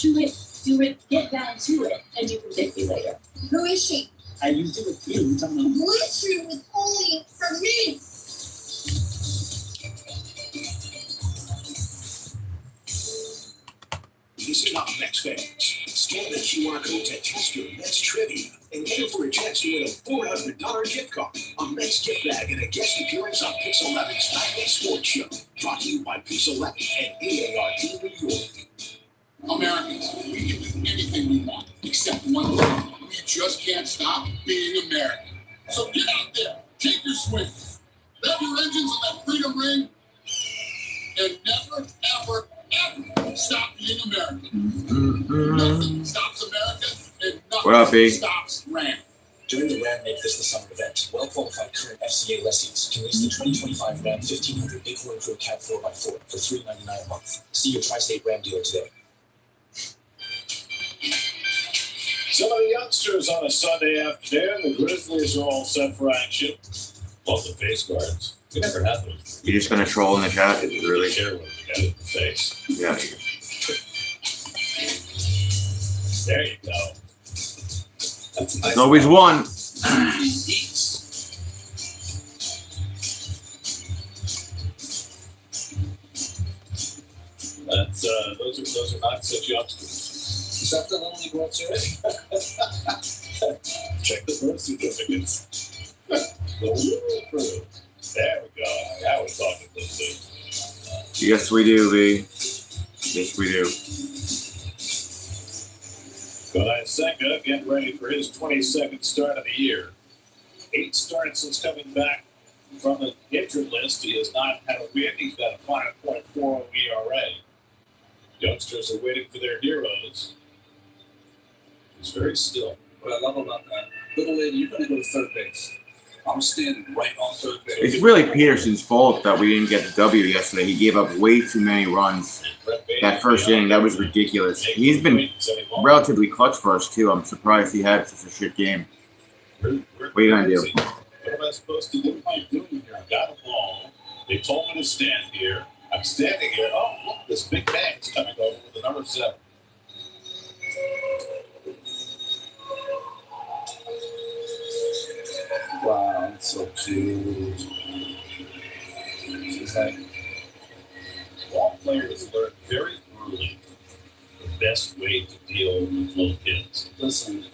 Do it, get down to it, and you can thank me later. Who is she? I used it with you. Who is she with only for me? Listen up, Mets fans. Scan the QR code to test your Mets trivia and enter for a chance to win a $400 gift card, a Mets gift bag, and a guest appearance on Pix 11's Nightly Sports Show. Brought to you by Pix 11 and AARP New York. Americans, we can do anything we want, except one thing. We just can't stop being American. So get out there, take your swing, rev your engines on that freedom ring, and never, ever, ever stop being American. Nothing stops America, and nothing stops Ram. During the Ram Make This the Summer event, well-qualified current FCA lessees can lease the 2025 Ram 1500 Bighorn Crew Cab 4x4 for $399 a month. See your Tri-State Ram dealer today. Some of the youngsters on a Sunday afternoon, the Grizzlies are all set for action. Love the face guards. We never had those. You're just gonna troll in the chat? Did you really? Care when you got it in the face. Yeah. There you go. That's nice. There's always one. That's those are not such youngsters. Is that the Little League World Series? Check the birth certificates. There we go. Now we're talking this thing. Yes, we do, B. Yes, we do. Kodai Senga getting ready for his 22nd start of the year. 8 starts since coming back from the injured list. He has not had a win. He's got a 5.40 ERA. Youngsters are waiting for their heroes. He's very still. What I love about that, little lady, you're going to go to third base. I'm standing right on third base. It's really Peterson's fault that we didn't get the W yesterday. He gave up way too many runs. That first inning, that was ridiculous. He's been relatively clutch for us, too. I'm surprised he had such a shit game. What are you going to do? What am I supposed to do? I'm doing here. I got a ball. They told me to stand here. I'm standing here. Oh, look, this big man's coming over with the number 7. Wow, that's so cute. Okay. Ball players learn very early the best way to deal with little kids. Listen,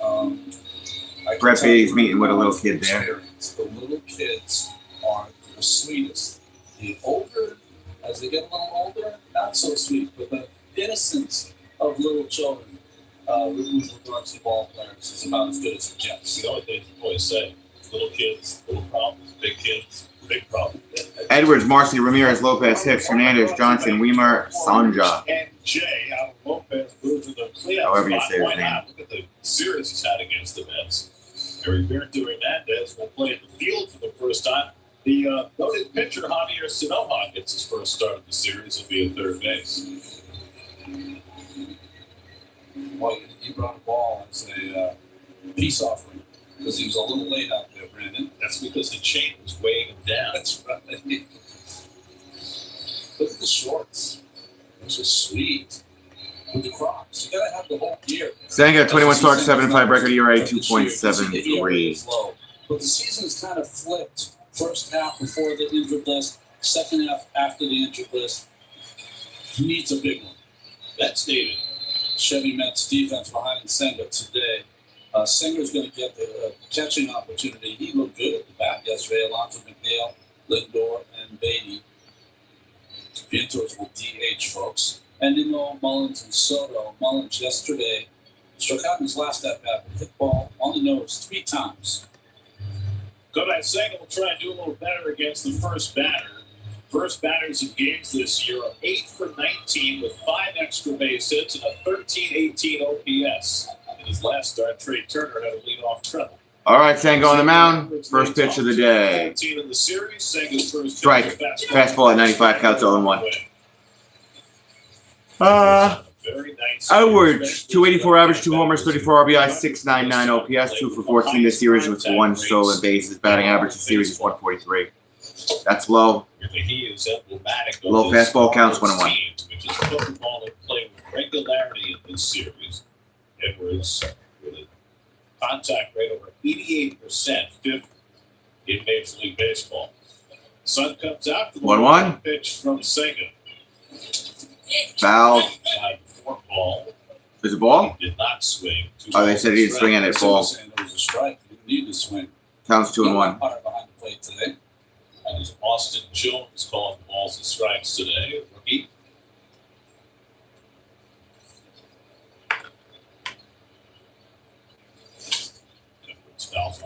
Brett Beatty's meeting with a little kid there. The little kids are the sweetest. The older, as they get a little older, not so sweet, but the innocence of little children with regards to ball players is about as good as it gets. The only thing you always say, little kids, little problems, kids, big problems. Edwards, Marcy, Ramirez, Lopez, Hicks, Hernandez, Johnson, Weimer, Sanja. And Jay, how Lopez moved to the cleanup However you spot. say his Why name. not? Look at the series he's had against the Mets. Heriberto Hernandez will play in the field for the first time. The noted pitcher, Javier Sanoja, gets his first start of the series. He'll be at third base. Well, he brought a ball as a peace offering because he was a little late out there, Brandon. That's because the chain was weighing him down. That's right. Look at the shorts. Those are sweet. With the Crocs. You got to have the whole gear. Senga, 21 starts, 7.5 record ERA, 2.73. But the season is kind of flipped. First half before the injured list, second half after the injured list. He needs a big one. That's David. Chevy Mets defense behind Senga today. Senga's going to get the catching opportunity. He looked good at the bat yesterday. Alonzo McNeil, Lindor, and Beatty. Vientos will DH, folks. And you know, Mullins and Soto. Mullins yesterday struck out in his last at-bat, hit the ball on the nose 3 times. Kodai Senga will try and do a little better against the first batter. First batters in games this year are 8 for 19 with 5 extra base hits and a 13-18 OPS. In his last start, Trey Turner had a leadoff treble. All right, Senga on the mound. First pitch of the day. 14 in the series. Senga's first Strike. Fastball at 95, counts 0-1. Very nice. Edwards, 284 average, 2 homers, 34 RBI, 699 OPS, 2 for 14 this series with 1 stolen base. His batting average this series is 143. That's low. He is emblematic of Low this fastball counts Marlins 1-1. team, which is put the ball in play with regularity in this series. Edwards with a contact rate over 88%, fifth in Major League Baseball. Sun comes out for the 1-1. pitch from Senga. Foul. Four ball. Is it ball? He did not swing. Oh, they said he didn't swing at it. Ball. Saying it was a strike. He didn't need to swing. Counts 2-1. Umpire behind the plate today. And as Austin Jones calling balls and strikes today, rookie.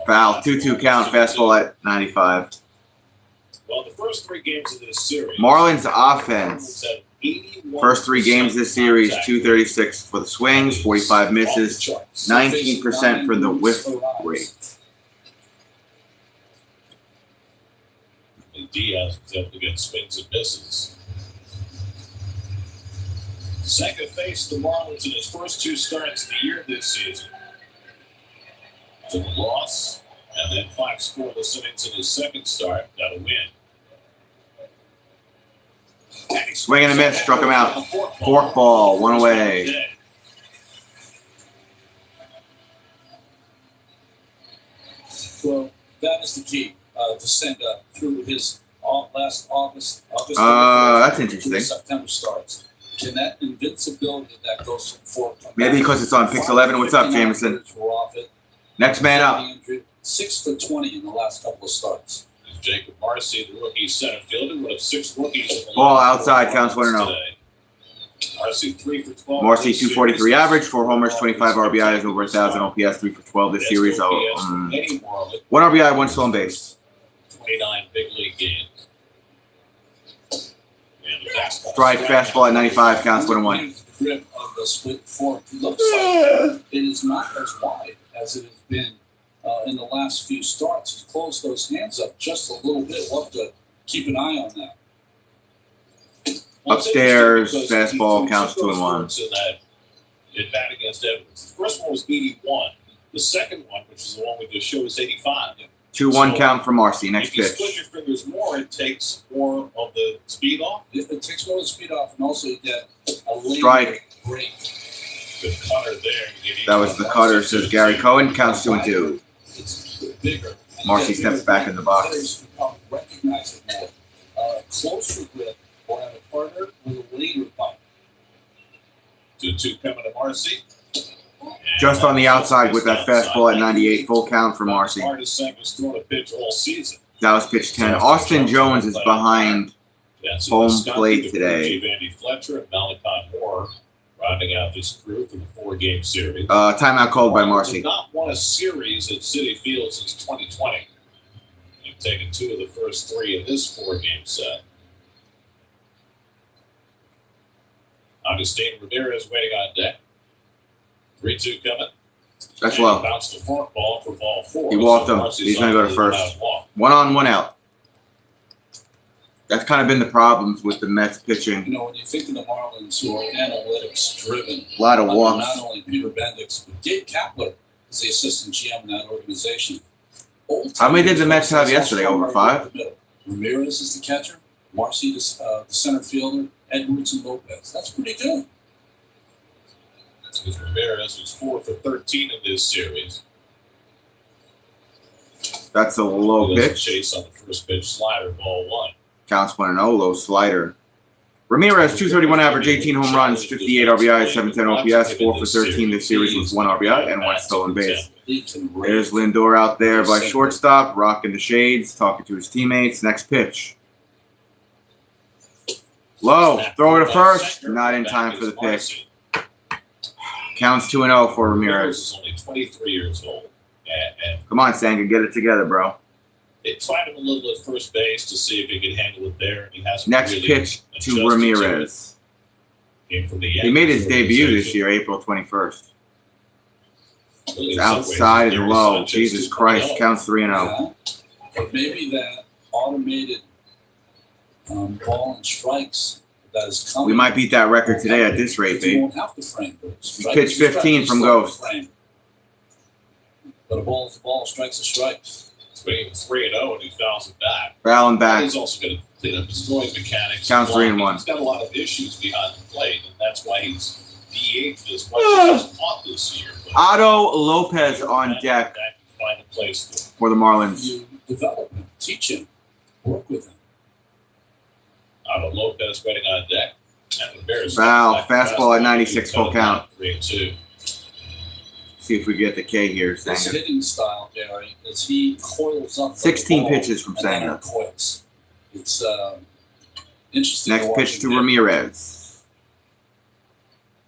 Foul. 2-2 count. Fastball at 95. Well, the first three games of this series. Marlins offense. First three games this series, 236 for the swings, 45 misses, 19% for the whiff rate. And Diaz was able to get swings and misses. Senga faced the Marlins in his first two starts of the year this season. Took a loss, and then 5 scoreless innings in his second start. Got a win. Swing and a miss, struck him out. Fork ball, one away. Well, that is the key to Senga through his last August That's interesting. September starts. Can that invincibility that goes from fork? Maybe because it's on Pix 11. What's up, Jameson? Next man up. 6 for 20 in the last couple of starts. Jacob Marcy, the rookie center fielder, one of 6 rookies. In the Ball last outside, counts 1-0. Marcy 3 for 12. Marcy 243 average, 4 homers, 25 RBIs, over 1,000 OPS, 3 for 12 this series. 1 RBI, 1 stolen base. 29 big league games. Strike, fastball at 95, counts 1-1. The grip of the split fork looks like it is not as wide as it has been in the last few starts. He's closed those hands up just a little bit. We'll have to keep an eye on that. Upstairs, fastball, counts 2-1. In bat against Edwards. The first one was 81. The second one, which is the one we just showed, is 85. 2-1 count for Marcy. Next if you pitch. split your fingers more, it takes more of the speed off. It takes more of the speed off, and also you get a later Strike. break. The cutter there. That was the cutter, says Gary Cohen. Counts 2-2. It's bigger. Marcy steps back in the box. Players recognize it more. Closer grip or have a partner with a later bite. 2-2 coming to Marcy. Just on the outside with that fastball at 98. Full count for Marcy. Hardest Senga's thrown a pitch all season. That was pitch 10. Austin Jones is behind home plate today. Andy Fletcher and Malachi Moore rounding out this crew for the 4-game series. Timeout called by Marcy. They've not won a series at Citi Field since 2020. They've taken 2 of the first 3 in this 4-game set. Agustin Ramirez waiting on deck. 3-2 coming. That's low. Bounced a fork ball for ball 4. He walked him. He's going to go to first. 1 on, 1 out. That's kind of been the problems with the Mets pitching. You know, when you think of the Marlins who are analytics driven, A lot of walks. not only Peter Bendix, but Gabe Kapler is the assistant GM in that organization. How many did the Mets have yesterday? Over 5? Ramirez is the catcher, Marcy the center fielder, Edwards and Lopez. That's pretty good. Ramirez was 4 for 13 in this series. That's a low pitch. Chase on the first pitch, slider, ball 1. Counts 1-0, low slider. Ramirez, 231 average, 18 home runs, 58 RBIs, 710 OPS, 4 for 13 this series with 1 RBI and 1 stolen base. There's Lindor out there by shortstop, rocking the shades, talking to his teammates. Next pitch. Low, throw it to first, not in time for the pick. Counts 2-0 for Ramirez. Is only 23 years old. And Come on, Senga, get it together, bro. they tried him a little at first base to see if he could handle it there, and he hasn't. Next really pitch adjusted to Ramirez. Came from the He made his Yankees debut this organization. year, April 21st. Really, It's in some ways, outside and Gary low. Sanchez Jesus 2.0. Christ, counts 3-0. Yeah. But maybe that automated ball and strikes that is coming. We might beat that record today at this rate, You babe. won't have to frame it. Strike pitch is a strike, 15 from it's Ghost. frame. But a ball is a ball, strike's a strike. Swinging 3-0, and he fouls it back. Fouling back. He's also going to destroy mechanics. Counts blocking. 3-1. He's got a lot of issues behind the plate, and that's why he's DH as much as he's caught this year. Otto Lopez on deck Find a place for the Marlins. You develop him, teach him, work with him. Otto Lopez waiting on deck. And Bears Foul. Fastball at 96, full count. 3-2. See if we get the K here. His Sanger. hitting style, Gary, is he coils up. 16 pitches from and then Sanger. uncoils. It's interesting. Next pitch to Ramirez.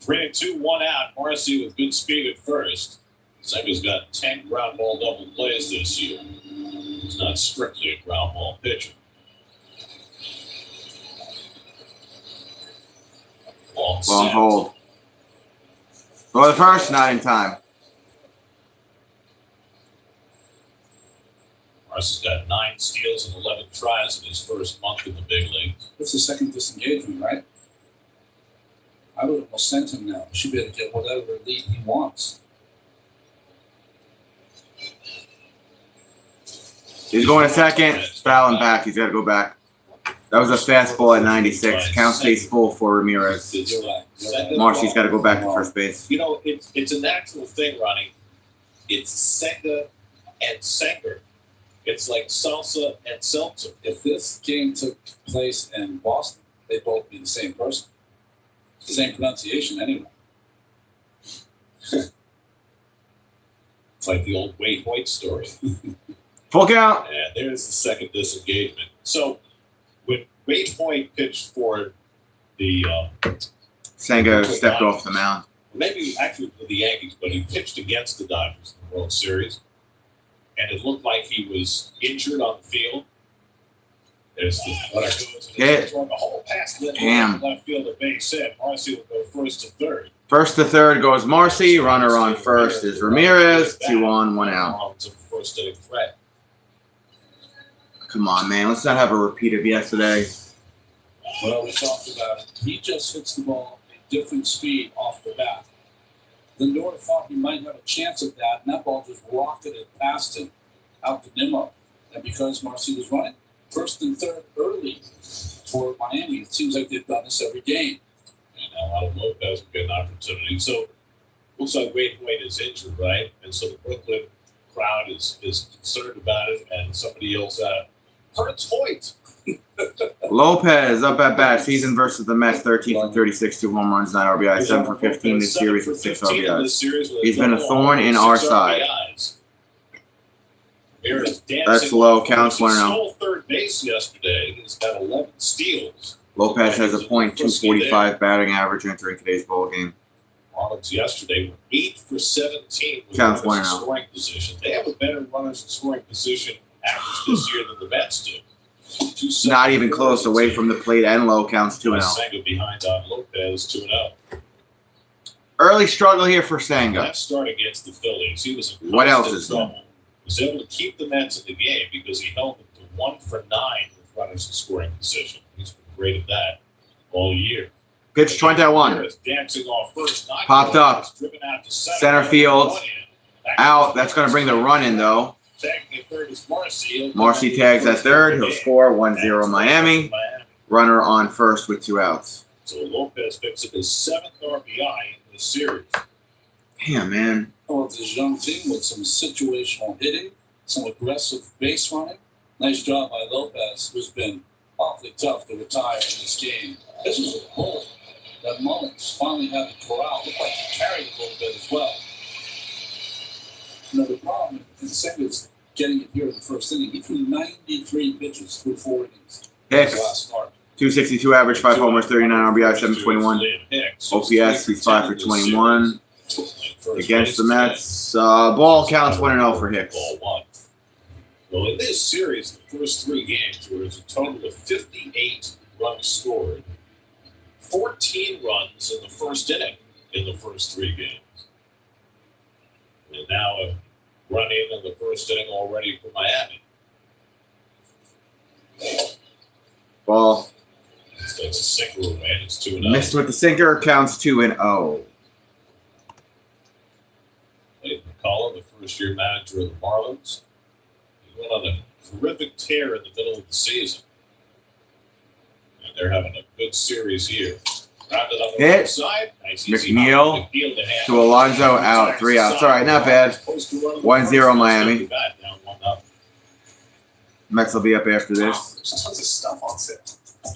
3-2, 1 out. Morrissey with good speed at first. Senga's got 10 ground ball double plays this year. He's not strictly a ground ball pitcher. Ball hold. Go to the first, not in time. Morrissey's got 9 steals and 11 tries in his first month in the big leagues. It's the second disengagement, right? I would almost send him now. He should be able to get whatever lead he wants. He's going to second. Fouling back. He's got to go back. That was a fastball at 96. Count stays full for Ramirez. You're right. You're right. Marcy's got to go back to first base. You know, it's a natural thing, Ronnie. It's Senga and Sanger. It's like salsa and seltzer. If this game took place in Boston, they'd both be the same person. The same pronunciation, anyway. It's like the old Wade Hoyt story. Full count. And there's the second disengagement. So when Wade Hoyt pitched for the Senga stepped off the mound. maybe actually for the Yankees, but he pitched against the Dodgers in the World Series, and it looked like he was injured on the field. There's the runner goes Hit. the whole pass Damn. left field at base hit. Marcy will go first to third. First to third goes Marcy. Runner on first is Ramirez. 2 on, 1 out. It's a first inning threat. Come on, man. Let's not have a repeat of yesterday. Well, we talked about it. He just hits the ball at different speed off the bat. Lindor thought he might have a chance at that, and that ball just rocketed past him out to Nimmo. And because Marcy was running first and third early for Miami, it seems like they've done this every game. And now Otto Lopez will get an opportunity. So looks like Wade Hoyt is injured, right? And so the Brooklyn crowd is concerned about it, and somebody yells out, "Hurts Hoyt!" Lopez up at bat. Season versus the Mets. 13 for 36, 2 home runs, 9 RBIs, 7 for 15 this series with 6 RBIs. He's been a thorn in our side. That's low. Counts 1-0. Stole third base yesterday. He's got 11 steals. Lopez has a .245 batting average entering today's ball game. Marlins yesterday were 8 for 17 with Counts runners in 1-0. scoring position. They have a better runners in scoring position average this year than the Mets do. Not even close. Away from the plate and low. Counts 2-0. Senga behind on Lopez 2-0. Early struggle here for Senga. That start against the Phillies, he was in What else constant is there? trouble. He was able to keep the Mets in the game because he held them to 1 for 9 with runners in scoring position. He's been great at that all year. Pitch 21. Dancing off first, Popped up. driven out to Center field. Out. That's going to bring the run in, though. Tagging at third is Marcy. Marcy tags at third. He'll score 1-0 Miami. Runner on first with 2 outs. So Lopez picks up his 7th RBI in the series. Damn, man. Oh, this young team with some situational hitting, some aggressive base running. Nice job by Lopez, who's been awfully tough to retire in this game. This was a goal that Mullins finally had the corral. Looked like he carried it a little bit as well. You know, the problem in Senga's getting it here in the first inning. He threw 93 pitches through 4 innings. Hicks. Last start. 262 average, 5 homers, 39 RBI, 721. OPS, he's 5 for 21 against the Mets. Ball counts 1-0 for Hicks. Well, in this series, the first 3 games, there was a total of 58 runs scored, 14 runs in the first inning in the first 3 games. And now a run in the first inning already for Miami. Ball It's a sinker away, and it's 2-0. missed with the sinker, counts 2-0. Clayton McCullough, the first-year manager of the Marlins, he went on a terrific tear in the middle of the season. And they're having a good series here. Hit. McNeil to Alonso, out, 3 outs. All right, not bad. 1-0 Miami. Mets will be up after this. There's tons of stuff on sale.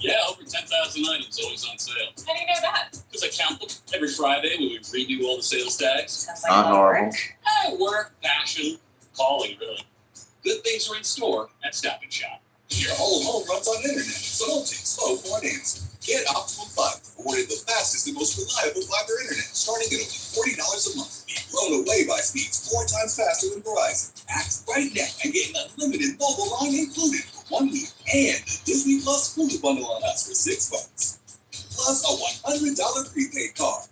Yeah, over 10,000 items always on sale. How do you know that? Because I count them every Friday when we redo all the sales tags. Sounds like Not a lot of work. horrible. Work, fashion, calling, really. Good things are in store at Stop and Shop. Your whole home runs on internet, so don't take slow for an answer. Get Optimum Fiber, awarded the fastest and most reliable fiber internet, starting at only $40 a month. Be blown away by speeds 4 times faster than Verizon. Act right now and get an unlimited mobile line included for 1 week, and the Disney Plus Hulu bundle on us for $6, plus a $100 prepaid card.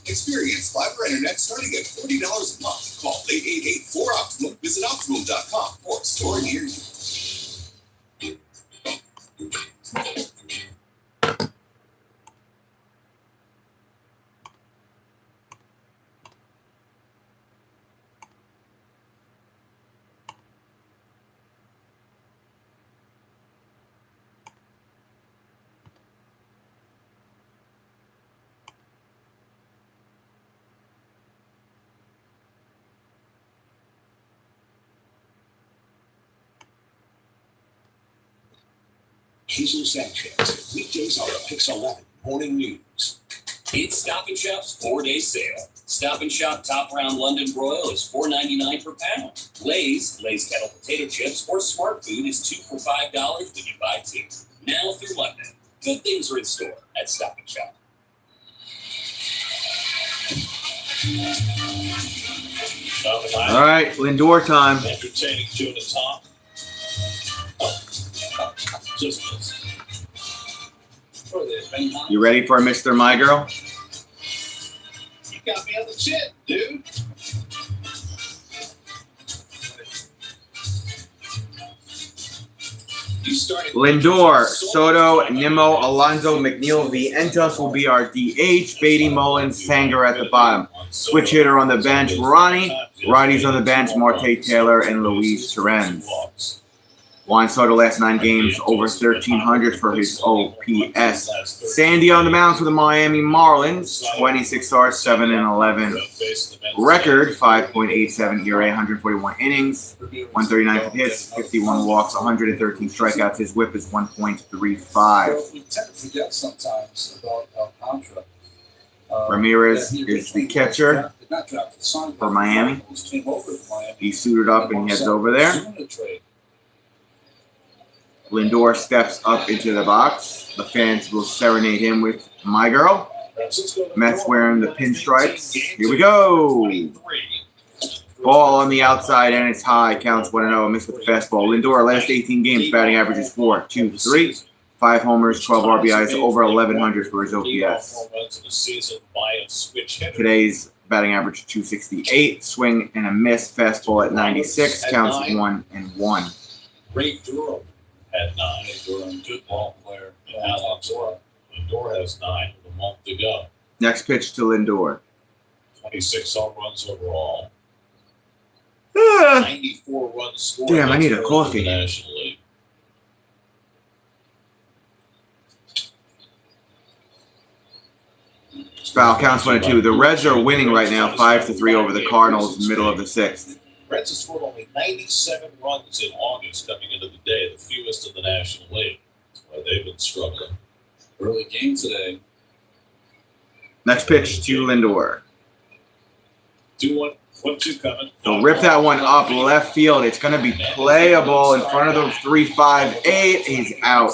Experience fiber internet starting at $40 a month. Call 888-4Optimum. Visit Optimum.com or a store near you. Hazel Sanchez, weekdays on the Pix 11 Morning News. It's Stop and Shop's 4-day sale. Stop and Shop Top Round London Broil is $4.99 per pound. Lay's Kettle Potato Chips or Smart Food is 2 for $5 when you buy 2. Now through Monday. Good things are in store at Stop and Shop. All right, Lindor time. Entertaining to the top. Just You ready for Mr. My Girl? you got me on the chin, dude. Lindor, Soto, Nimmo, Alonso, McNeil, Vientos will be our DH. Beatty, Mullins, Sanger at the bottom. Switch hitter on the bench, Ronnie. Righties on the bench, Marte Taylor and Luis Torrens. Juan Soto last 9 games, over 1,300 for his OPS. Sandy on the mound for the Miami Marlins, 26 starts, 7-11. Record, 5.87 ERA, 141 innings, 139 for hits, 51 walks, 113 strikeouts. His whip is 1.35. We tend to forget sometimes about Alcantara. Ramirez is the catcher for Miami. He's suited up and he heads over there. Lindor steps up into the box. The fans will serenade him with My Girl. Mets wearing the pinstripes. Here we go. Ball on the outside and it's high. Counts 1-0. Missed with the fastball. Lindor, last 18 games, batting average is 4.23. 5 homers, 12 RBIs, over 1,100 for his OPS. Today's batting average 268. Swing and a miss. Fastball at 96. Counts 1-1. Ray Durham had 9. Durham, good ball player. Lindor has 9 with a month to go. Next pitch to Lindor. 26 home runs overall. 94 runs scored. Damn, I need a coffee. In the National League. Foul, counts 1-2. The Reds are winning right now, 5-3 over the Cardinals, middle of the 6th. Reds have scored only 97 runs in August coming into the day, the fewest in the National League. That's why they've been struggling. Early game today. Next pitch to Lindor. 2-1-2 coming. He'll rip that one up left field. It's going to be playable in front of the 3-5-8. He's out.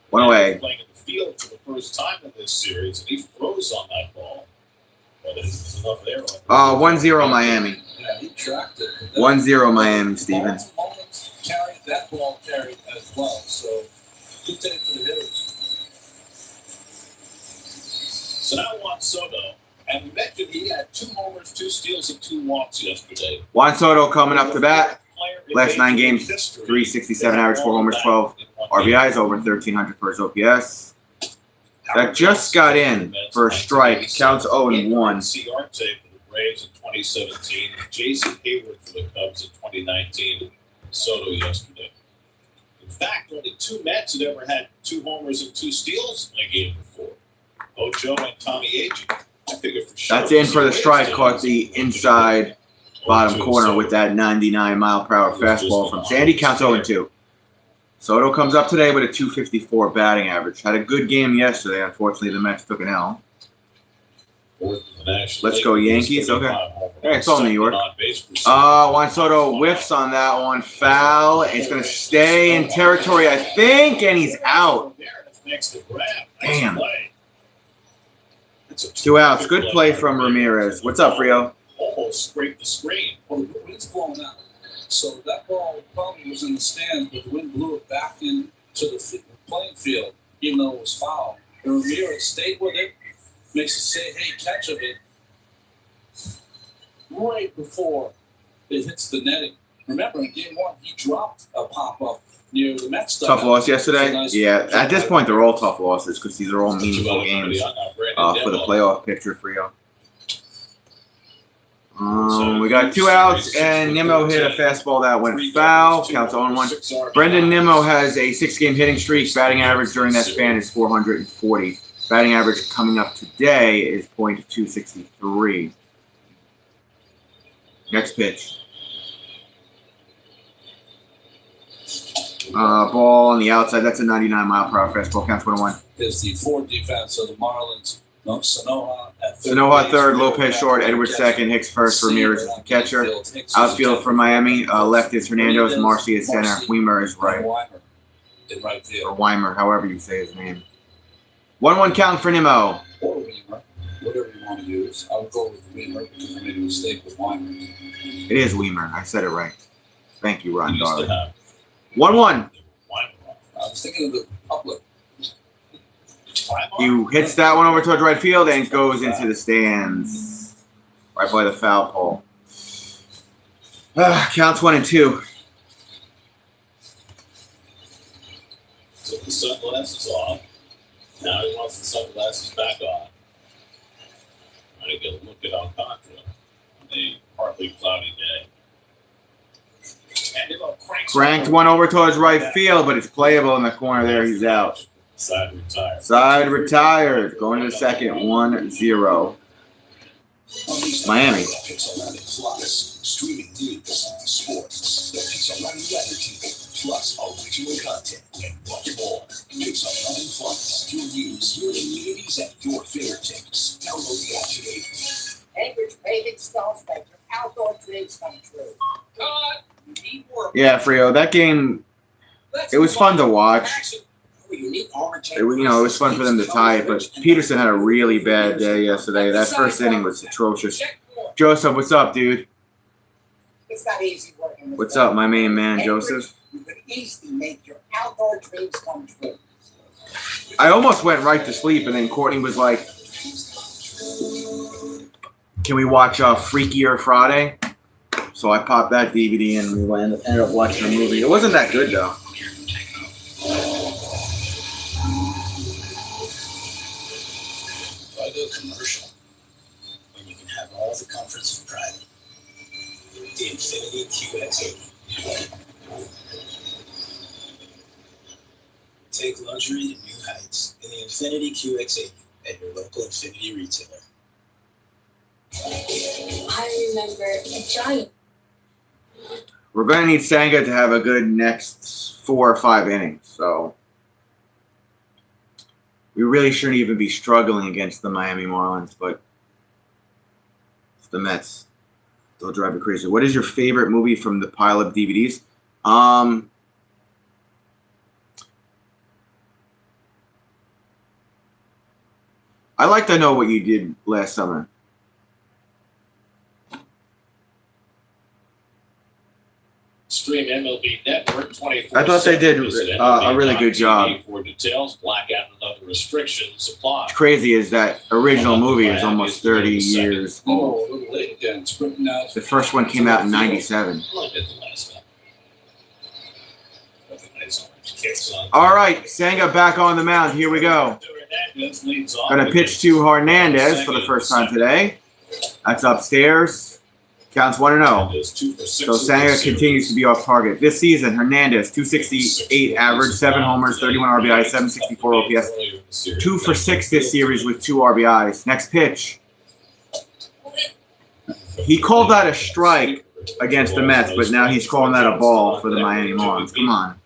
One away. Playing in the field for the first time in this series, and he froze on that ball. But there's enough there. 1-0 Miami. Yeah, he tracked it. 1-0 Miami, Steven. That ball carried as well. So good day for the hitters. So now Juan Soto, and we mentioned he had 2 homers, 2 steals, and 2 walks yesterday. Juan Soto coming up to bat. Last 9 games, 367 average, 4 homers, 12 RBIs, over 1,300 for his OPS. That just got in for a strike. Counts 0-1. Ciarte for the Braves in 2017, Jason Hayward for the Cubs in 2019, Soto yesterday. In fact, only 2 Mets had ever had 2 homers and 2 steals in a game before. Ocho and Tommy Agee. I figured for sure. That's in for the strike. Caught the inside bottom corner with that 99-mile-per-hour fastball from Sandy. Counts 0-2. Soto comes up today with a 254 batting average. Had a good game yesterday. Unfortunately, the Mets took an L. Let's go Yankees. Okay. Hey, it's all New York. Juan Soto whiffs on that one. Foul. It's going to stay in territory, I think, and he's out. Damn. 2 outs. Good play from Ramirez. What's up, Frio? Almost scraped the screen. Well, the wind's blowing out. So that ball probably was in the stands, but the wind blew it back into the playing field, even though it was foul. And Ramirez stayed with it, makes a say-hey catch of it right before it hits the netting. Remember, in Game 1, he dropped a pop-up near the Mets. Tough loss yesterday? Yeah, at this point, they're all tough losses because these are all meaningful games for the playoff picture, Frio. We got 2 outs, and Nimmo hit a fastball that went foul. Counts 0-1. Brendan Nimmo has a 6-game hitting streak. Batting average during that span is 440. Batting average coming up today is .263. Next pitch. Ball on the outside. That's a 99-mile-per-hour fastball. Counts 1-1. Is the forward defense of the Marlins. No, Sanoja at third. Sanoja third, Lopez short, Edwards second, Hicks first, Ramirez is the catcher. Outfield for Miami, left is Hernandez, Marcy is center, Weimer is right. Weimer in right field. Or Weimer, however you say his name. 1-1 count for Nimmo. Or Weimer, whatever you want to use. I would go with Weimer because I made a mistake with Weimer. It is Weimer, I said it right. Thank you, Ron Darling. 1-1. I was thinking of the public. He hits that one over towards right field and goes into the stands. Right by the foul pole. Counts 1-2. So the sunglasses off. Now he wants the sunglasses back on. Trying to get a look at Alcantara on a partly cloudy day. Cranked one over towards right field, but it's playable in the corner there. He's out. Side retired. Side retired. Going to the second. 1-0. Miami. Streaming news, sports, the Pixel Weather TV, plus original content and much more. Pixel Plus, your news, your communities at your fingertips. Download the app today. Anchorage paving stones make your outdoor dreams come true. God, you need more. Yeah, Frio, that game, it was fun to watch. It was fun for them to tie it, but Peterson had a really bad day yesterday. That first inning was atrocious. Joseph, what's up, dude? It's not easy working. What's up, my main man, Joseph? You can easily make your outdoor dreams come true. I almost went right to sleep, and then Courtney was like, can we watch Freakier Friday? So I popped that DVD and we ended up watching a movie. It wasn't that good, though. Why do a commercial when you can have all the comforts of private? The Infinity QX80. Take luxury to new heights in the Infinity QX80 at your local Infinity retailer. I remember a giant. We're going to need Senga to have a good next 4 or 5 innings, so we really shouldn't even be struggling against the Miami Marlins, but it's the Mets. They'll drive you crazy. What is your favorite movie from the pile of DVDs? I'd like to know what you did last summer. Stream MLB Network 24/7. I thought they did a really good job. For details, blackout and other restrictions apply. What's crazy is that original movie is almost 30 years old. Oh, a little late again. Sprinting out. The first one came out in 97. All right, Senga back on the mound. Here we go. Going to pitch to Hernandez for the first time today. That's upstairs. Counts 1-0. Hernandez, 2 for 6 So Senga continues to be off target. This season, Hernandez, 268 average, 7 homers, 31 RBI, 764 OPS. 2 for 6 this series with 2 RBIs. Next pitch. He called that a strike against the Mets, but now he's calling that a ball for the Miami Marlins. Come on.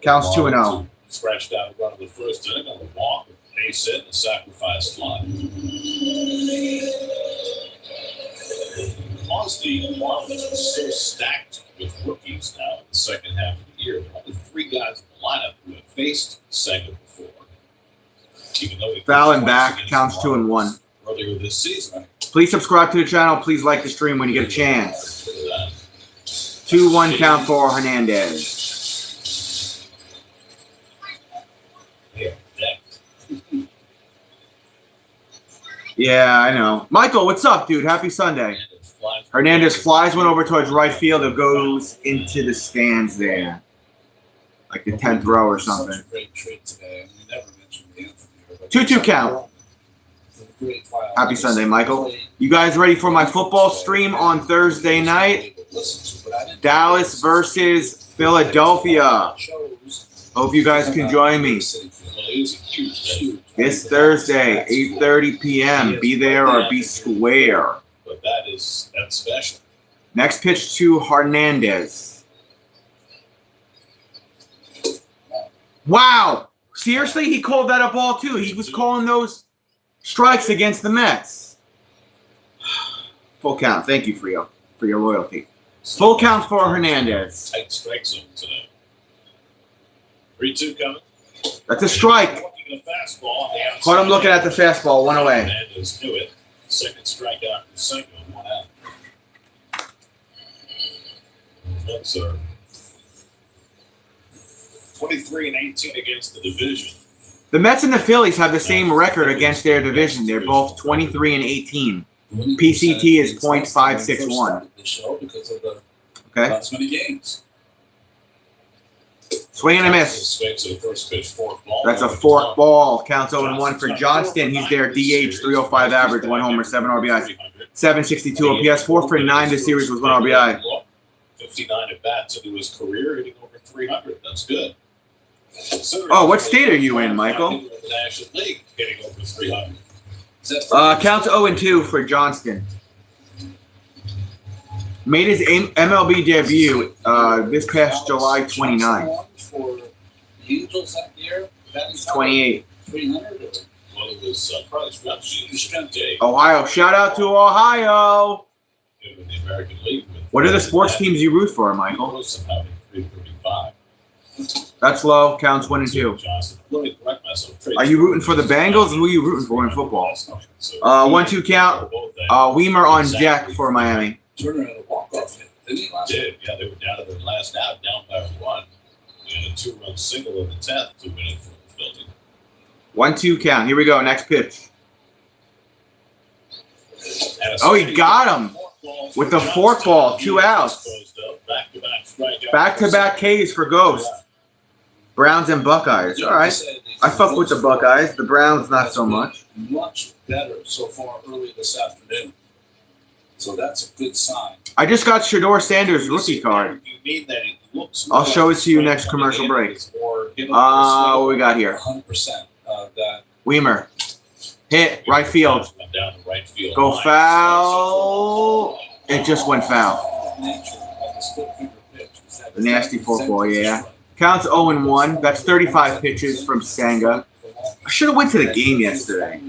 Counts 2-0. Scratched out a run of the first inning on the walk, a base hit, and a sacrifice fly. Because the Marlins are so stacked with rookies now in the second half of the year, there are only 3 guys in the lineup who have faced Senga before. Even though he Foul and back. Counts 2-1. earlier this season. Please subscribe to the channel. Please like the stream when you get a chance. 2-1 count for Hernandez. Yeah, I know. Michael, what's up, dude? Happy Sunday. Hernandez flies one over towards right field. It goes into the stands there. Like the 10th row or something. Such a great trade today. We never mentioned Anthony. 2-2 count. Happy Sunday, Michael. You guys ready for my football stream on Thursday night? Dallas versus Philadelphia. Hope you guys can join me. This Thursday, 8:30 p.m. Be there or be square. But that's special. Next pitch to Hernandez. Wow. Seriously, he called that a ball too. He was calling those strikes against the Mets. Full count. Thank you for your loyalty. Full count for Hernandez. Tight strike zone today. 3-2 coming. That's a strike. Caught him looking at the fastball. One away. Hernandez knew it. Second strikeout for Senga. 1 out. Mets are 23-18 against the division. The Mets and the Phillies have the same record against their division. They're both 23-18. PCT is .561. Okay. Last many games. Swing and a miss. That's a fork ball. Counts 0-1 for Johnston. He's their DH, 305 average, 1 homer, 7 RBIs, 762 OPS, 4 for 9 this series with 1 RBI. 59 at bats in his career, hitting over 300. That's good. Oh, what state are you in, Michael? The National League hitting over 300. Counts 0-2 for Johnston. Made his MLB debut this past July 29th. For the Angels that year, 28. 300. Well, it was probably strength day. Ohio. Shout out to Ohio. In the American League. What are the sports teams you root for, Michael? Having 335. That's low. Counts 1-2. Are you rooting for the Bengals? Who are you rooting for in football? 1-2 count. Weimer on deck for Miami. Turner had a walk-off hit. Didn't he last Did. Yeah, they were down to their last out, down by 1. And a 2-run single in the 10th to win it for the Phillies. 1-2 count. Here we go. Next pitch. Oh, he got him with the fork ball. 2 outs. Back-to-back Ks for Ghost. Browns and Buckeyes. All right. I fuck with the Buckeyes. The Browns, not so much. Much better so far early this afternoon. So that's a good sign. I just got Shador Sanders' rookie card. I'll show it to you next commercial break. What we got here? 100% that. Weimer. Hit. Right field. Go foul. It just went foul. The nasty football, yeah. Counts 0-1. That's 35 pitches from Senga. I should have went to the game yesterday.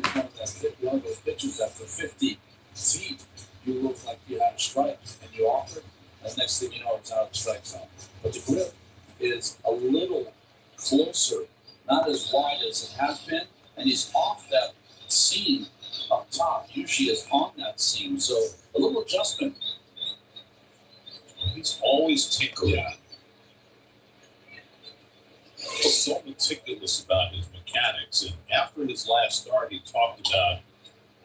One of those pitches that for 50 feet, you look like you had a strike and you offered, and next thing you know, it's out of the strike zone. But the grip is a little closer, not as wide as it has been, and he's off that seam up top. Usually is on that seam, so a little adjustment. He's always tinkling. Yeah. He's so meticulous about his mechanics, and after his last start, he talked about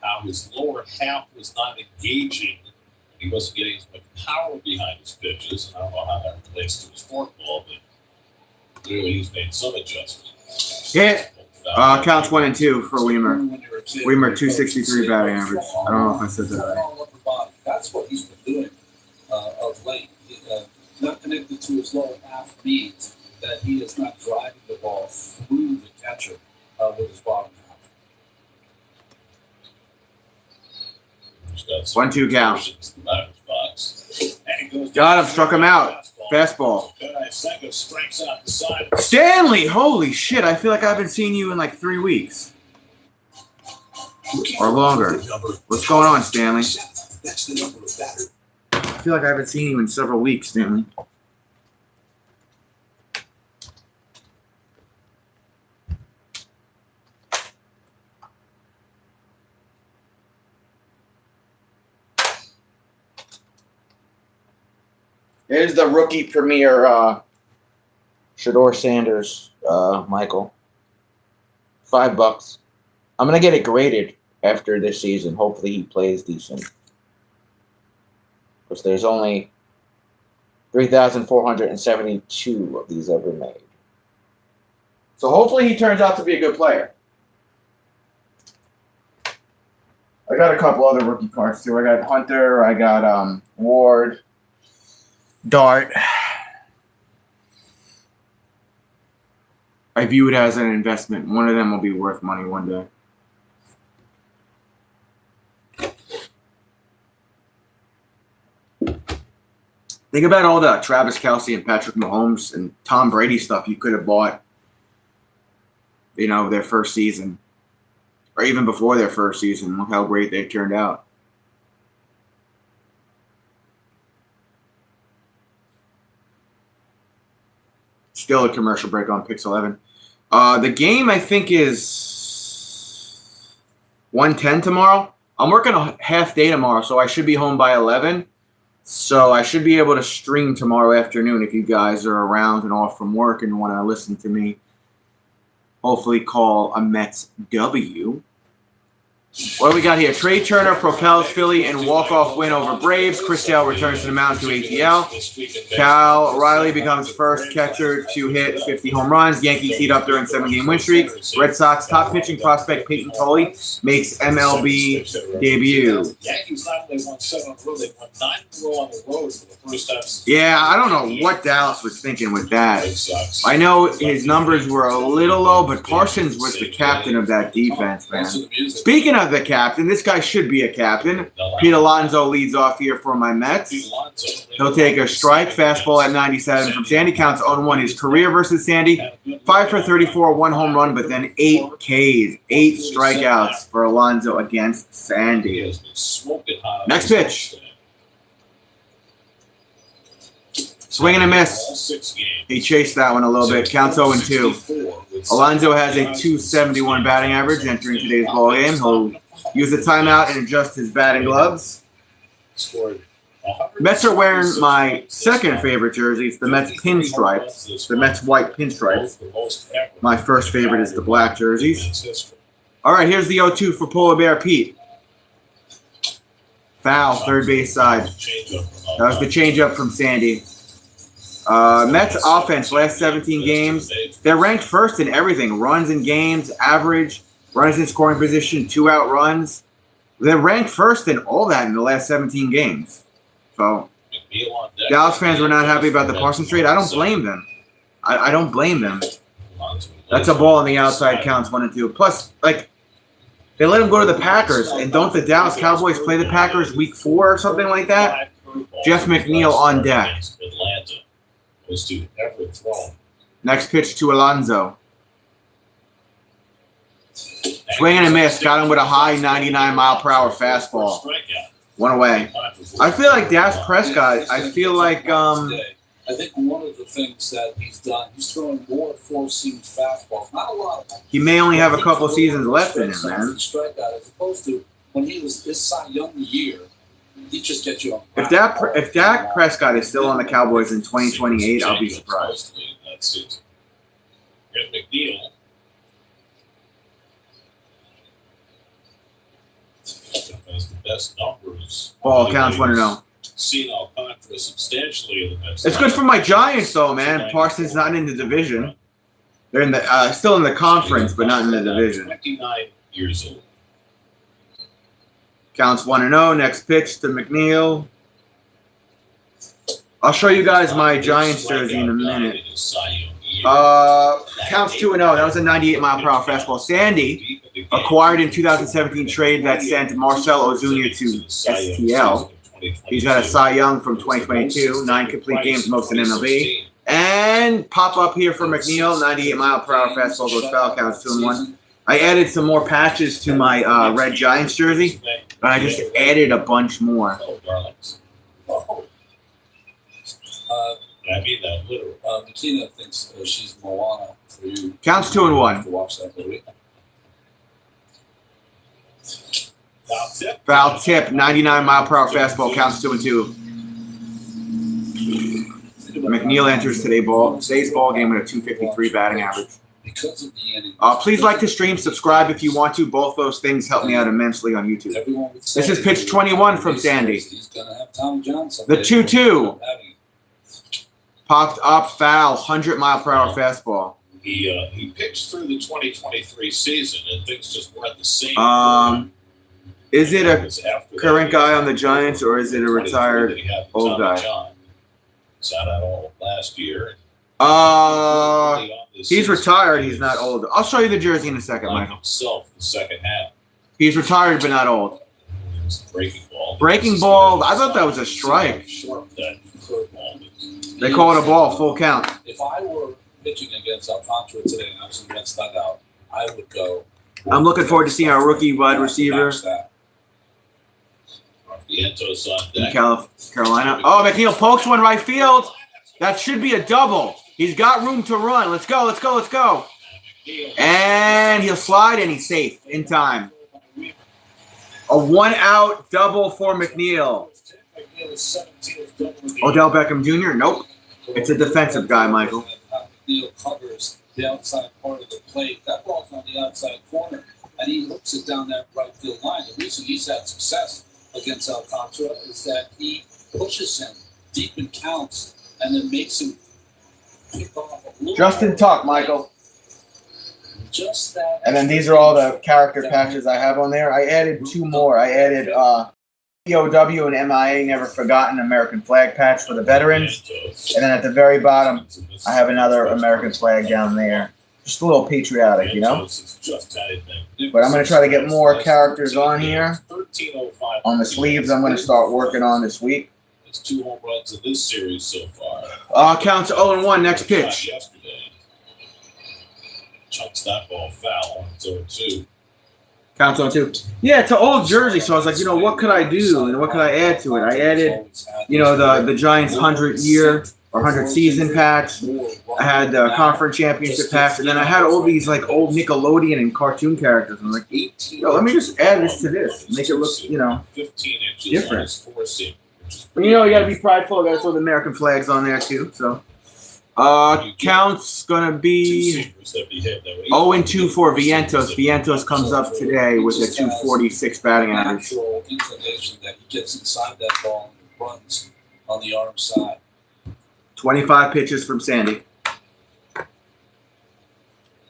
how his lower half was not engaging. He wasn't getting as much power behind his pitches. And I don't know how that relates to his forkball, but clearly he's made some adjustments. Hit. Counts 1-2 for Weimer. Weimer 263 batting average. I don't know if I said that right. That's what he's been doing. his lower half means that he is not driving the ball through the catcher with his bottom half. 1-2 count. And he goes Got him, struck him out. Fastball. Senga strikes out the side. Stanley, holy shit! I feel like I haven't seen you in like 3 weeks or longer. What's going on, Stanley? That's the number of batter. I feel like I haven't seen you in several weeks, Stanley. Here's the rookie premier Shador Sanders, Michael. $5. I'm gonna get it graded after this season. Hopefully he plays decent. Because there's only 3,472 of these ever made. So hopefully he turns out to be a good player. I got a couple other rookie cards too. I got Hunter, I got Ward, Dart. I view it as an investment. One of them will be worth money one day. Think about all the Travis Kelce and Patrick Mahomes and Tom Brady stuff you could have bought, their first season. Or even before their first season. Look how great they turned out. Still a commercial break on Pix 11. The game, I think, is 1:10 tomorrow. I'm working a half day tomorrow, so I should be home by 11. So I should be able to stream tomorrow afternoon if you guys are around and off from work and want to listen to me. Hopefully call a Mets W. What do we got here? Trey Turner propels Philly in walk-off win over Braves. Chris Sale returns to the mound to ATL. Cal Riley becomes first catcher to hit 50 home runs. Yankees heat up during 7-game win streak. Red Sox top pitching prospect Peyton Tolley makes MLB debut. Yankees not only won 7 in a row, they won 9 in a row on the road for the first time. Yeah, I don't know what Dallas was thinking with that. I know his numbers were a little low, but Parsons was the captain of that defense, man. Speaking of the captain, this guy should be a captain. Pete Alonso leads off here for my Mets. He'll take a strike, fastball at 97 from Sandy. Counts 0-1 his career versus Sandy. 5 for 34, 1 home run, but then 8 Ks, 8 strikeouts for Alonso against Sandy. Next pitch. Swing and a miss. He chased that one a little bit. Counts 0-2. Alonso has a .271 batting average entering today's ball game. He'll use a timeout and adjust his batting gloves. Mets are wearing my second favorite jersey. It's the Mets pinstripes. The Mets white pinstripes. My first favorite is the black jerseys. All right, here's the 0-2 for Polar Bear Pete. Foul, third base side. That was the changeup from Sandy. Mets offense, last 17 games, they're ranked first in everything. Runs in games, average, runs in scoring position, 2-out runs. They're ranked first in all that in the last 17 games. So, Dallas fans were not happy about the Parsons trade. I don't blame them. I don't blame them. That's a ball on the outside, counts 1-2. Plus, they let him go to the Packers. And don't the Dallas Cowboys play the Packers week 4 or something like that? Jeff McNeil on deck. Next pitch to Alonso. Swing and a miss. Got him with a high 99-mile-per-hour fastball. One away. I feel like Dak Prescott. I feel like I think one of the things that he's done, he's throwing more four-seam fastballs. Not a lot of them. He may only have a couple seasons left in him, man. Strikeout as opposed to when he was this Cy Young year. He just gets you on. If Dak Prescott is still on the Cowboys in 2028, I'll be surprised. Here's McNeil. Has the best numbers. Ball counts 1-0. Seen Alcantara substantially in the Mets. It's good for my Giants, though, man. Parsons not in the division. They're in the still in the conference, but not in the division. 29 years old. Counts 1-0. Next pitch to McNeil. I'll show you guys my Giants jersey in a minute. Counts 2-0. That was a 98-mile-per-hour fastball. Sandy acquired in 2017 trade that sent Marcell Ozuna to STL. He's got a Cy Young from 2022, 9 complete games, most in MLB. And pop up here for McNeil, 98-mile-per-hour fastball goes foul, counts 2-1. I added some more patches to my red Giants jersey, but I just added a bunch more. I mean that literally. Makina thinks she's Moana for you. Counts 2-1. To watch that movie. Foul tip, 99-mile-per-hour fastball, counts 2-2. McNeil enters today's ball game with a 253 batting average. Because of the ending. Please like the stream, subscribe if you want to. Both those things help me out immensely on YouTube. This is pitch 21 from Sandy. He's gonna have Tom Johnson. The 2-2. Popped up foul, 100-mile-per-hour fastball. He pitched through the 2023 season, and things just weren't the same. Is it a current guy on the Giants, or is it a retired old guy? He's not at all last year. He's retired. He's not old. I'll show you the jersey in a second, Michael. Himself, the second half. He's retired, but not old. Breaking ball. Breaking ball. I thought that was a strike. They call it a ball, full count. If I were pitching against Alcantara today and I was in Mets dugout, I would go. I'm looking forward to seeing our rookie wide receiver in Carolina. Oh, McNeil pokes one right field. That should be a double. He's got room to run. Let's go, let's go, let's go. And he'll slide, and he's safe in time. A 1-out double for McNeil. Odell Beckham Jr.? Nope. It's a defensive guy, Michael. McNeil covers the outside part of the plate. That ball's on the outside corner, and he hooks it down that right field line. The reason he's had success against Alcantara is that he pushes him deep in counts and then makes him pick off a little. Justin Tuck, Michael. Just that. And then these are all the character patches I have on there. I added 2 more. I added POW and MIA, Never Forgotten, American flag patch for the veterans. And then at the very bottom, I have another American flag down there. Just a little patriotic, you know? But I'm going to try to get more characters on here. On the sleeves, I'm going to start working on this week. There's 2 home runs in this series so far. Counts 0-1, next pitch. Chunks that ball foul. 0-2. Counts 0-2. Yeah, it's an old jersey, so I was like, you know, what could I do? And what could I add to it? I added, you know, the Giants 100-year or 100-season patch. I had the conference championship patch, and then I had all these like old Nickelodeon and cartoon characters. I'm like, yo, let me just add this to this, make it look, you know, different. But you know, you gotta be prideful. I gotta throw the American flags on there too. So, counts gonna be 0-2 for Vientos. Vientos comes up today with a 246 batting average. Inclination that he gets inside that ball and runs on the arm side. 25 pitches from Sandy.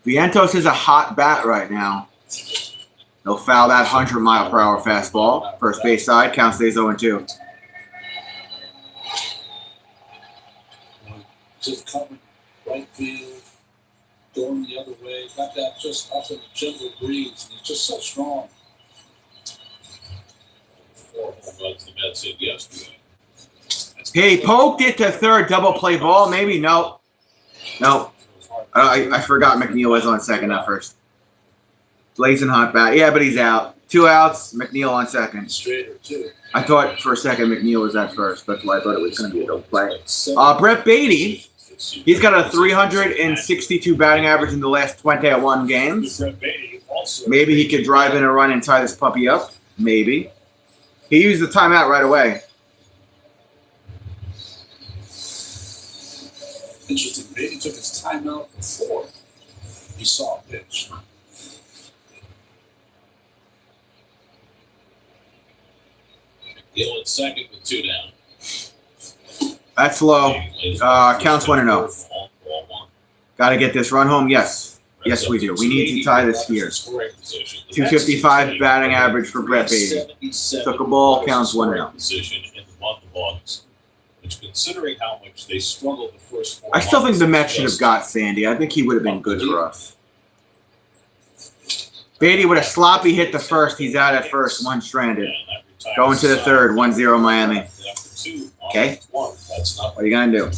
Vientos is a hot bat right now. He'll foul that 100-mile-per-hour fastball. First base side, count stays 0-2. Just coming right field, going the other way. Got that just up in a gentle breeze. And he's just so strong. 4 home runs the Mets hit yesterday. He poked it to third, double play ball. Maybe no. I forgot McNeil was on second, not first. Blazing hot bat. Yeah, but he's out. 2 outs. McNeil on second. Straighter too. I thought for a second McNeil was at first. That's why I thought it was going to be a double play. Brett Beatty. He's got a 362 batting average in the last 21 games. Maybe he could drive in a run and tie this puppy up. Maybe. He used the timeout right away. Interesting. Beatty took his timeout before he saw a pitch. McNeil at second with 2 down. That's low. Counts 1-0. Got to get this run home. Yes. Yes, we do. We need to tie this here. 255 batting average for Brett Beatty. Took a ball. Counts 1-0. which, considering how much they struggled the first 4 I still think months, the Mets should have got Sandy. I think he would have been good for us. Beatty with a sloppy hit the first. He's out at first, one stranded. Going to the third, 1-0 Miami. Okay. What are you going to do?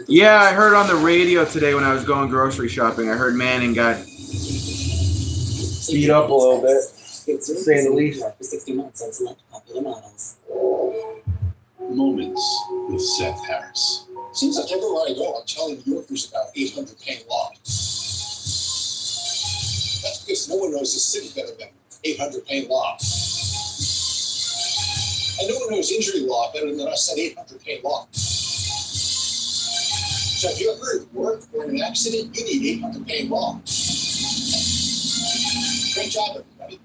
Yeah, I heard on the radio today when I was going grocery shopping, I heard Manning got beat up a little bit, to say the least. For 60 months on select popular models. Moments with Seth Harris. Seems like everywhere I go, I'm telling New Yorkers about 800 Payne Law. That's because no one knows the city better than 800 Payne Law. And no one knows injury law better than us at 800 Payne Law. So if you're hurt at work or in an accident, you need 800 Payne Law. Great job, everybody.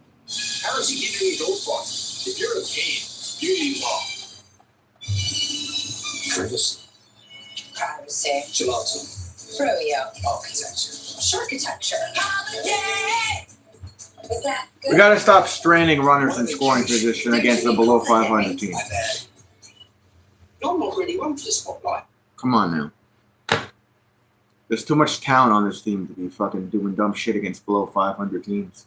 Harris and Keating Gold Farm. If you're in pain, you need law. Privacy. Gelato. Froyo. Architecture. Architecture. Is that good? We got to stop stranding runners in scoring position against the below 500 team. My bad. I'm not really one for the spotlight. Come on now. There's too much talent on this team to be fucking doing dumb shit against below 500 teams.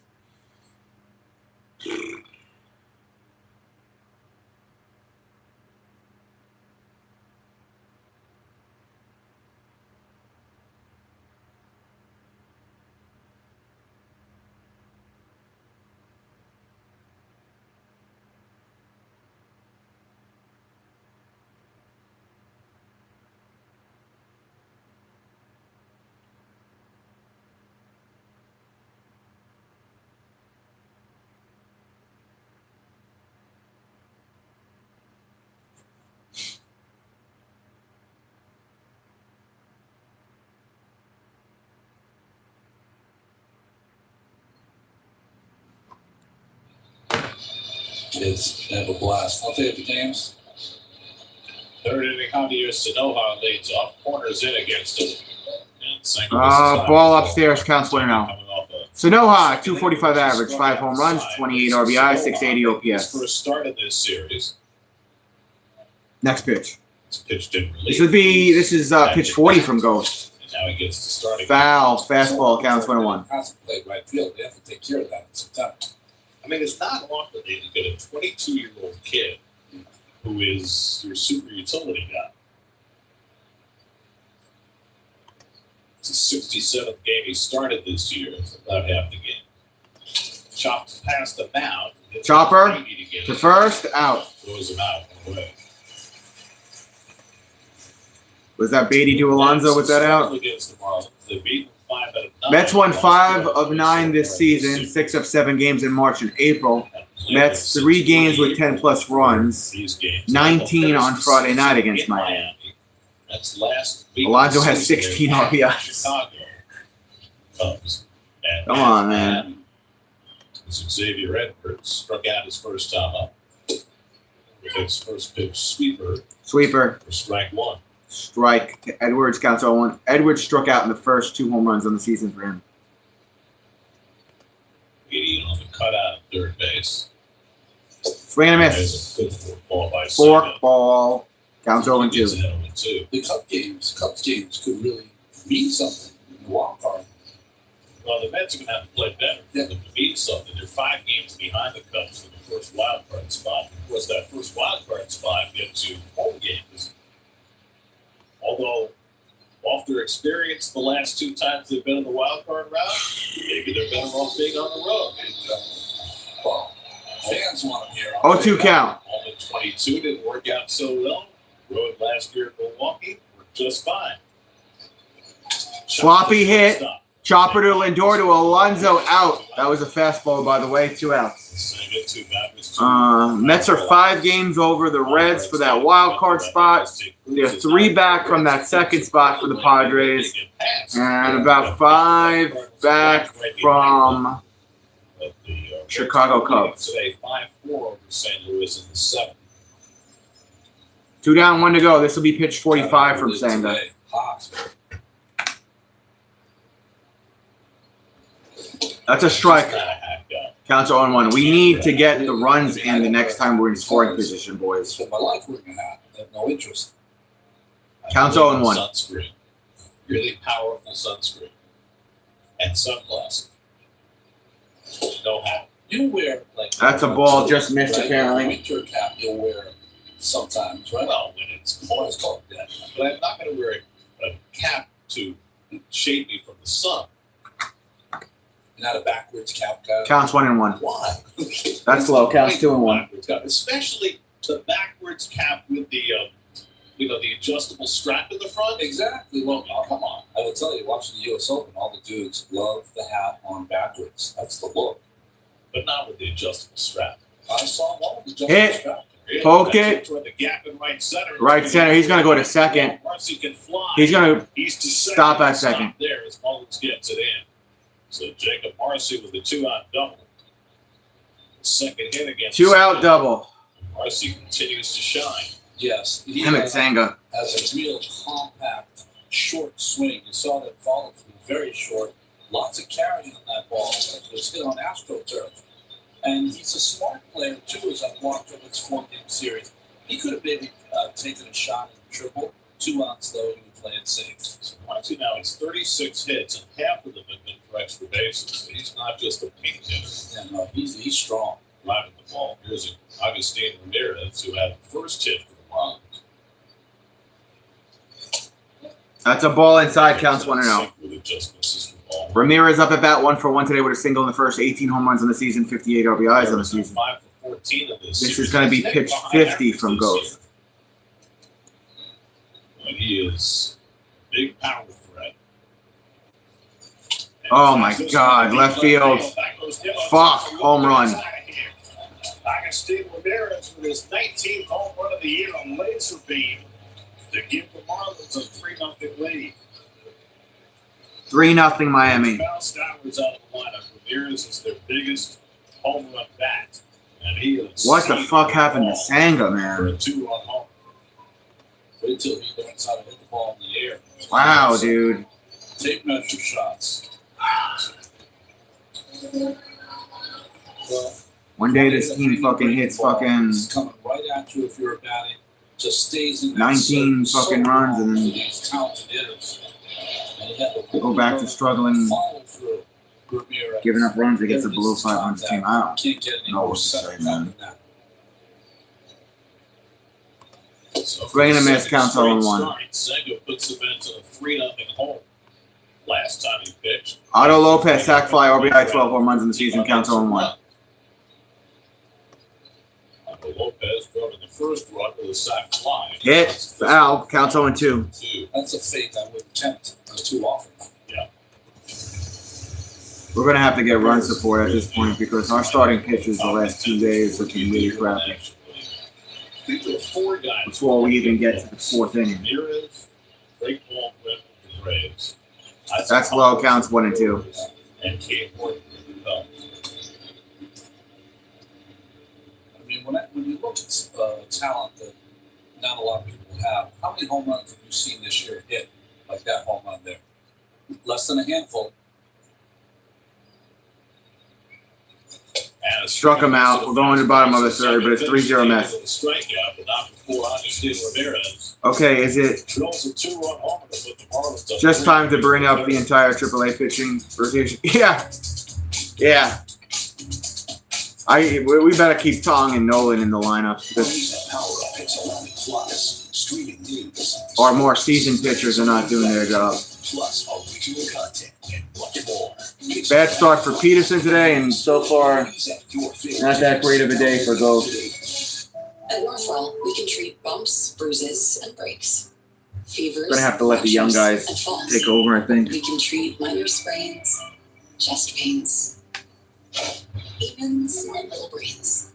Kids have a blast. Don't they, at the games? Third inning, Javier Sanoja leads off. Corners in against him. Ball upstairs, counts 1-0. Sanoja, 245 average, 5 home runs, 28 RBI, 680 OPS. First start in this series. Next pitch. It's pitched in relief. This is pitch 40 from Ghost. And now he gets to starting. Foul, fastball, counts 1-1. Contemplate right field. They have to take care of that at some time. I mean, it's not often that you get a 22-year-old kid who is your super utility guy. It's the 67th game he started this year. It's about half the game. Chops past the mound. Chopper to first, out. Throws him out and away. Was that Beatty to Alonso with that out? Against the Marlins. They beat 5 out of 9. Mets won 5 of 9 this season, 6 of 7 games in March and April. Mets 3 games with 10-plus runs, 19 on Friday night against Miami. Alonso has 16 RBIs. Come on, man. Xavier Edwards struck out his first time up. With his first pitch sweeper. Sweeper. For strike 1. Strike to Edwards, counts 0-1. Edwards struck out in the first 2 home runs on the season for him. Getting on the cutout at third base. Swing and a miss. Good fork ball by Fork ball. Counts 0-2. The Cubs games could really mean something in the wild card. Well, the Mets are going to have to play better for them to mean something. They're 5 games behind the Cubs for the first wild card spot. Of course, that first wild card spot gets to home games. Although, off their experience the last 2 times they've been in the wild card route, maybe they're better off being on the road. Well, fans want them here. 0-2 count. Home at 22 didn't work out so well. Road last year at Milwaukee worked just fine. Sloppy hit. Chopper to Lindor to Alonso, out. That was a fastball, by the way. 2 outs. Mets are 5 games over the Reds for that wild card spot. They're 3 back from that second spot for the Padres, and about 5 back from Chicago Cubs. Today, 5-4 over St. Louis in the 7th. 2 down, 1 to go. This will be pitch 45 from Senga. That's a strike. Counts 0-1. We need to get the runs in the next time we're in scoring position, boys. Spend my life wearing a hat. I have no interest. Counts 0-1. Sunscreen. Really powerful sunscreen. And sunglasses. No hat. You wear like That's a ball just missed, right? apparently. Winter cap you'll wear sometimes, right? Well, when it's cold, It's called that. but I'm not going to wear a cap to shade me from the sun. Not a backwards cap guy. Counts 1-1. Why? That's low. Counts 2-1. Backwards cap, especially the backwards cap with the, the adjustable strap in the front. Exactly. Well, come on. I will tell you, watching the U.S. Open, all the dudes love the hat on backwards. That's the look. But not with the adjustable strap. I saw one with the Hit. strap. Poked it. Toward the gap in right center. Right center. He's going to go to second. Marcy can fly. He's going to He's to stop at Stop second. there as Mullins gets it in. So Jacob Marcy with the 2-out double. The second hit against 2-out double. Marcy continues to shine. Yes. He Damn it, Sanga. has a real compact, short swing. You saw that follow through, very short. Lots of carry on that ball. It was hit on AstroTurf. And he's a smart player, too, as I've watched over this 4-game series. He could have maybe taken a shot at the triple. 2 outs, though, he would play it safe. So Marcy now has 36 hits, and half of them have been for extra bases. So he's not just a pink hitter. Yeah, no, he's strong. Driving the ball. Here's Agustin Ramirez, who had the first hit for the Marlins. That's a ball inside. Counts 1-0. With it just misses the ball. Ramirez up at bat 1-for-1 today with a single in the first. 18 home runs on the season. 58 RBIs on the season. 5 for 14 of this. This is going to be pitch 50 from Ghost. But he is a big power threat. Oh my God, left field. Fuck, home run. Agustin Ramirez with his 19th home run of the year on laser beam to give the Marlins a 3-0 lead. 3-0 Miami. Bounced outwards out of the lineup. Ramirez is their biggest home run bat. And he is What the fuck happened to Sanga, for a man? 2-run home. Wait till he learns how to hit the ball in the air. Wow, dude. Tape measure shots. Well, One day this team fucking hits fucking It's coming right at you if you're batting. Just stays in that 19 so fucking runs and then for these talented hitters. And he had to go back to struggling, follow through. Ramirez. giving up runs against a below 500 team. I don't Can't get any know more what to say, center man. than that. So Swing and a miss, second counts straight 0-1. start, Senga puts the Mets in a 3-0 home. Last time he pitched. Otto Lopez, sac fly, RBI, 12 home runs in the season. Counts 0-1. Otto Lopez drove in the first run with a sac fly. Hit, foul, counts 0-2. That's a fate I wouldn't tempt too often. We're going to have to get run support at this point because our starting pitchers the last 2 days have been really crappy before we even get to the 4th inning. Ramirez, Drake Baldwin, and Reyes. That's low, counts 1-2. And Cade Horton with the Cubs. I mean, when you look at talent that not a lot of people have, how many home runs have you seen this year hit like that home run there? Less than a handful. And Struck him out. We're going to the bottom of the third, but it's 3-0 Mets. Strikeout, but not before Agustin Ramirez. Okay, is it Drills a 2-run homer to put the Marlins up just time to bring up the entire AAA pitching rotation? Yeah. Yeah. We better keep Tong and Nolan in the lineup because our more seasoned pitchers are not doing their job. Plus original content and much more. Bad start for Peterson today, and so far, not that great of a day for Ghost. At Northwell, we can treat bumps, bruises, and breaks. Fevers, Gonna have to let the young guys and falls. take over, I think. We can treat minor sprains, chest pains, even small little brains.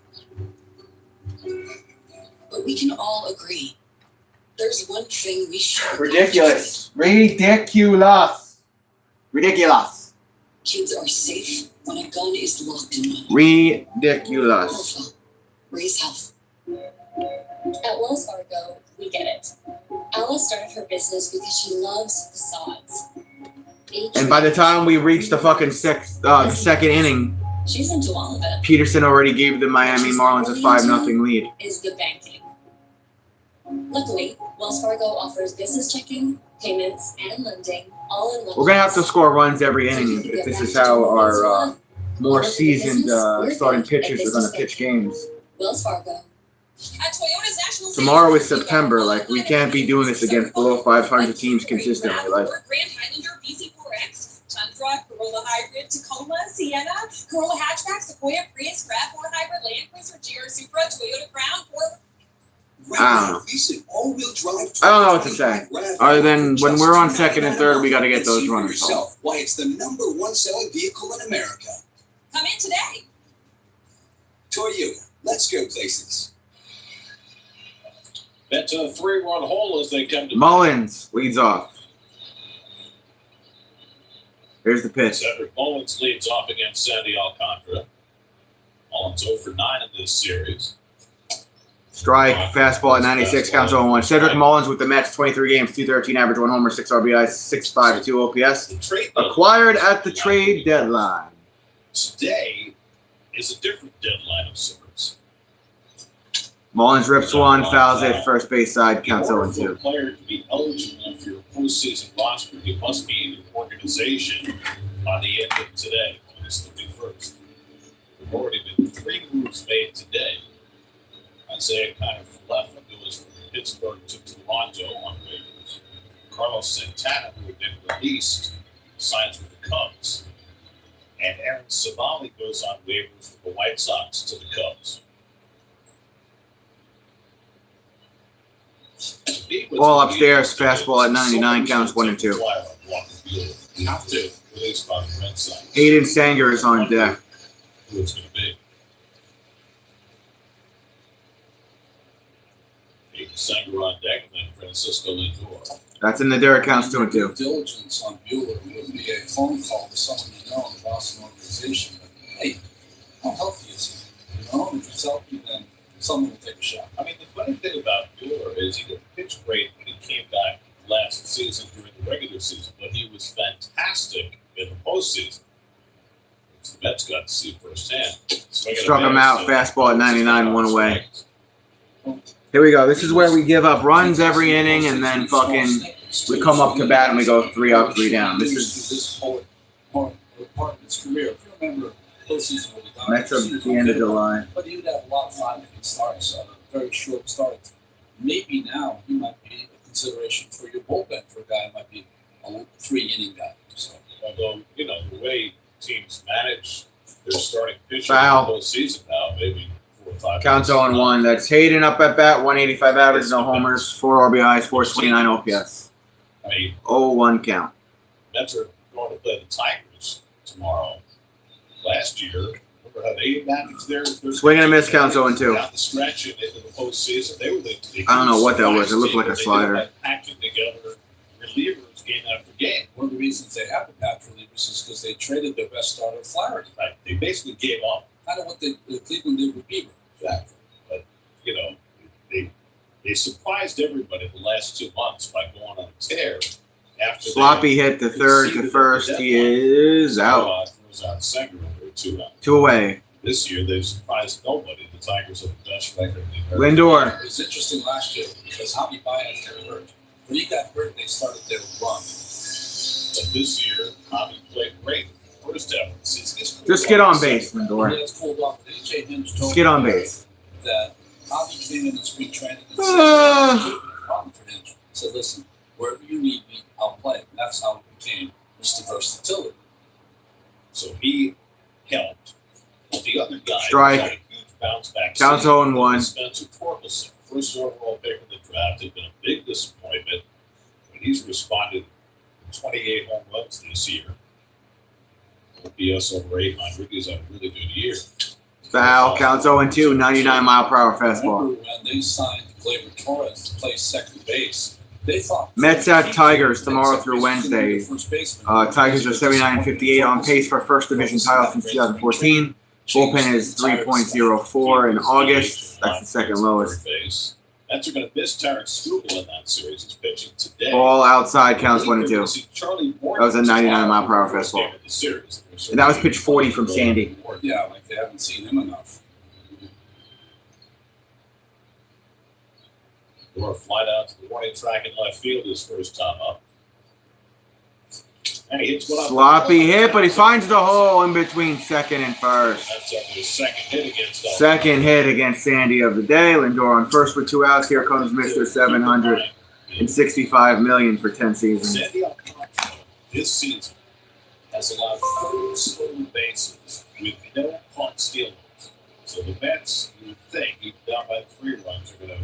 But we can all agree, there's one thing we should Ridiculous. Kids are safe when a gun is locked in one. Ridiculous. Northwell, raise health. At Wells Fargo, we get it. Alice started her business because she loves facades. And by the time we reach the fucking second inning, She's into all of it. Peterson already gave the Miami Marlins a 5-0 lead. Is the banking. Luckily, Wells Fargo offers business checking, payments, and lending all in one. We're gonna have to score runs every inning if this is how our more seasoned starting pitchers are gonna pitch games. Wells Fargo. Tomorrow is September. Like, we can't be doing this against below 500 teams consistently. Like, Grand Highlander, BC4X, Tundra, Corolla Hybrid, Tacoma, Sienna, Corolla Hatchback, Sequoia, Prius, RAV4 Hybrid, Land Cruiser, GR Supra, Toyota Crown, or I don't know what to say. Other than when we're on second and third, we got to get those runners off. Why it's the #1 selling vehicle in America. come in today. Toyota, let's go places. That's a 3-run hole as they come to Mullins leads off. Here's the pitch. Cedric Mullins leads off against Sandy Alcantara. Mullins 0 for 9 in this series. Strike, fastball at 96, counts 0-1. Cedric Mullins with the Mets, 23 games, 213 average, 1 homer, 6 RBIs, 6.5 2 OPS. Acquired at the trade deadline. Today is a different deadline of sorts. Mullins rips one, fouls it, first base side, counts In order for 0-2. a player to be eligible for your postseason roster, he must be in your organization by the end of today, August 31st. There have already been 3 moves made today. Isaiah Kiner left goes from Pittsburgh to Toronto on waivers. Carlos Santana, who had been released, signs with the Cubs. And Aaron Savali goes on waivers from the White Sox to the Cubs. Ball upstairs, fastball at 99, counts 1-2. You have to release by the Red Sox. Aiden Sanger is on deck. Who it's going to be. Aiden Sanger on deck, and then Francisco Lindor. That's in the dirt, counts 2-2. Due diligence on Bueller would be a phone call to someone you know in the Boston organization. But, hey, how healthy is he? You know, if he's healthy, then someone will take a shot. I mean, the funny thing about Bueller is he didn't pitch great when he came back last season during the regular season, but he was fantastic in the postseason. Which the Mets got to see firsthand. Struck him out, fastball at 99, 1 away. Here we go. This is where we give up runs every inning, and then fucking we come up to bat and we go 3 up, 3 down. This is this whole part of his career. If you remember postseason with the Mets at the end of the line. But he would have a lot of 5-inning starts, very short starts. Maybe now he might be a consideration for your bullpen for a guy who might be a 3-inning guy. So, although, you know, the way teams manage their starting pitching Foul. in the postseason now, maybe 4 or 5. Counts 0-1. That's Hayden up at bat, 185 average, no homers, 4 RBIs, 429 OPS. I mean, 0-1 count. Mets are going to play the Tigers tomorrow. Last year, remember how they managed their Swing and a miss, counts 0-2. down the stretch and into the postseason. They were the I don't know what that was. It looked like a slider. They packed together relievers game after game. one of the reasons they have the patch relievers is because they traded their best starter, Flaherty. Like, they basically gave up. Kind of what the Cleveland did with Bieber. Exactly. But, you know, they surprised everybody the last 2 months by going on a tear. After Sloppy hit the third to first. He is out. Throws out Sanger over 2 out. 2 away. This year, they've surprised nobody. The Tigers have the best record in the Lindor. It was interesting last year because Javi Baez got hurt. When he got hurt, they started their run. But this year, Javi played great first half of the season. Just get on base, Lindor. He has cooled off. AJ Hinch told Just get on me base. that Javi came in spring training and said, a problem for Hinch. He said, listen, wherever you need me, I'll play. And that's how it became Mr. Versatility. So he helped. But the other guy Strike. had a huge bounce back. Counts season. 0-1. Spencer Torkelson, first overall pick in the draft, had been a big disappointment. But he's responded to 28 home runs this year. OPS over 800. He's had a really good year. Foul. Counts 0-2. 99 mile per hour fastball. Remember when they signed Gleyber Torres to play second base? They thought Mets at Tigers tomorrow through Wednesday. Tigers are 79-58 on pace for first division title since 2014. Bullpen is 3.04 in August. That's the second lowest. Mets are going to miss Terrence Struble in that series. He's pitching today. Ball outside counts 1 and 2. That was a 99-mile-per-hour fastball. And that was pitch 40 from Sandy. Yeah, like they haven't seen him enough. Or fly down to the warning track in left field his first time up. And he hits one up. Sloppy hit, but he finds the hole in between second and first. That's up to his second hit against Sandy of the day. Lindor on first with 2 outs. Here comes Mr. 765 million for 10 seasons. Sandy on contract this season has allowed 30 stolen bases with no caught steals. So the Mets, you would think, even down by 3 runs, are going to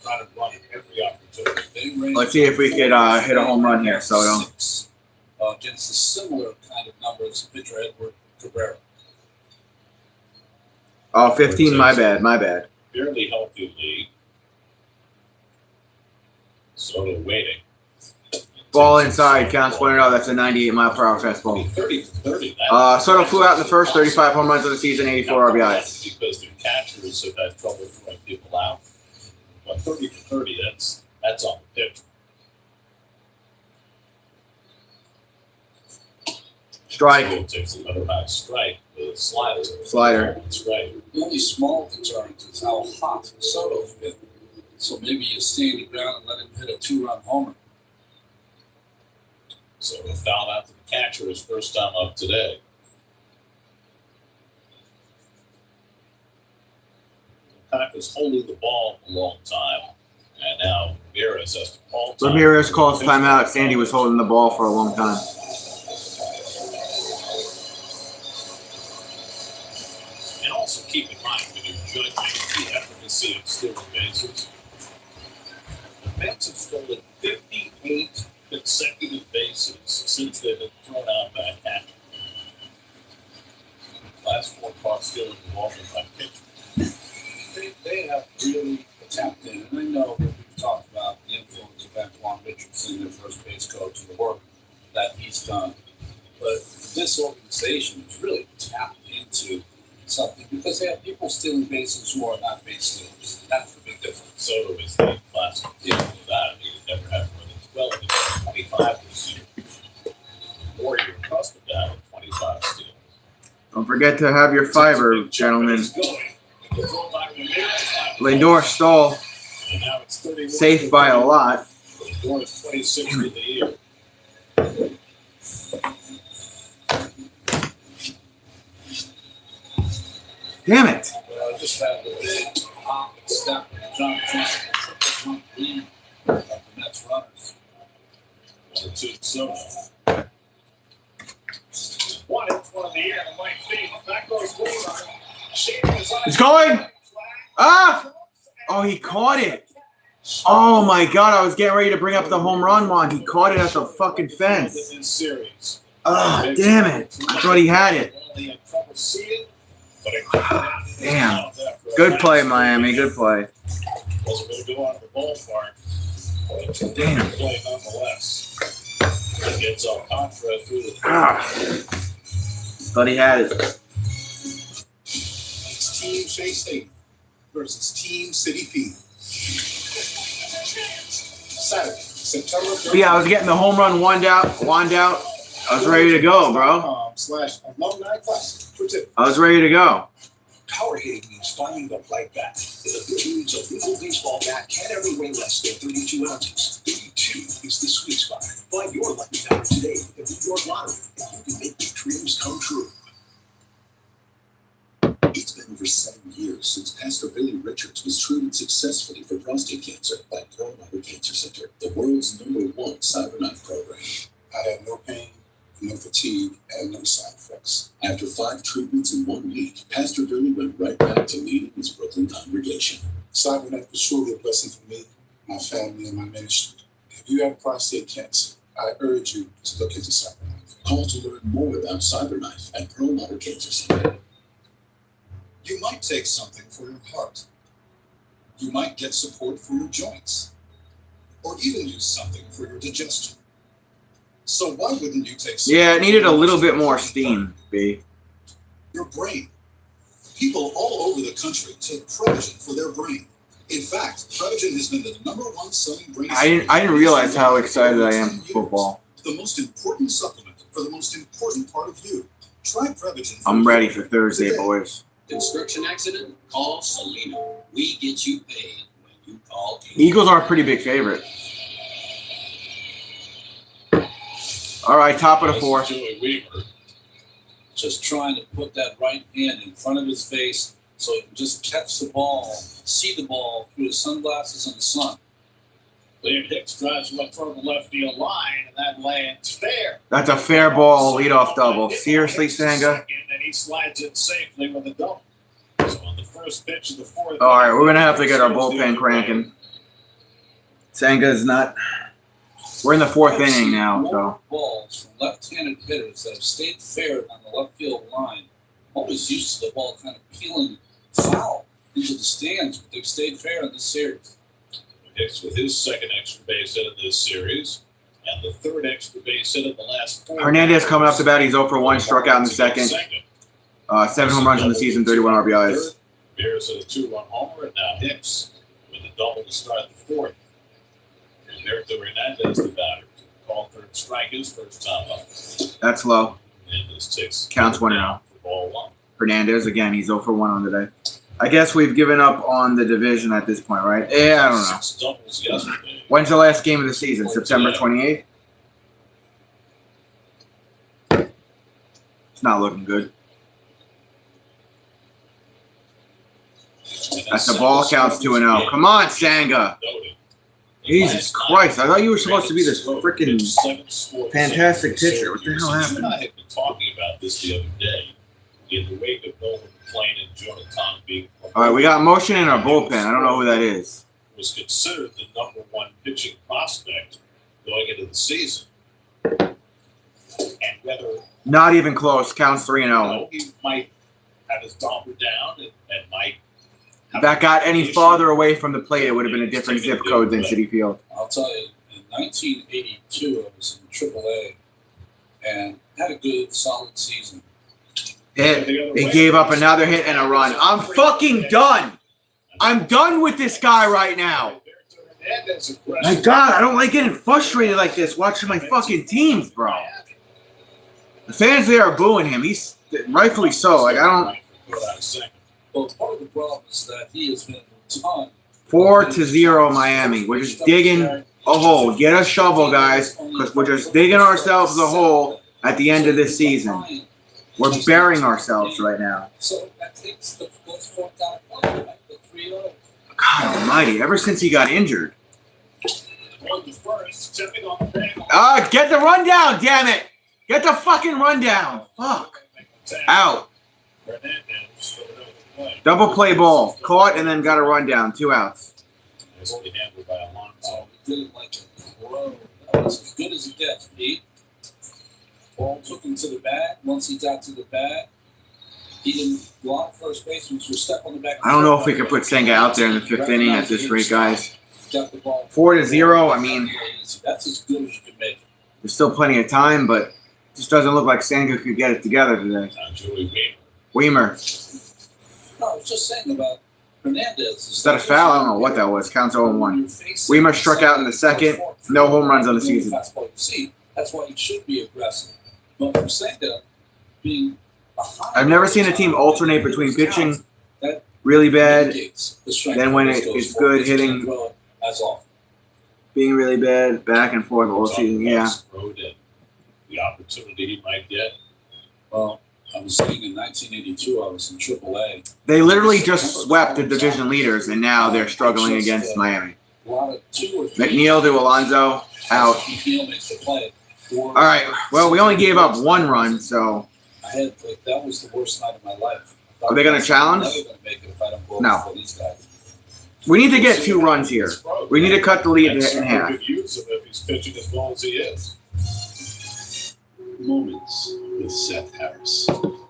try to run every opportunity. Let's see if we could hit a home run here, Soto. Against the similar kind of numbers, pitcher Edward Cabrera. Oh, 15, my bad. Fairly healthy lead. Soto waiting. Ball inside, counts 1-0. That's a 98-mile-per-hour fastball. 30 for 30. Soto flew out in the first, 35 home runs of the season, 84 RBIs. Because their catchers have had trouble throwing people out. But 30 for 30, that's on the pitch. Strike. Takes another high strike. The slider. That's right. The only small concern is how hot Soto's been. So maybe you stand the ground and let him hit a 2-run homer. So he fouled out to the catcher his first time up today. Packers holding the ball a long time. And now Ramirez has to call time. Ramirez calls timeout. Sandy was holding the ball for a long time. And also keep in mind when you're judging the efficacy of stealing bases, the Mets have stolen 58 consecutive bases since they've been thrown out by a catcher. Last 4 caught stealing involvement by pitchers. They have really tapped in, and I know we've talked about the influence of Antoine Richardson, their first base coach, and the work that he's done. But this organization has really tapped into something because they have people stealing bases who are not base stealers. That's the big difference. Soto is the classic example of that. He never had more than 12 and 25 this year. Or you're accustomed to having 25 steals. Don't forget to have your fiber, gentlemen. Lindor stole. And now it's 31. Safe by a lot. Lindor is 26 for the year. Damn it. Well, just had the big hop and step and jump lead of the Mets runners. 1-2 Soto. 1 in front of the air to right field. That goes forward. It's going. Ah! Oh, he caught it. Oh, my God. I was getting ready to bring up the home run one. He caught it at the fucking fence. Oh, damn it. I thought he had it. Damn. Good play, Miami. Good play. Wasn't going to go out of the ballpark. Damn. Play nonetheless. Gets Alcantara through the Thought he had it. It's Team Shea Stadium versus Team City Field. Saturday, September 30th. Yeah, I was getting the home run wand out. I was ready to go, bro. /alumni classic for tips. I was ready to go. Power hitting means finding the right bat. In the big leagues, a legal baseball bat can't ever weigh less than 32 ounces. 32 is the sweet spot. Find your lucky number today at the New York Lottery, and you can make your dreams come true. It's been over 7 years since Pastor Billy Richards was treated successfully for prostate cancer by Pearl Harbor Cancer Center, the world's #1 CyberKnife program. I had no pain, no fatigue, and no side effects. After 5 treatments in 1 week, Pastor Billy went right back to leading his Brooklyn congregation. CyberKnife was truly a blessing for me, my family, and my ministry. If you have prostate cancer, I urge you to look into CyberKnife. Call to learn more about CyberKnife at Pearl Harbor Cancer Center. You might take something for your heart. You might get support for your joints. Or even use something for your digestion. So why wouldn't you take something? Yeah, it needed a little bit more steam, B. Your brain. People all over the country take Prevagen for their brain. In fact, Prevagen has been the #1 selling brain. I didn't realize how excited I am for football. The most important supplement for the most important part of you. Try Prevagen. I'm ready for Thursday, boys. Construction accident? Call Salino. We get you paid when you call. Eagles are a pretty big favorite. All right, top of the fourth. Just trying to put that right hand in front of his face so he can just catch the ball, see the ball through his sunglasses in the sun. Liam Hicks drives one from the left field line, and that lands fair. That's a fair ball leadoff double. Seriously, Senga? And he slides in safely with a double. So on the first pitch of the fourth. All right, we're going to have to get our bullpen cranking. Senga's not. We're in the fourth inning now, so. Balls from left-handed hitters that have stayed fair on the left field line. Always used to the ball kind of peeling foul into the stands, but they've stayed fair in this series. Hicks with his second extra base hit of this series, and the third extra base hit of the last 4. Hernandez coming up to bat. He's 0 for 1, struck out in the second. 7 home runs in the season, 31 RBIs. Bears at a 2-run homer, and now Hicks with a double to start the fourth. And Humberto Hernandez, the batter, called third strike his first time up. That's low. Hernandez takes counts 1-0. For ball 1. Hernandez, again, he's 0 for 1 on today. I guess we've given up on the division at this point, right? Yeah, I don't know. 6 doubles yesterday. When's the last game of the season? September 28th? It's not looking good. That's the ball, counts 2-0. Come on, Senga. Jesus Christ, I thought you were supposed to be this freaking fantastic pitcher. What the hell happened? I had been talking about this the other day. In the wake of Nolan McClain and Jonathan being All right, we got motion in our bullpen. I don't know who that is. Was considered the #1 pitching prospect going into the season. And whether Not even close. Counts 3-0. he might have his dollar down and might. If that got any farther away from the plate, it would have been a different zip code than Citi Field. I'll tell you, in 1982, I was in AAA and had a good, solid season. He gave up another hit and a run. I'm fucking done. I'm done with this guy right now. My God, I don't like getting frustrated like this watching my fucking teams, bro. The fans there are booing him. He's rightfully so. Like, I don't. Well, part of the problem is that he has been a ton. 4-0 Miami. We're just digging a hole. Get a shovel, guys, because we're just digging ourselves a hole at the end of this season. We're burying ourselves right now. So that takes the fourth down play, the 3-0. God almighty, ever since he got injured. Get the rundown, damn it! Get the fucking rundown. Fuck. Out. Double play ball. Caught and then got a rundown. 2 outs. Handled by Alonso. Did it like a pro. That was as good as it gets, Pete. Ball took him to the bag. Once he got to the bag, he didn't block first baseman, so step on the back. I don't know if we could put Senga out there in the 5th inning at this rate, guys. 4-0, I mean, that's as good as you can make it. There's still plenty of time, but it just doesn't look like Senga could get it together today. Weimer. No, I was just saying about Hernandez. Is that a foul? I don't know what that was. Counts 0-1. Weimer struck out in the second. No home runs on the season. That's why he should be aggressive. But from Senga being behind, I've never seen a team alternate between pitching really bad, then when it's good, hitting, being really bad, back and forth all season. Yeah. The opportunity he might get. Well, I was saying in 1982, I was in AAA. They literally just swept the division leaders, and now they're struggling against Miami. McNeil to Alonso, out. All right, well, we only gave up 1 run, so. That was the worst night of my life. Are they going to challenge? No. We need to get 2 runs here. We need to cut the lead in half. If he's pitching as well as he is. Moments with Seth Harris. You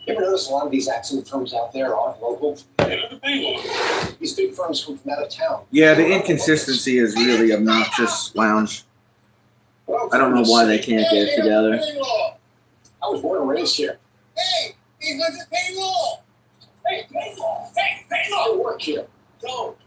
ever notice a lot of these accident firms out there aren't local? These big firms come from out of town. Yeah, the inconsistency is really obnoxious, Lounge. I don't know why they can't get it together. I was born and raised here. Hey, he lives at Painlaw. Hey, Painlaw. Hey, Painlaw. I work here. Don't.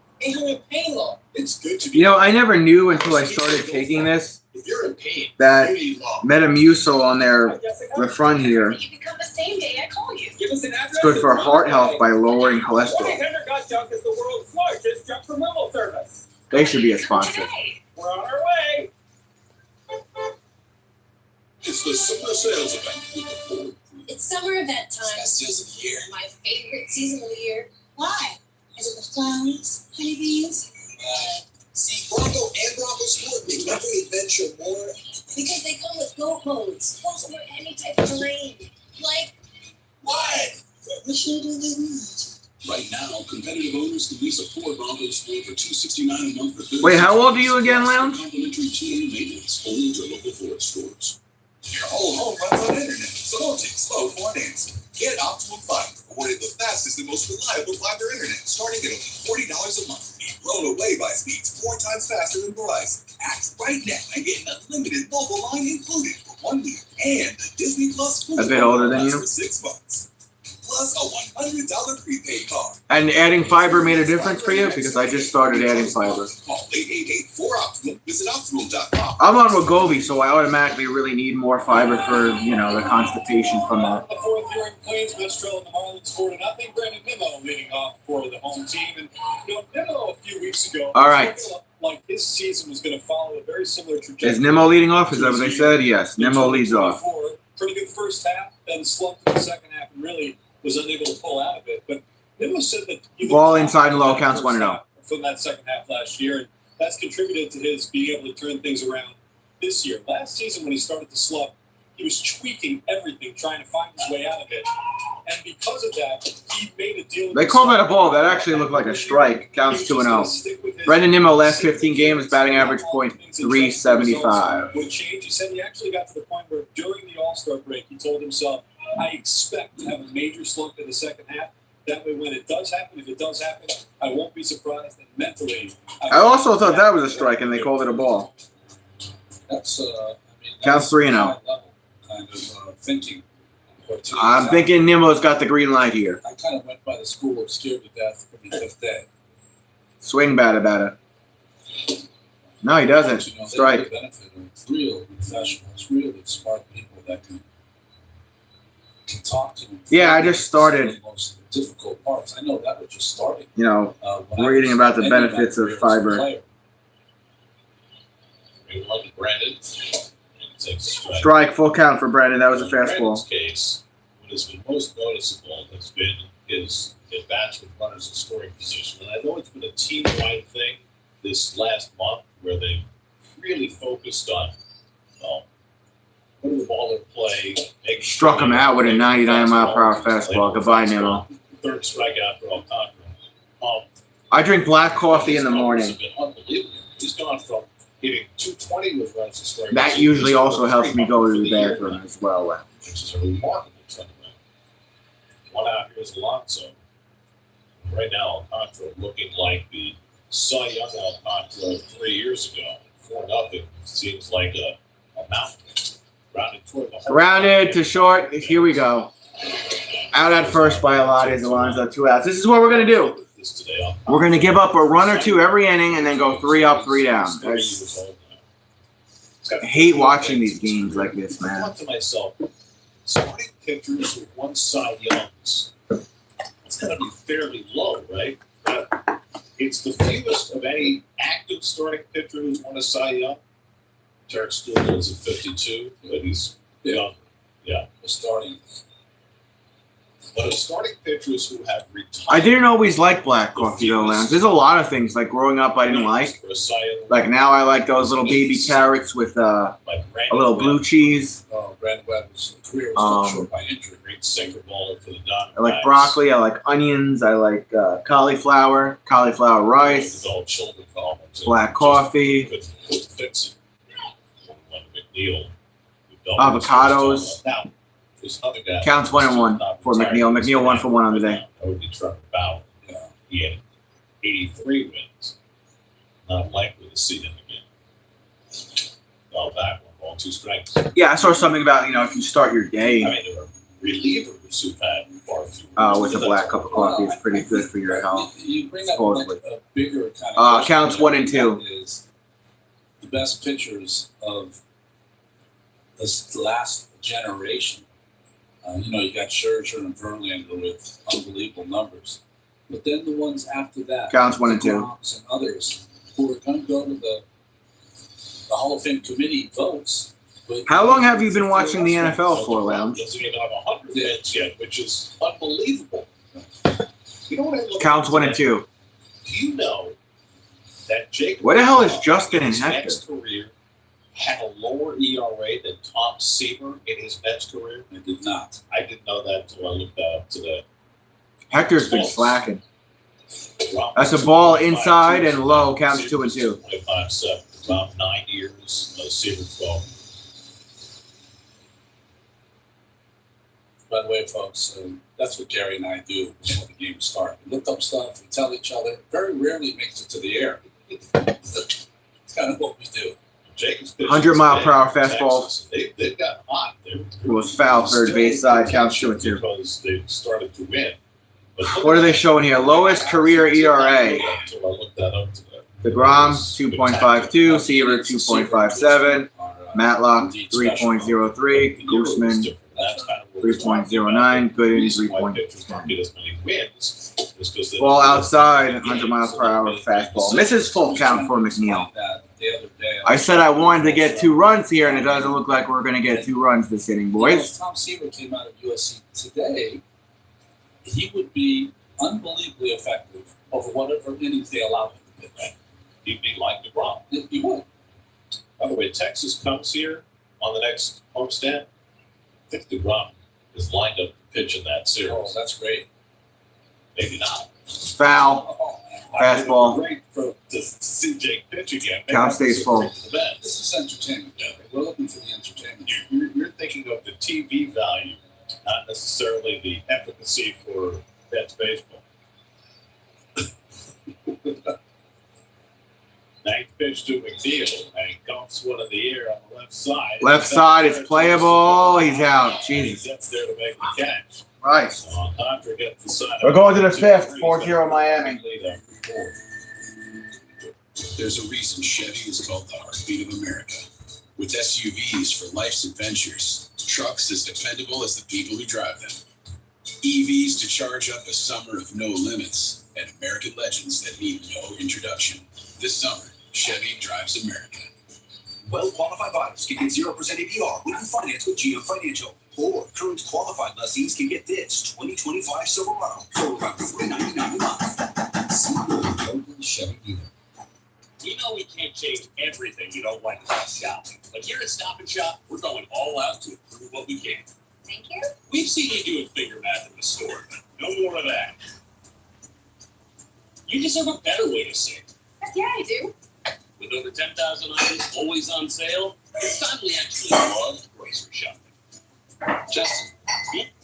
It's good to be. You know, I never knew until I started taking this If you're in pain, that you need love. Metamucil on the front here You become the same day I call you. Give us an address. is good for heart health by lowering cholesterol. 1-800 Got Junk is the world's largest junk removal service. They should be a sponsor. Today. We're on our way. It's the summer sales event with the Ford. It's summer event time. Best deals of the year. My favorite season of the year. Why? Is it the flowers, honeybees? See, Bronco and Bronco Sport make every adventure more. Because they come with goat modes. Goes over any type of terrain. Like, What? We should do this. Right now, competitive owners can lease a Ford Bronco Sport for $269 a month for 30 Wait, how old are you again, Lounge? Complimentary tuning maintenance only to local Ford stores. Your whole home runs on internet, so don't take slow for an answer. Get Optimum Fiber, awarded the fastest and most reliable fiber internet, starting at only $40 a month. Be blown away by speeds 4 times faster than Verizon. Act right now and get an unlimited mobile line included for 1 week, and the Disney Plus A bit older than you. for 6 months. Plus a $100 prepaid card. And adding fiber made a difference for you? Because I just started adding fiber. Call 888-4Optimum. Visit Optimum.com. I'm on Wegovy, so I automatically really need more fiber for, you know, the constipation from that. The fourth here in Queens, Metro and the Marlins 4-0. Brandon Nimmo leading off for the home team. And, you know, Nimmo a few weeks ago, All right. like his season was going to follow a very similar trajectory. Is Nimmo leading off? Is that what they said? Yes, Nimmo leads off. Pretty good first half, then slumped in the second half and really was unable to pull out of it. But Nimmo said that he Ball inside and low, counts 1-0. from that second half last year, and that's contributed to his being able to turn things around this year. Last season, when he started to slump, he was tweaking everything, trying to find his way out of it. And because of that, he made a deal. They called that a ball. That actually looked like a strike. Counts 2-0. Brendan Nimmo, last 15 games, batting average .375. Would change. He said he actually got to the point where during the All-Star break, he told himself, I expect to have a major slump in the second half. That way, when it does happen, if it does happen, I won't be surprised. And mentally, I also thought that was a strike, and they called it a ball. That's Counts 3-0. Kind of thinking. I'm thinking Nimmo's got the green light here. I kind of went by the school of scared to death for the fifth day. Swing batter. No, he doesn't. You know, they Strike. have the benefit of real professionals, really smart people that can talk to them. Yeah, I just started. The most difficult parts. I know that was just starting. You know, when I reading was about the ending my benefits of career as a fiber. player. Brandon takes a strike. Strike, full count for Brandon. That was a In Brandon's fastball. case, what has been most noticeable has been his at-bats with runners in scoring position. And I know it's been a team-wide thing this last month where they've really focused on putting the ball in play. Struck him out with a 99-mile-per-hour fastball. Goodbye, Nimmo. Third strikeout for Alcantara. I drink black coffee in the morning. It's been unbelievable. He's gone from hitting 220 with runs in scoring That position usually to also helps me go to the 3 year bathroom now, as well. which is a remarkable turnaround. One out here is Alonso. Right now, Alcantara looking like the Cy Young Alcantara 3 years ago. 4-0 seems like a mountain. Grounded toward the hole. Grounded to short. Here we go. Out at first by Elades. Alonso, 2 outs. This is what we're going to do. We're going to give up a run or two every inning and then go 3 up, 3 down. I hate watching these games like this, I man. thought to myself, starting pitchers with 1 Cy Youngs, it's going to be fairly low, right? But it's the fewest of any active starting pitcher who's won a Cy Young. Tarek Stool is at 52, but he's young. Yeah, The starting. but of starting pitchers who have retired. I didn't always like black coffee, though, Lounge. There's a lot of things, like growing up, I didn't like. For a Cy Young. Like now I like those little baby carrots with a Like little blue cheese. Brandon Webb's career was cut short by injury. Great sinker baller for the Diamondbacks. I like broccoli. I like onions. I like cauliflower rice, Adult children call them. black coffee. Couldn't fix it. When McNeil, who doubled his Avocados. first time. Now, there's another guy. Counts 1-1 for McNeil. McNeil 1 for 1 on the day. That would be Trevor Bauer. He had 83 wins. Not likely to see him again. Ball back, 1 ball, 2 strikes. Yeah, I saw something about, if you start your day I mean, there were relievers who've had far fewer. With a black cup of coffee, it's pretty good for your health. You bring up like a bigger kind of question counts 1 and 2. Is the best pitchers of this last generation. You got Scherzer and Verlander with unbelievable numbers. But then the ones after that, counts 1 and 2, and others who are going to go to the Hall of Fame committee votes. How long have you been watching the NFL for, Lounge? Doesn't even have 100 hits yet, which is unbelievable. You know what I look counts 1 and 2. Do you know that Jake? What the hell is Justin and Hector? His career had a lower ERA than Tom Seaver in his Mets career. I did not. I didn't know that until I looked that up today. Hector's been slacking. That's a ball inside and low. Counts 2 and 2. 25-7. Around 9 years. Seaver 12. By the way, folks, that's what Gary and I do before the game starts. We look up stuff, we tell each other. Very rarely makes it to the air. It's kind of what we do. 100-mile-per-hour fastballs. They've got hot. It was foul, third base side, counts 2 and 2. Because they started to win. What are they showing here? Lowest career ERA. Until I looked that up today. DeGrom, 2.52. Seaver, 2.57. Matlock, 3.03. Guzman, 3.09. Gooden, 3.10. Ball outside, 100-mile-per-hour fastball. Misses full count for McNeil. I said I wanted to get 2 runs here, and it doesn't look like we're going to get 2 runs this inning, boys. Tom Seaver came out of USC today. He would be unbelievably effective over whatever innings they allow him to pitch. He'd be like DeGrom. He would. By the way, Texas comes here on the next homestand. I think DeGrom is lined up to pitch in that series. Oh, that's great. Maybe not. Foul. Fastball. Great to see Jake pitch again. Count stays full. This is entertainment. We're looking for the entertainment. You're thinking of the TV value, not necessarily the efficacy for Mets baseball. Ninth pitch to McNeil, and he dumps one in the air on the left side. Left side is playable. He's out. Jesus. He gets there to make the catch. Christ. Contra gets the side. We're going to the 5th, 4-0 Miami. There's a reason Chevy is called the heartbeat of America. With SUVs for life's adventures, trucks as dependable as the people who drive them, EVs to charge up a summer of no limits, and American legends that need no introduction. This summer, Chevy drives America. Well-qualified buyers can get 0% APR when you finance with GM Financial. Or current qualified lessees can get this 2025 Silverado for around $399 a month. Smart local Chevy dealer. We know we can't change everything you don't like about shopping, but here at Stop and Shop, we're going all out to improve what we can. Thank you. We've seen you doing finger math in the store, but no more of that. You deserve a better way to save. Heck yeah, I do. With over 10,000 items always on sale, it's time we actually love grocery shopping. Justin,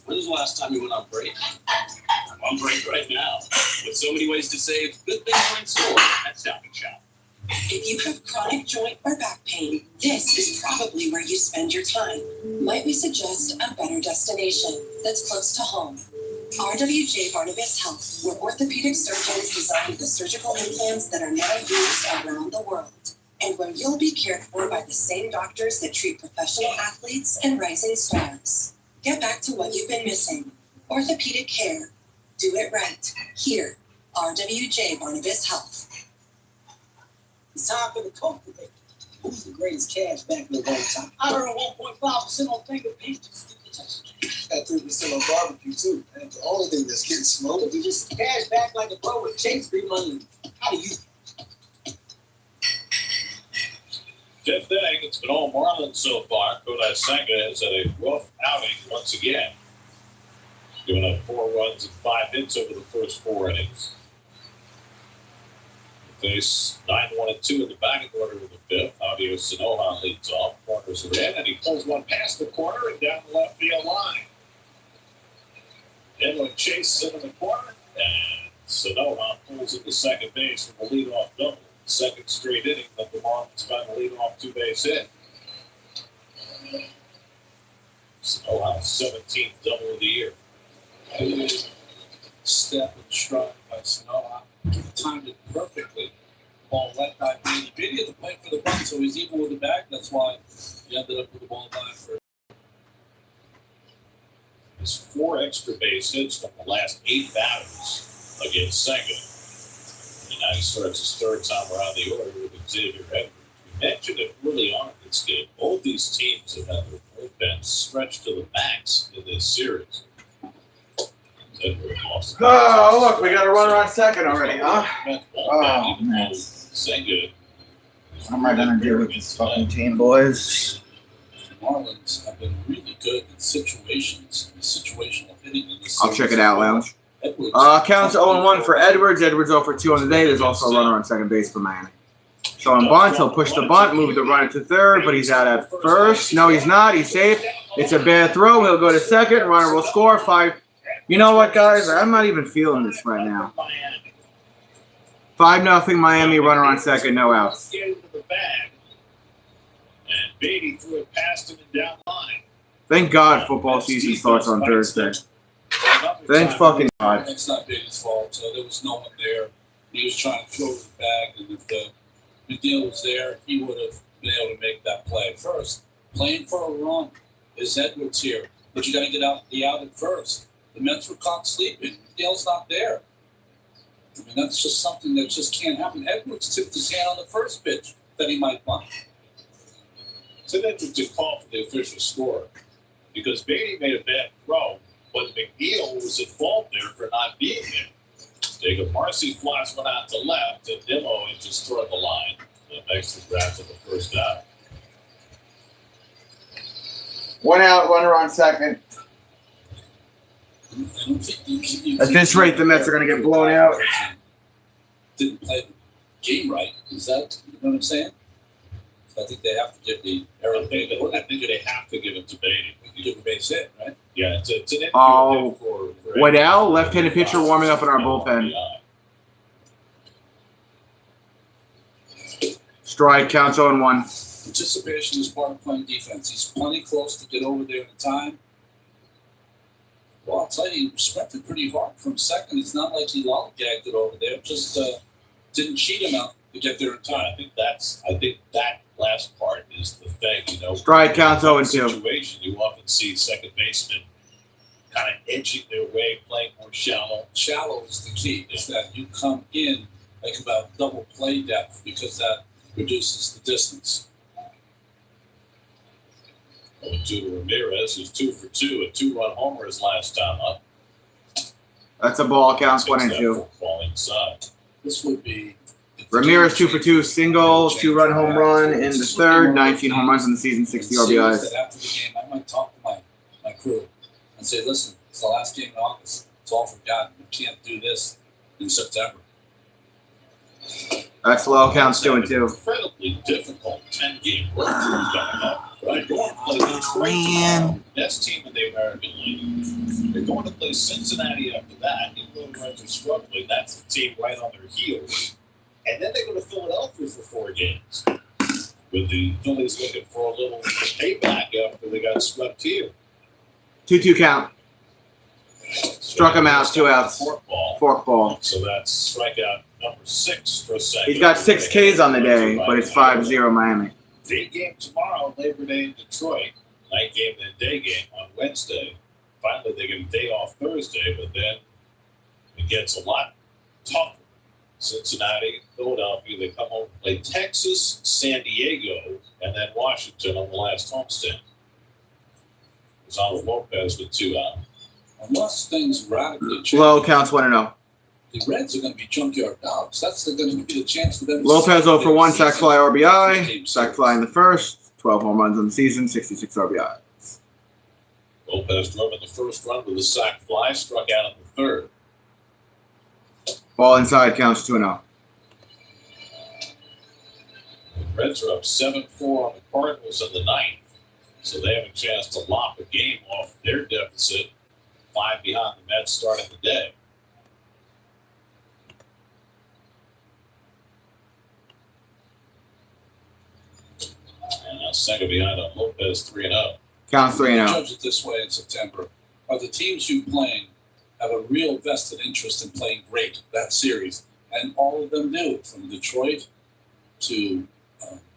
when was the last time you went on break? I'm on break right now. With so many ways to save, good things are in store at Stop and Shop. If you have chronic joint or back pain, this is probably where you spend your time. Might we suggest a better destination that's close to home? RWJ Barnabas Health, where orthopedic surgeons design the surgical implants that are now used around the world, and where you'll be cared for by the same doctors that treat professional athletes and rising stars. Get back to what you've been missing. Orthopedic care. Do it right. Here, RWJ Barnabas Health. It's time for the Coke debate. Who's the greatest cash back of all time? I heard a 1.5% on finger pages. Got 3% on barbecue too. That's the only thing that's getting smoked. If you just cash back like a pro with Chase free money, how do you? Fifth inning, it's been all Marlins so far. Kodai Senga has had a rough outing once again. Giving up 4 runs and 5 hits over the first 4 innings. Face 9-1-2 in the batting order in the 5th. Javier Sanoja leads off. Corners are in, and he pulls one past the corner and down the left field line. Inland chases it in the corner, and Sanoja pulls into second base with the leadoff double. Second straight inning that the Marlins got a leadoff 2-base hit. Ohio's 17th double of the year. Step and stride by Snow. Timed it perfectly. Ball let by Beatty. Beatty had to play for the run, so he's even with the bag. That's why he ended up with the ball line for. His 4 extra base hits from the last 8 batters against Senga. And now he starts his 3rd time around the order with Xavier Edwards. We mentioned it early on in this game. Both these teams have had their bullpens stretched to the max in this series. Oh, look, we got a runner on second already, huh? Oh, man. Senga. What am I going to do with this fucking team, boys? The Marlins have been really good in situations, in situational hitting in this I'll series. check it out, Lounge. Edwards. Counts 0-1 for Edwards. Edwards 0 for 2 on the day. There's also a runner on second base for Miami. Showing bunt. He'll push the bunt, move the runner to third, but he's out at first. No, he's not. He's safe. It's a bad throw. He'll go to second. Runner will score. 5. You know what, guys? I'm not even feeling this right now. 5-0 Miami. Runner on second. No outs. And Beatty threw it past him and down line. Thank God football season starts on Thursday. Thank fucking God. It's not Beatty's fault. So there was no one there. He was trying to throw the bag, and if the McNeil was there, he would have been able to make that play. First, playing for a run is Edwards here, but you got to get out the out at first. The Mets were caught sleeping. McNeil's not there. I mean, that's just something that just can't happen. Edwards tipped his hand on the first pitch that he might bunt. So that's a good call for the official score because Beatty made a bad throw, but McNeil was at fault there for not being there. Jacob Marcy flies one out to left, and Nimmo just toward the line. That makes the grab for the first out. 1 out, runner on second. I don't think you At this rate, the Mets are going to get blown out. Didn't play the game right. Is that you know what I'm saying? So I think they have to give the error. I think they have to give it to Beatty. You give a base hit, right? Yeah, it's an infield Oh, hit for Waddell, left-handed pitcher warming up in our bullpen. Strike counts 0-1. Anticipation is part of playing defense. He's plenty close to get over there in time. Well, I'll tell you, he respected pretty hard from second. It's not like he lollygagged it over there. Just didn't cheat him out to get there in time. I think that last part is the thing, you know. Strike counts in 0-2. Situation, you often see second basemen kind of edging their way, playing more shallow. Shallow is the key. Is that you come in like about double play depth because that reduces the distance. 0-2 to Ramirez, who's 2 for 2, a 2-run homer his last time up. That's a ball, counts 1 and 2. Ball inside. This would be Ramirez 2 for 2, single, 2-run home run in the third, 19 home runs in the season, 60 RBIs. After the game, I might talk to my crew and say, listen, it's the last game in August. It's all forgotten. We can't do this in September. That's low, counts 2 and 2. Incredibly difficult 10-game road trip coming up. Right, going to play Detroit tomorrow, best team in the American League. They're going to play Cincinnati after that. Even though the Reds are struggling, that's the team right on their heels. And then they go to Philadelphia for 4 games. With the Phillies looking for a little payback after they got swept here. 2-2 count. Struck him out, 2 outs. Fork ball. So that's strikeout number 6 for a second. He's got 6 Ks on the day, but it's 5-0 Miami. Day game tomorrow, Labor Day in Detroit. Night game, then day game on Wednesday. Finally, they get a day off Thursday, but then it gets a lot tougher. Cincinnati, Philadelphia, they come home and play Texas, San Diego, and then Washington on the last homestand. Gonzalo Lopez with 2 out. Unless things radically change. Low, counts 1-0. The Reds are going to be junkyard dogs. That's going to be the chance for them. Lopez 0 for 1, sac fly RBI. Sac fly in the first, 12 home runs in the season, 66 RBIs. Lopez drove in the first run with a sac fly, struck out in the third. Ball inside, counts 2-0. The Reds are up 7-4 on the Cardinals in the ninth, so they have a chance to lop a game off their deficit. 5 behind the Mets starting the day. And now second behind on Lopez, 3-0. Counts 3-0. Judge it this way in September. Are the teams you playing have a real vested interest in playing great that series? And all of them do, from Detroit to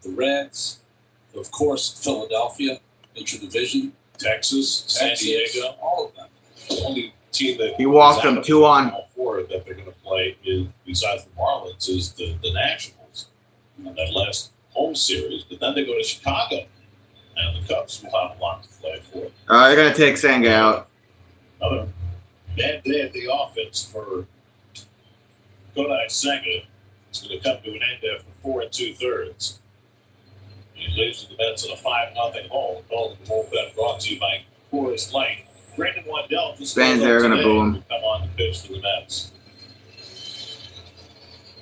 the Reds, of course, Philadelphia, Intra-Division, Texas, San Diego, all of them. The only team that He walked them is out of 2-on. all four that they're going to play is, besides the Marlins, is the Nationals in that last home series. But then they go to Chicago, and the Cubs will have a lot to play for. They're going to take Senga out. Another bad day at the offense for Kodai Senga. It's going to come to an end after 4 2/3. He leaves the Mets in a 5-0 hole. Called the bullpen, brought to you by Coors Light. Brandon Waddell just Fans there are going to boo him. come on the pitch for the Mets.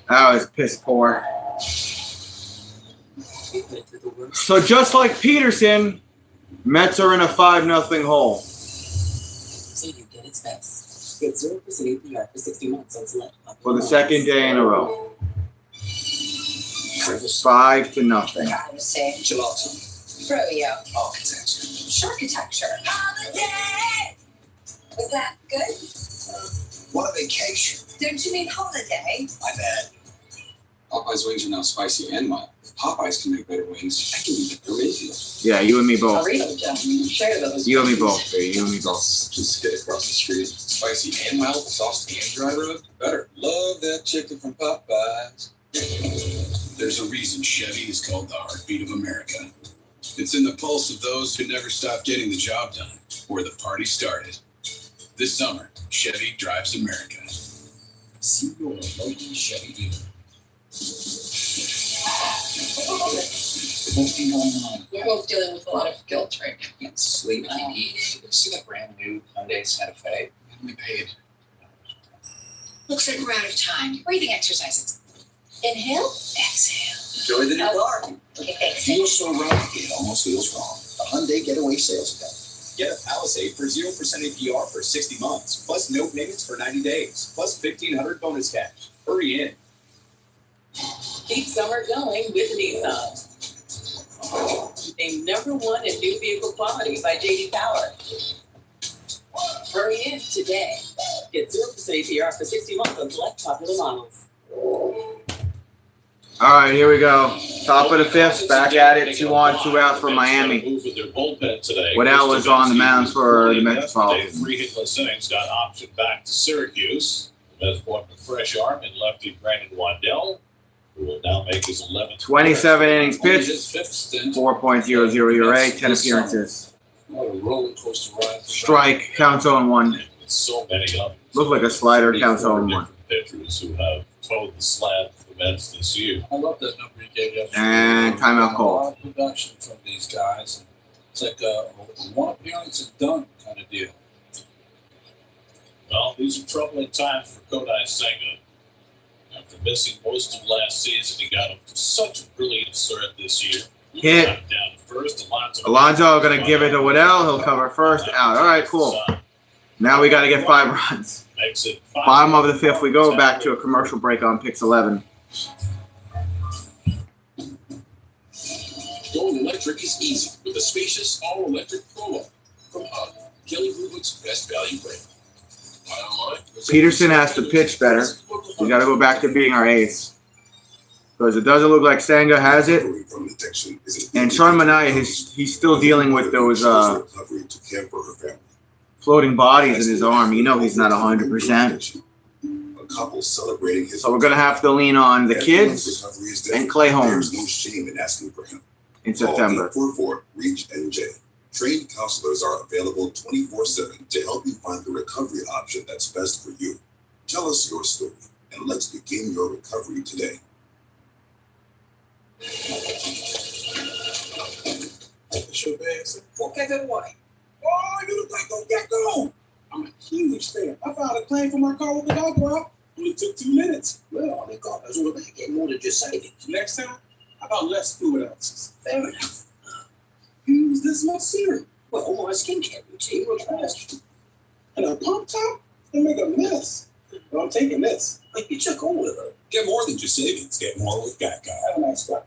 That was piss poor. So just like Peterson, Mets are in a 5-0 hole. So you did its best. Get 0% APR for 60 months on select. For the second day in a row. 5-0. Gelato. Froyo. Architecture. Architecture. Holiday! Was that good? What a vacation. Don't you mean holiday? My bad. Popeye's wings are now spicy and mild. If Popeyes can make better wings, I can make better Mayfield. Yeah, you and me both. Share those. You and me both, baby. You and me both. Just get across the street. Spicy and mild, sauce and dry rub. Better. Love that chicken from Popeyes. There's a reason Chevy is called the heartbeat of America. It's in the pulse of those who never stop getting the job done, where the party started. This summer, Chevy drives America. See your local Chevy dealer. What's been going on? We're both dealing with a lot of guilt right now. Can't sleep, can't eat. See that brand new Hyundai Santa Fe? We paid. Looks like we're out of time. Breathing exercises. Inhale, exhale. Enjoy the new car. Okay, thanks. Feels so right, it almost feels wrong. A Hyundai Getaway Sales Event. Get a Palisade for 0% APR for 60 months, plus no payments for 90 days, plus $1,500 bonus cash. Hurry in. Keep summer going with Nissan. Named #1 in new vehicle quality by J.D. Power. Hurry in today. Get 0% APR for 60 months on select popular models. All right, here we go. Top of the fifth, back at it. 2-on, 2 out for Miami. Waddell was on the mound for the Metropolitans. 3 hitless innings got optioned back to Syracuse. The Mets brought the fresh arm and lefty Brandon Waddell, who will now make his 11th. 27 innings pitched, His fifth stint. 4.00 ERA, 10 appearances. What a roller coaster ride. Strike, counts 0-1. So many of them. Looked like a slider, counts 0-1. Pitchers who have towed the slab for the Mets this year. I love that number you gave yesterday. And timeout A call. lot of production from these guys. It's like a one appearance and done kind of deal. Well, these are troubling times for Kodai Senga. After missing most of last season, he got up to such a brilliant start this year. Hit. Got down first. Alonso going to give it to Waddell. He'll cover first, out. All right, cool. Now we got to get 5 runs. Makes it Bottom of the fifth, we go back to a commercial break on Pix 11. Going electric is easy with a spacious all-electric Polo from Hub, Kelly Blue Book's best value brand. Peterson has to pitch better. We got to go back to being our ace. Because it doesn't look like Senga has it. And Sean Manaea, he's still dealing with those floating bodies in his arm. You know he's not 100%. Couple celebrating his So we're going to have to lean on the kids and Clay Holmes There's no shame in asking for him. in September. Call 844-REACH-NJ. Trained counselors are available 24/7 to help you find the recovery option that's best for you. Tell us your story, and let's begin your recovery today. Sure, okay, that white. Oh, you look like a gecko. I'm a huge fan. I filed a claim for my car with the dog out. Only took 2 minutes. Well, they got us over back get more than just savings. Next time, I got less fluid ounces. Fair enough. Use this much serum. Well, my skincare routine will trash. And a pump top? They make a mess. But I'm taking this. Like you took on with her. Get more than just savings. Get more with Geico. Have a nice guy.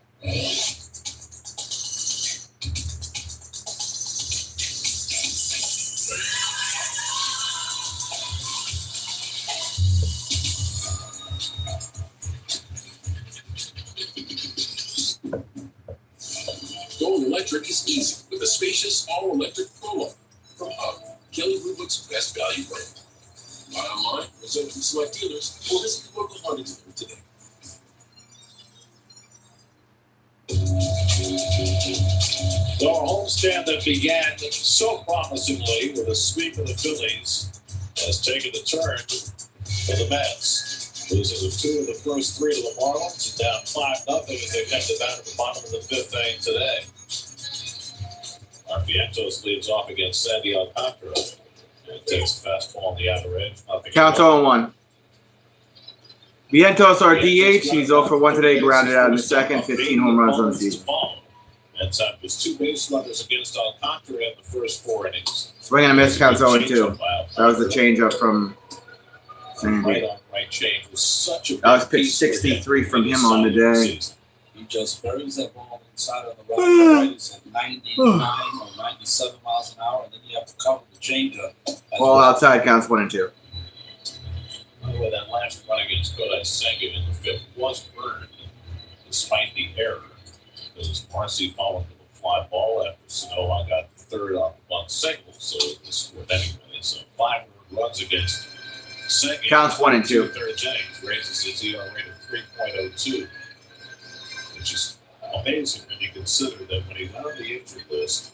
electric is easy with a spacious all-electric Polo from Hub, Kelly Blue Book's best value brand. Buy online, reserve from select dealers, or visit your local Huntington today. The homestand that began so promisingly with a sweep of the Phillies has taken a turn for the Mets. Losing the 2 of the first 3 to the Marlins and down 5-0 as they come to bat at the bottom of the 5th inning today. Vientos leads off against Sandy Alcantara and takes a fastball on the outer edge. Counts 0-1. Vientos our DH. He's 0 for 1 today, grounded out in the second, 15 home runs on the season. Mets have just 2 base runners against Alcantara in the first 4 innings. Swing and a miss, counts 0-2. That was the changeup from Sandy. Right change was such a that was pitch 63 from him on the day. He just buries that ball inside of the right. It's at 99 or 97 miles an hour, and then you have to cover the changeup. Ball outside, counts 1-2. By the way, that last run against Kodai Senga in the 5th was burned despite the error. Because Marcy followed with a fly ball after Sanoa got the 3rd on the bunt single, so it was scored anyway. So 5 runs against Senga. Counts 1-2. 3rd innings raises his ERA to 3.02, which is amazing when you consider that when he went on the injury list,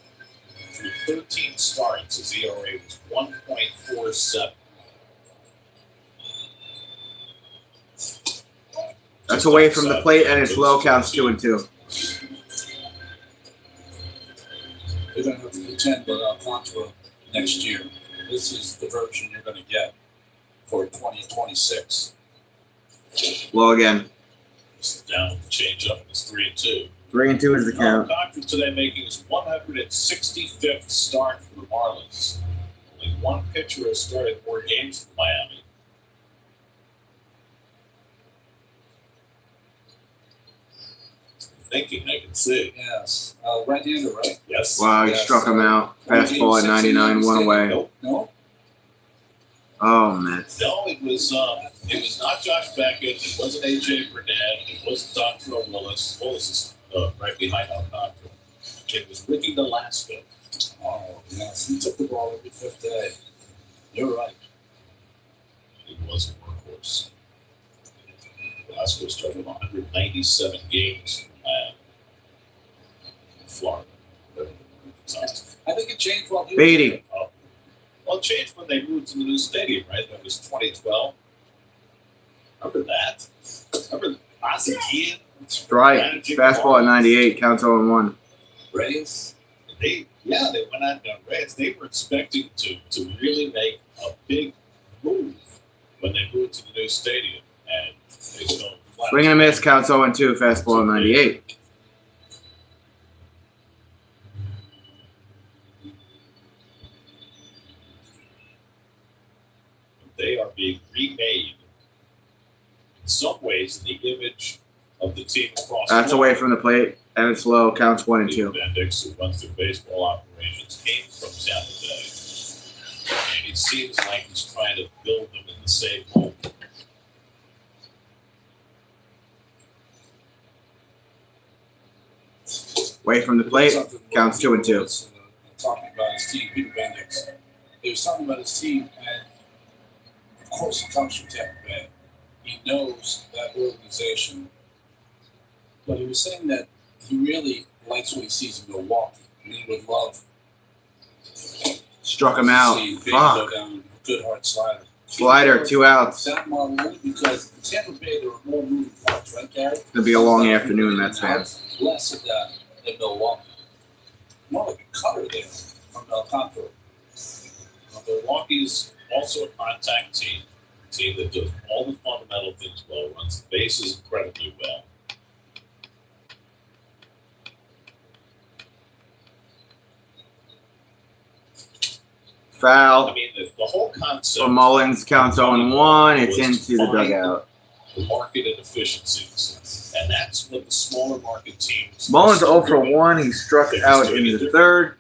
through 13 starts, his ERA was 1.47. That's away from the plate, and it's low, counts 2-2. You're going to have to contend with Alcantara next year. This is the version you're going to get for 2026. Low again. This is down with the changeup, and it's 3-2. 3-2 is the count. Alcantara today making his 165th start for the Marlins. Only one pitcher has started more games for Miami. Thinking, I can see. Yes. Right-hander, right? Yes. Wow, he struck him out. Fastball at 99, 1 away. No. Oh, Mets. No, it was not Josh Beckett. It wasn't AJ Burnett. It wasn't Dr. Willis. Willis is right behind Alcantara. It was Ricky Velasco. Oh, yes. He took the ball every 5th day. You're right. It was a workhorse. Velasco started 197 games from Florida. I think it changed while he Beatty. Well, it changed when they moved to the new stadium, right? That was 2012. Remember that? Remember Ozzie Guillen? Strike. Fastball at 98, counts 0-1. Reyes? They went out to Reds. They were expecting to really make a big move when they moved to the new stadium. And they fell flat. Swing and a miss, counts 0-2, fastball at 98. They are being remade in some ways in the image of the team across. That's away from the plate, and it's low, counts 1-2. Bendix, who runs their baseball operations, came from Tampa Bay. And it seems like he's trying to build them in the same mold. Away from the plate, counts 2-2. Talking about his team, Peter Bendix. He was talking about his team, and of course he comes from Tampa Bay. He knows that organization. But he was saying that he really likes what he sees in Milwaukee. And he would love Struck him out. to see Fuck. go down a good hard slider. Slider, 2 outs. That Marlins, because in Tampa Bay there are more moving parts, right, Gary? It's going to be a long afternoon, Mets fans. Less of that in Milwaukee. More like a cutter there from Alcantara. Milwaukee's also a contact team. A team that does all the fundamental things well, runs the bases incredibly well. Foul. I mean, the whole concept. For Mullins, counts 0-1. It's into the dugout. The market inefficiencies. And that's what the smaller market teams. Mullins 0 for 1. He struck out in the 3rd.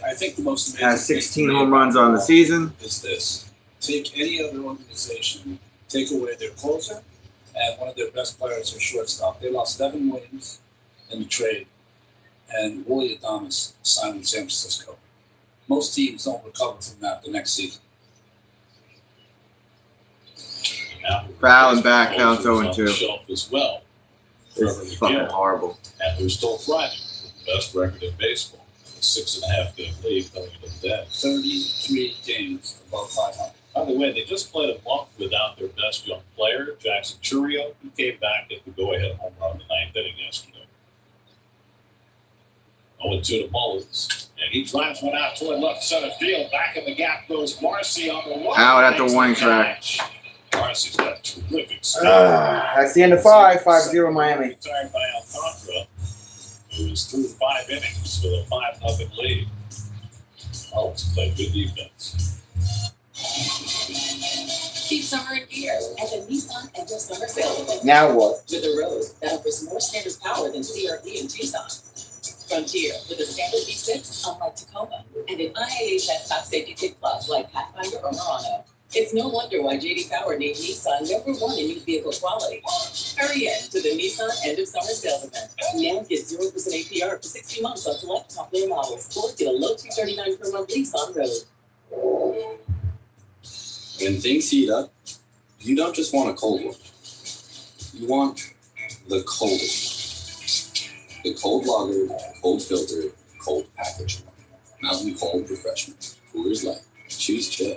I think the most amazing Has 16 thing home runs on the season. is this. Take any other organization, take away their closer, and one of their best players, their shortstop. They lost Devin Williams in the trade. and Willie Adames signed with San Francisco. Most teams don't recover from that the next season. Foul and back, counts 0-2. Shelf as well. This is fucking horrible. And they're still thriving with the best record in baseball. A 6.5 game lead coming into that. 33 games above 500. By the way, they just played a month without their best young player, Jackson Churio. He came back at the go-ahead home run in the ninth inning yesterday. 0-2 to Mullins. And he drives one out toward left center field. Back in the gap goes Marcy on the wall. Out at the warning track. Marcy's got terrific speed. That's the end of 5-0 Miami. Retired by Alcantara, who was through 5 innings with a 5-0 lead. Marlins played good defense. Keep summer in gear at the Nissan Enter Summer Sale Event. Now what? With a road that offers more standard power than CRV and Tucson. Frontier with a standard V6, unlike Tacoma, and an IIHS top safety pick plus like Pathfinder or Murano. It's no wonder why J.D. Power named Nissan #1 in new vehicle quality. Hurry in to the Nissan End of Summer Sales Event. Now get 0% APR for 60 months on select top layer models, or get a low $239 per month lease on road. When things heat up, you don't just want a cold one. You want the coldest. The cold lager, cold filter, cold package. Mountain Cold Refreshment. Coors Light. Choose chill.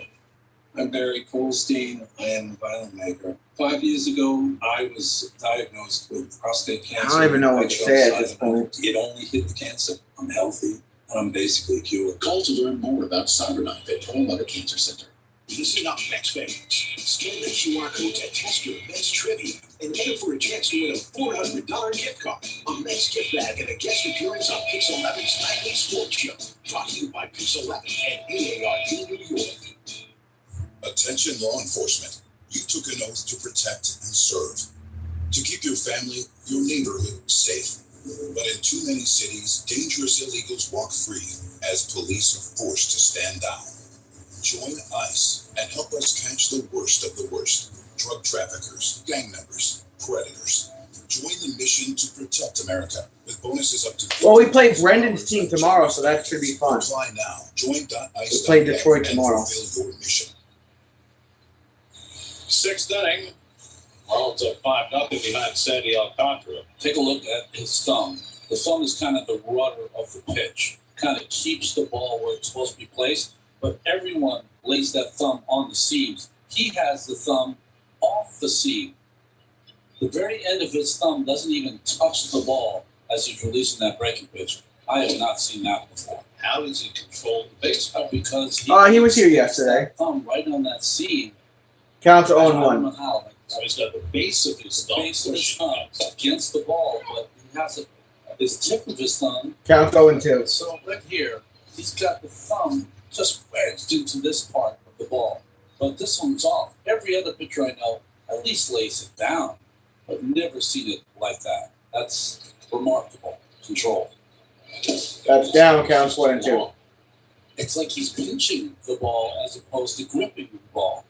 I'm Barry Colstein. I am a vinyl maker. 5 years ago, I was diagnosed with prostate cancer. I don't even know what to say at this point. It only hit the cancer. I'm healthy, and I'm basically cured. Call to learn more about CyberKnife at Pearl Mother Cancer Center. Listen up, Mets fans. Scan the QR code to test your Mets trivia and enter for a chance to win a $400 gift card, a Mets gift bag, and a guest appearance on Pix 11's Nightly Sports Show. Brought to you by Pix 11 and AARP New York. Attention law enforcement. You took an oath to protect and serve. To keep your family, your neighborhood safe. But in too many cities, dangerous illegals walk free as police are forced to stand down. Join ICE and help us catch the worst of the worst. Drug traffickers, gang members, predators. Join the mission to protect America with bonuses up to... Well, we play Brendan's team tomorrow, so that should be fun. Apply now. Join.ice.gov We play Detroit tomorrow. and fulfill your mission. 6th inning. Marlins up 5-0 behind Sandy Alcantara. Take a look at his thumb. The thumb is kind of the rudder of the pitch. Kind of keeps the ball where it's supposed to be placed. But everyone lays that thumb on the seams. He has the thumb off the seam. The very end of his thumb doesn't even touch the ball as he's releasing that breaking pitch. I have not seen that before. How does he control the baseball? Because he was here yesterday. Thumb right on that seam. Counts I don't 0-1. know how. So he's got the base of his thumb Against the ball, but he has it. His tip of his thumb. Counts 0-2. So right here, he's got the thumb just wedged into this part of the ball. But this one's off. Every other pitcher I know at least lays it down, but never seen it like that. That's remarkable control. That's down, counts 1-2. It's like he's pinching the ball as opposed to gripping the ball.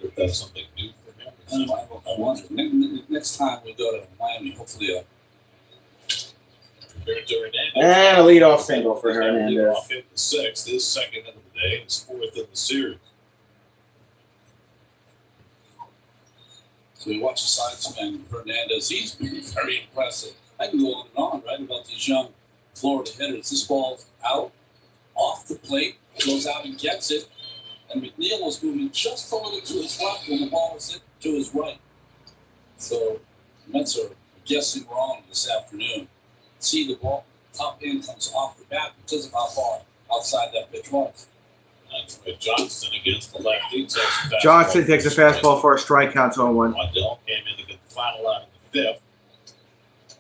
If that's something new for him. I wonder. Next time we go to Miami, hopefully And a leadoff single for Hernandez. Leadoff hit the 6th, his second of the day, his 4th in the series. So we watch the sidesman Hernandez. He's been very impressive. I can go on, right, about these young Florida hitters. This ball's out, off the plate, goes out and gets it. And McNeil was moving just a little to his left when the ball was hit to his right. So the Mets are guessing wrong this afternoon. See, the ball, top end comes off the bat because of how far outside that pitch was. That's with Johnson against the lefty. Johnson takes a fastball for a strike, counts 0-1. Waddell came in to get the final out of the 5th.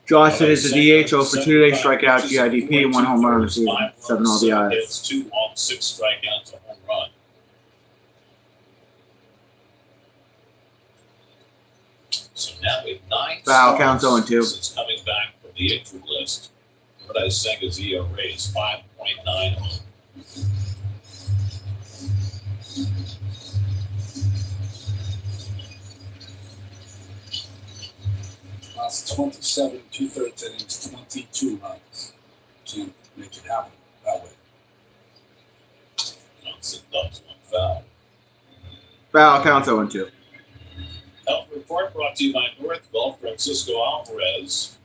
Johnson is the DH, 0 for 2 days, strikeout, GIDP, 1 home run on the season, 7 RBIs. Hits, 2 walks, 6 strikeouts, a home run. So now with 9 Foul, counts 0-2. Since coming back from the injury list, Paradise Senga's ERA is 5.90. That's 27 2/3 innings, 22 runs. Can't make it happen that way. Johnson dumps one foul. Foul counts 0-2. Health report brought to you by Northwell. Francisco Alvarez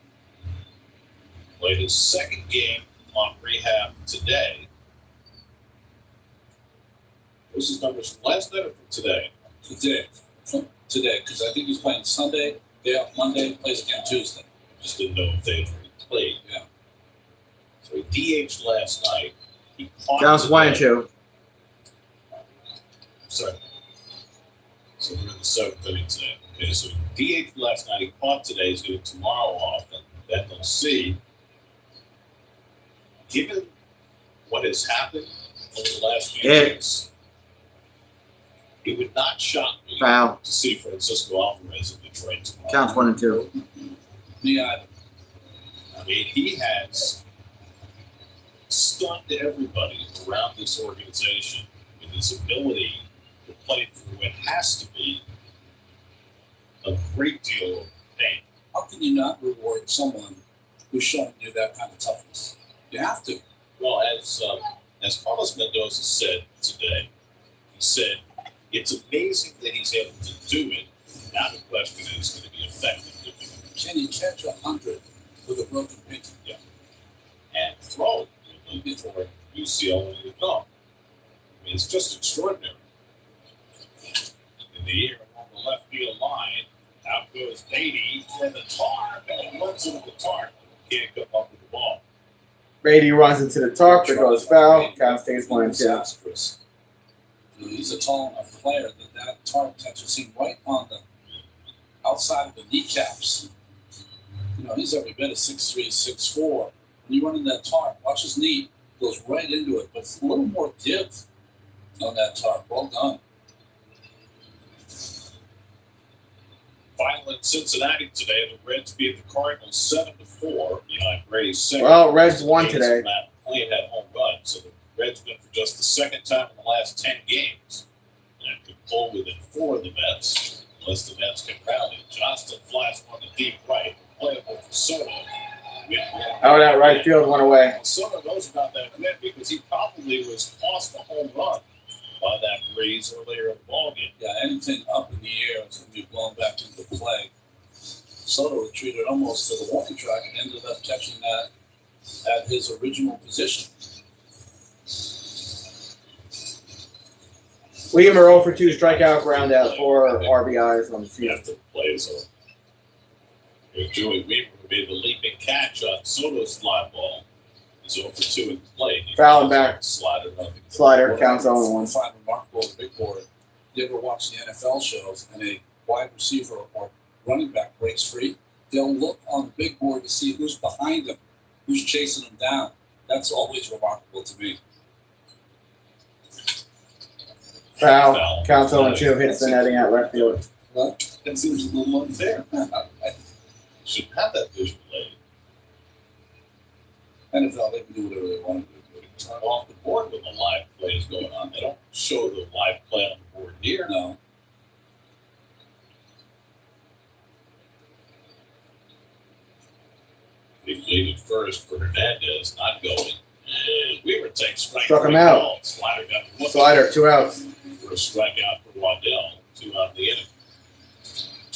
played his second game on rehab today. This is numbers from last night or from today? Today, because I think he's playing Sunday, day off Monday, plays again Tuesday. Just didn't know if they had already played. Yeah. So he DH'd last night. He caught Counts today. 1-2. Sorry. So we're in the seventh inning today. Okay, so he DH'd last night. He caught today. He's getting tomorrow off, and then we'll see. Given what has happened over the last few days, it would not shock me Foul. to see Francisco Alvarez in Detroit tomorrow. Counts 1-2. Me either. I mean, he has stunned everybody around this organization with his ability to play through what has to be a great deal of pain. How can you not reward someone who's showing you that kind of toughness? You have to. Well, as Carlos Mendoza said today, he said, it's amazing that he's able to do it. Now the question is going to be effective. Can you catch 100 with a broken pinky? Yeah. And throw it before UCLA to come. I mean, it's just extraordinary. In the air along the left field line, out goes Beatty for the tarp, and he runs into the tarp. Can't come up with the ball. Beatty runs into the tarp, it goes foul. Count stays 1-2. He's a tall enough player that tarp touches him right on the outside of the kneecaps. He's every bit of 6'3", 6'4". When you run in that tarp, watch his knee, goes right into it, but it's a little more give on that tarp. Well done. Final in Cincinnati today, the Reds beat the Cardinals 7-4 behind Brady's second. Well, Reds won today. Matt McClain had home run, so the Reds win for just the second time in the last 10 games. And could pull within 4 of the Mets, unless the Mets can rally. Johnston flies one to deep right, playable for Soto. Oh, that right field went away. Soto knows about that win because he probably was tossed a home run by that breeze earlier in the ballgame. Yeah, anything up in the air is going to be blown back into play. Soto retreated almost to the warning track and ended up catching that at his original position. William 0 for 2 strikeout, ground out 4 RBIs on the season. After the play, so Joey Weaver made the leaping catch on Soto's fly ball. He's 0 for 2 in the play. Foul him back. Slider, nothing. Slider counts 0-1. I find remarkable the big board. You ever watch the NFL shows and a wide receiver or running back breaks free? They'll look on the big board to see who's behind him, who's chasing him down. That's always remarkable to me. Foul. Counts 0-2. Hits the netting at left field. What? That seems a little unfair. Should have that visual aid. NFL, they can do whatever they want to do. Turn off the board when the live play is going on. They don't show the live play on the board here. No. Big lead at first for Hernandez, not going. And Weaver takes strike. Struck him 3 out. called. Slider got one. Slider, 2 outs. For a strikeout for Waddell, 2 out of the inning.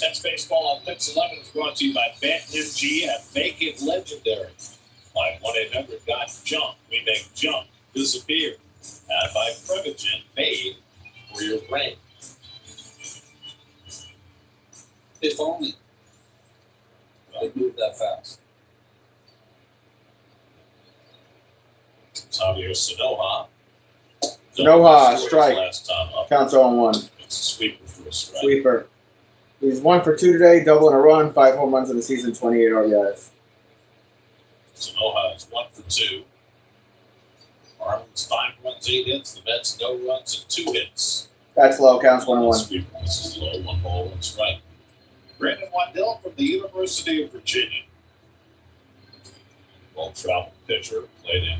That's baseball on Pix 11 is brought to you by BetMGM. Make it legendary. By 1-800-GOT-JUMP. We make jump disappear. And by Prevagen, made for your brain. If only they moved that fast. Javier Sanoja. Sanoja, strike. Last time up. Counts 0-1. It's a sweeper for a strike. Sweeper. He's 1 for 2 today, double in a run, 5 home runs in the season, 28 RBIs. Sanoja is 1 for 2. Marlins 5 runs, 8 hits. The Mets no runs and 2 hits. That's low, counts 1-1. Sweeper. This is low, 1 ball, 1 strike. Brandon Waddell from the University of Virginia. Well-traveled pitcher, played in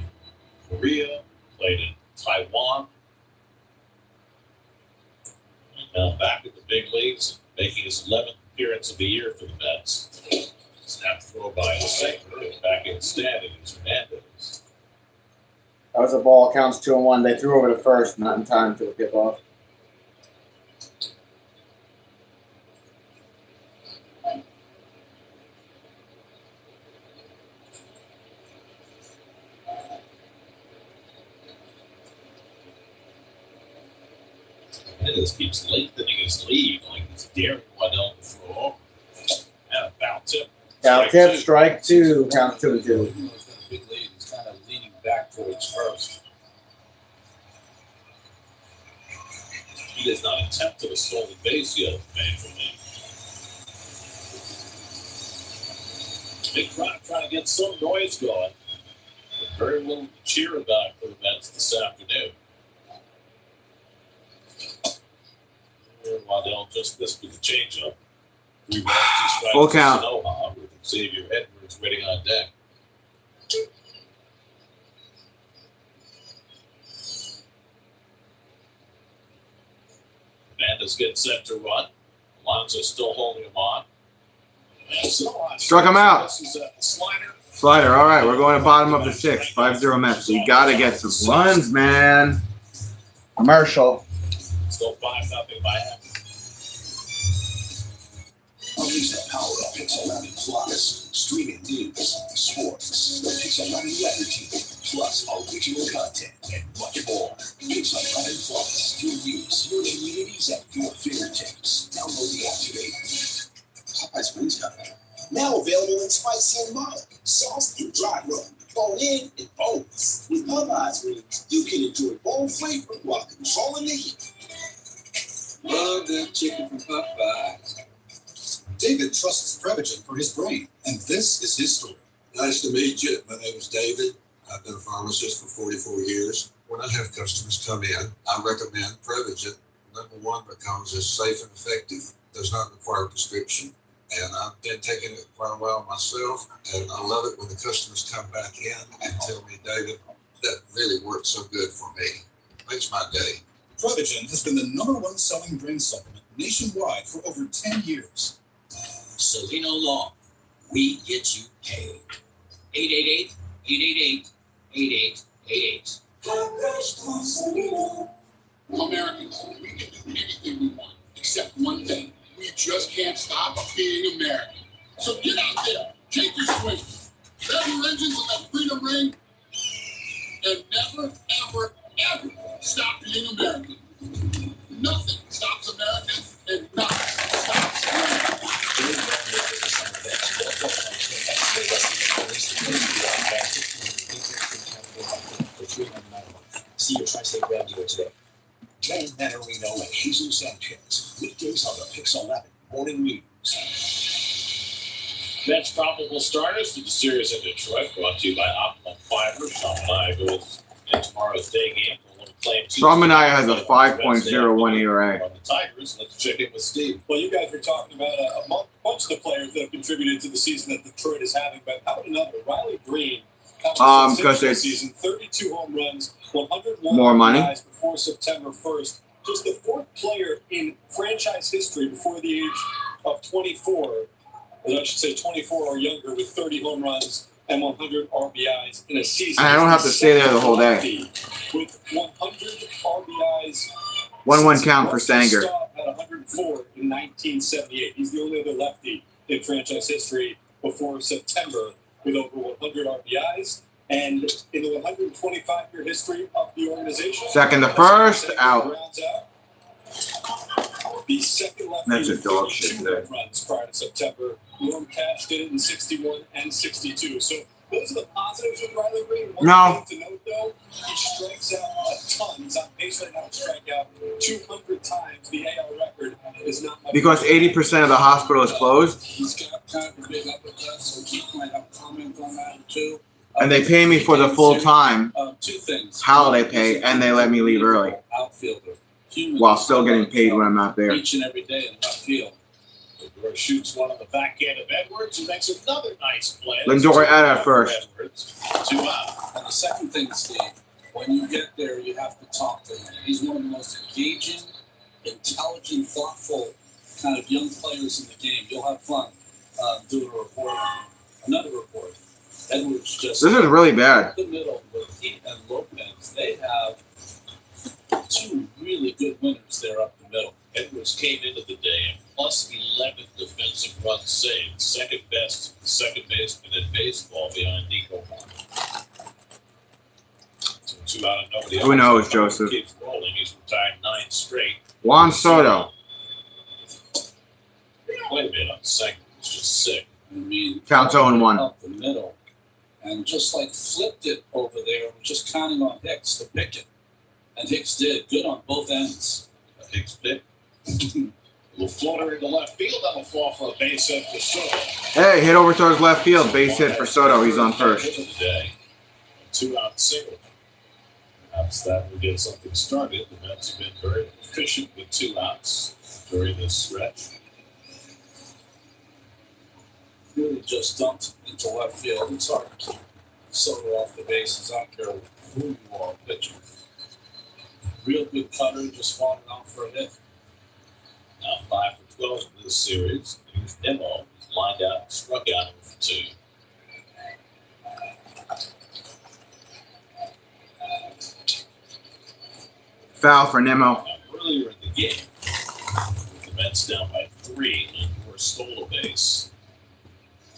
Korea, played in Taiwan. And now back in the big leagues, making his 11th appearance of the year for the Mets. Snap throw by the Senga, and back in standing is Hernandez. That was a ball. Counts 2-1. They threw over the first, not in time to get off. Hernandez keeps lengthening his lead like he's daring Waddell to throw over. And a foul tip. Foul tip, strike two. Counts 2-2. Even though he's got a big lead, he's kind of leaning back towards first. He has not attempted a stolen base yet, man, for me. Big crowd trying to get some noise going. But very little to cheer about for the Mets this afternoon. And Waddell just missed with the changeup. 3 balls, 2 strikes. Full count. Aloha with Xavier Edwards waiting on deck. Hernandez gets set to run. Alonso still holding him on. Struck him out. Slider. Slider. All right, we're going to bottom of the 6th. 5-0 Mets. We got to get some runs, man. Commercial. Still 5-0 by half. Unleash the power of Pixel 11 Plus. Streaming news, sports, the Pixel 11 weather team, plus original content and much more. Pixel 11 Plus, your news, your communities at your fingertips. Download the app today. Popeye's Wings Company. Now available in spicy and mild, sauce and dry rub, bone in and boneless. With Popeye's Wings, you can enjoy bold flavor while controlling the heat. Love that chicken from Popeyes. David trusts Prevagen for his brain, and this is his story. Nice to meet you. My name is David. I've been a pharmacist for 44 years. When I have customers come in, I recommend Prevagen. Number one, because it's safe and effective, does not require a prescription. And I've been taking it quite a while myself, and I love it when the customers come back in and tell me, David, that really worked so good for me. Makes my day. Prevagen has been the #1 selling brain supplement nationwide for over 10 years. Solino Law. We get you paid. 888-888-8888. Americans, we can do anything we want, except one thing. We just can't stop being American. So get out there, take your swing, rev your engines on that freedom ring, and never, ever, ever stop being American. Nothing stops Americans, and nothing stops America. See your Tri-State Brand dealer today. Dan Manarino and Jesus Sanchez. Weekdays on the Pixel 11 Morning News. Mets probable starters for the series in Detroit, brought to you by Optimum Fiber. Shamania goes in tomorrow's day game. Shamania has a 5.01 ERA. On the Tigers, let's check in with Steve. Well, you guys were talking about a bunch of the players that have contributed to the season that Detroit is having, but how about another? Riley Green. Because it's season, 32 home runs, 101 more money before September 1st. Just the 4th player in franchise history before the age of 24, or I should say 24 or younger, with 30 home runs and 100 RBIs in a season. And I don't have to stay there the whole day. With 100 RBIs. 1-1 count for Sanger. At 104 in 1978. He's the only other lefty in franchise history before September with over 100 RBIs. And in the 125-year history of the organization, second to first, out. The second lefty That's a dog shit today. runs prior to September. Norm Cash did it in 61 and 62. So those are the positives with Riley Green. One thing to note, though, he strikes out a ton. He's on pace right now to strike out 200 times. The AL record is not much. Because 80% of the hospital is closed. He's got time to big up with us, so Keith might have a comment on that too. And they pay me for the full time 2 things. holiday pay, and they let me leave early Outfielder. while still getting paid when I'm not there. Each and every day in left field. Lindor shoots one on the backhand of Edwards and makes another nice play. Lindor at first. Edwards, 2 out. And the second thing, Steve, when you get there, you have to talk to him. He's one of the most engaging, intelligent, thoughtful kind of young players in the game. You'll have fun doing a report, another report. Edwards just. This is really bad. In the middle with Heat and Lopez. They have two really good winners there up the middle. Edwards came into the day at plus 11 defensive runs saved, second best second baseman in baseball behind Nico Horner. So 2 out of nobody. Who knows, Joseph? Keeps rolling. He's retired 9 straight. Juan Soto. Wait a minute on second. It's just sick. I mean, Counts 0-1. Up the middle, and just like flipped it over there, and just counting on Hicks to pick it, and Hicks did good on both ends. Hicks pick. A little floater into left field. That'll fall for a base hit for Soto. Hey, hit over towards left field. Base hit for Soto. He's on first. 2 out single. Perhaps that will get something started. The Mets have been very efficient with 2 outs during this stretch. Really just dumped into left field. It's hard to keep Soto off the bases. I don't care who you are, pitcher. Real good cutter, just falling out for a hit. Now 5 for 12 in this series. Here's Demo. He's lined out and struck out for 2. Foul for Nemo. Now, earlier in the game, the Mets down by 3 and Moore stole a base.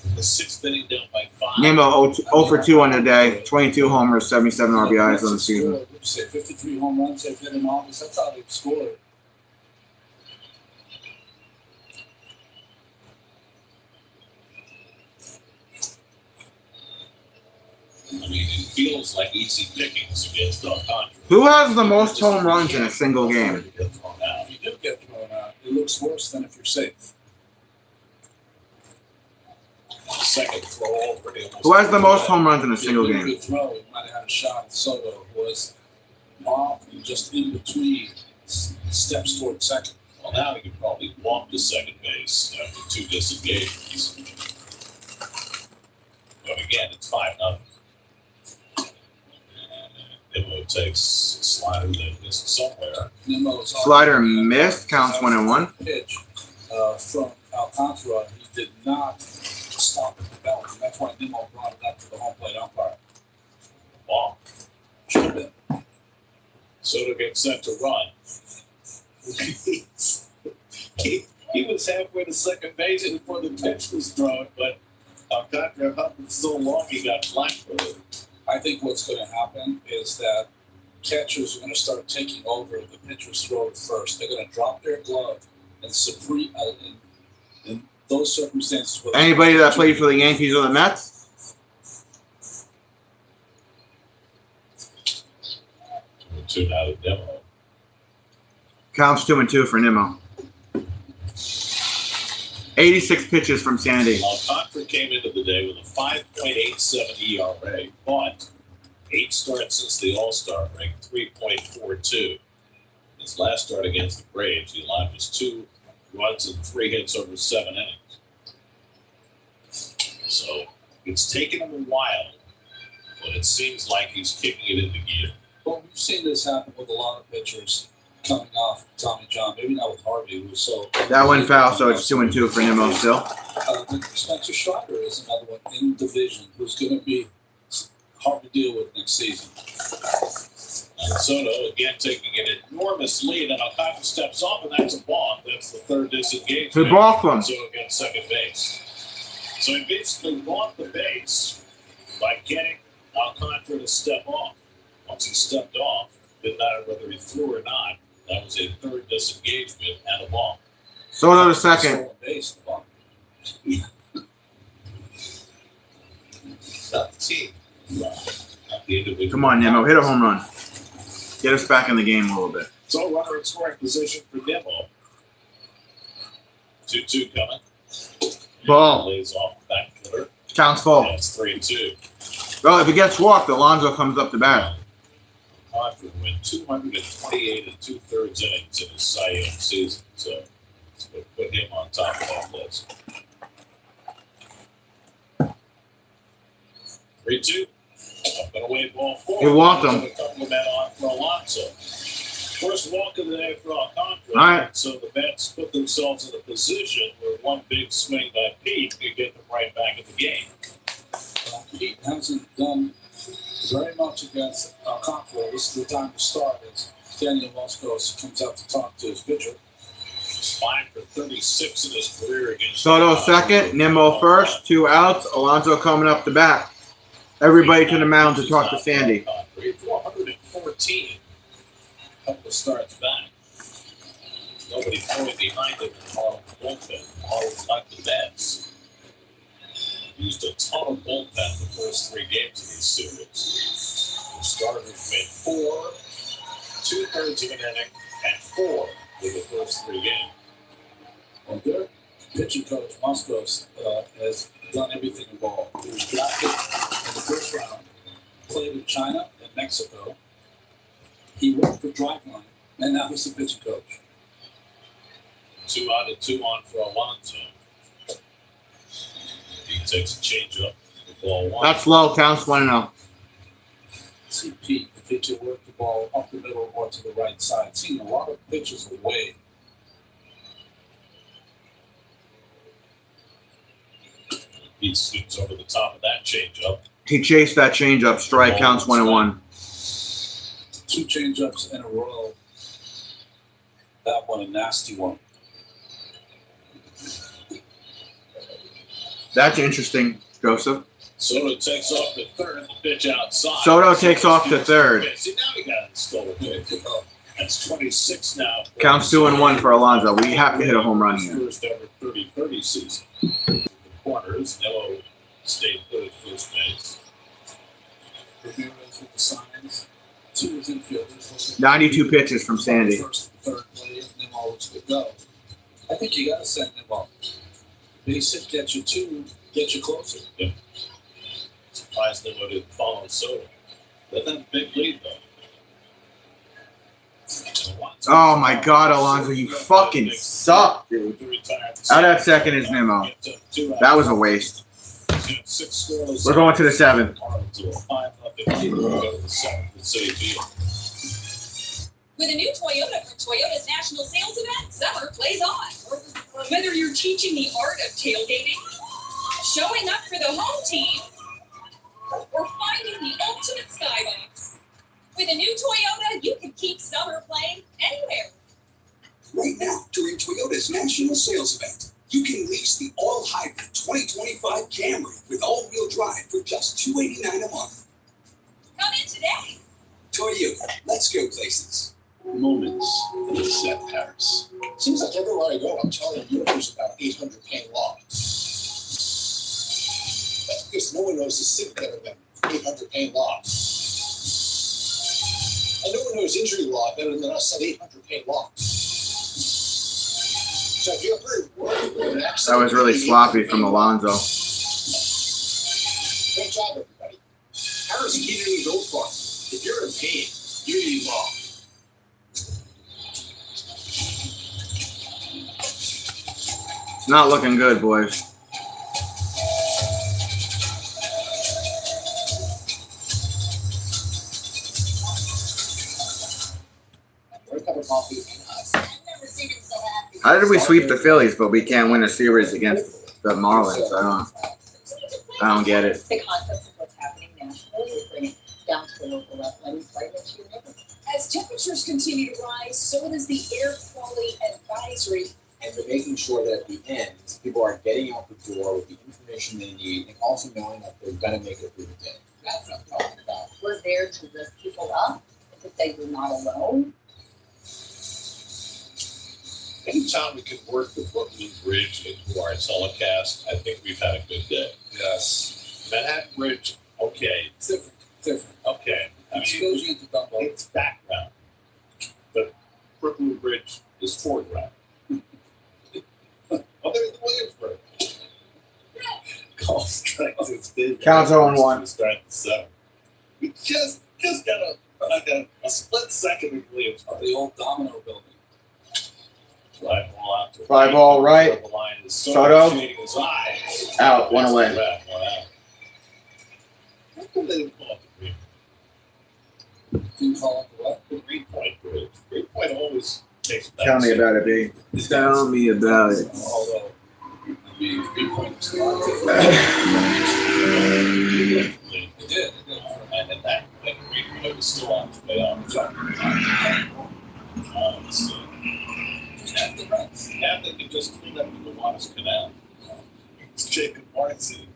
In the 6th inning, down by 5. Nemo 0 for 2 on the day. 22 homers, 77 RBIs on the season. What'd you say, 53 home runs they've hit in August? That's how they've scored. I mean, it feels like easy pickings against Alcantara. Who has the most home runs in a single game? If you do get thrown out, it looks worse than if you're safe. Second throw, Who has the most home runs in a single game? Good throw. He might have had a shot at Soto, who was off and just in between steps toward second. Well, now he could probably walk to second base after 2 disengagements. But again, it's 5-0. Nemo takes a slider that missed somewhere. Slider missed, counts 1-1. Pitch from Alcantara, he did not stop at the belt, and that's why Nemo brought it up to the home plate umpire. Wow. Should have been. Soto gets set to run. he was halfway to second base before the pitch was thrown, but Alcantara hovered so long he got flat-footed. I think what's going to happen is that catchers are going to start taking over the pitcher's throw first. They're going to drop their glove and in those circumstances. Anybody that played for the Yankees or the Mets? 2 out of Demo. Counts 2-2 for Nemo. 86 pitches from Sandy. Alcantara came into the day with a 5.87 ERA, but 8 starts since the All-Star break, 3.42. His last start against the Braves, he allowed just 2 runs and 3 hits over 7 innings. So it's taken him a while, but it seems like he's kicking it into gear. Well, we've seen this happen with a lot of pitchers coming off Tommy John. Maybe not with Harvey, who was so. That went foul, so it's 2-2 for Nemo still. Spencer Strider is another one in division who's going to be hard to deal with next season. And Soto again taking an enormous lead, and Alcantara steps off, and that's a balk. That's the 3rd disengagement. Who balked him? Soto gets second base. So he basically walked the base by getting Alcantara to step off. Once he stepped off, didn't matter whether he threw or not. That was a 3rd disengagement and a ball. Soto to second. Not the team. Not the individual. Come on, Nemo. Hit a home run. Get us back in the game a little bit. So runner in scoring position for Nemo. 2-2 coming. Ball. Lays off the back footer. Counts full. That's 3-2. Well, if he gets walked, Alonso comes up to bat. Alcantara went 228 2/3 innings in his Cy Young season, so let's put him on top of that list. 3-2. Up and away ball 4. He walked him. A couple of men on for Alonso. First walk of the day for Alcantara. All right. So the Mets put themselves in a position where one big swing by Pete could get them right back in the game. Pete hasn't done very much against Alcantara. This is the time to start as Daniel Moscos comes out to talk to his pitcher. He's 5 for 36 in his career against Soto second, Nimmo first, 2 outs. Alonso coming up the bat. Everybody to the mound to talk to Sandy. 414. Couple of starts back. Nobody throwing behind him in the Marlins bullpen. Marlins not the best. Used a ton of bullpen the first 3 games of these series. The starters made 4, 2/3 of an inning, and 4 in the first 3 games. Well, their pitching coach, Moscos, has done everything involved. He was drafted in the first round, played in China and Mexico. He worked for Driveline, and now he's the pitching coach. 2 out and 2 on for Alonso. He takes a changeup. Ball 1. That's low, counts 1-0. See Pete, the pitcher, work the ball up the middle or to the right side. Seen a lot of pitches away. He swings over the top of that changeup. He chased that changeup. Strike, counts 1-1. 2 changeups in a row. That one a nasty one. That's interesting, Joseph. Soto takes off to third, the pitch outside. Soto takes off to third. See, now we got it stolen. That's 26 now. Counts 2-1 for Alonso. We have to hit a home run here. First ever 30-30 season. The corners, Nello stayed put at first base. Ramirez with the signs. 2 infielders. 92 pitches from Sandy. First and third play, if Nimmo was to go. I think you got to send Nimmo. Basic, get you 2, get you closer. Yeah. Surprised Nimmo didn't follow Soto. That's a big lead, though. Oh my God, Alonso, you fucking suck, dude. Out at second is Nimmo. That was a waste. We're going to the 7th. With a new Toyota from Toyota's national sales event, summer plays on. Whether you're teaching the art of tailgating, showing up for the home team, or finding the ultimate skybox, with a new Toyota, you can keep summer playing anywhere. Right now, during Toyota's national sales event, you can lease the all-hybrid 2025 Camry with all-wheel drive for just $289 a month. Come in today. Toyota, let's go places. Moments in Seth Harris. Seems like everywhere I go, I'm telling viewers about 800 Pain Law. That's because no one knows the city better than 800 Pain Law. And no one knows injury law better than us at 800 Pain Law. So if you ever work with an accident, That was really sloppy from Alonso. great job, everybody. Harris Keenan go far. If you're in pain, you need law. It's not looking good, boys. How did we sweep the Phillies, but we can't win a series against the Marlins? I don't get it. The concept of what's happening nationally is bringing down to the local level and right into your neighborhood. As temperatures continue to rise, so does the air quality advisory. And they're making sure that at the end, people are getting out the door with the information they need and also knowing that they're going to make it through the day. That's what I'm talking about. We're there to lift people up, to say you're not alone. Anytime we can work the Brooklyn Bridge into our telecast, I think we've had a good day. Yes. Manhattan Bridge, okay. It's different. Okay. I mean, it's background. But Brooklyn Bridge is foreground. Oh, there's the Williamsburg. Call strike to bid. Counts 0-1. Start the 7. We just got a split second in Williamsburg. The old Domino building. Fly ball out to Fly ball right. The line is Soto. shading his eye. Out, 1 away. One out. How come they didn't call it the green? Didn't call it the what? The Green Point Bridge. Green Point always takes that. Tell me about it, B. Tell me about it. Although It did. And that Greenwood was still on his way out. Yeah, they could just clean up the Gowanus Canal. It's Jacob Marcy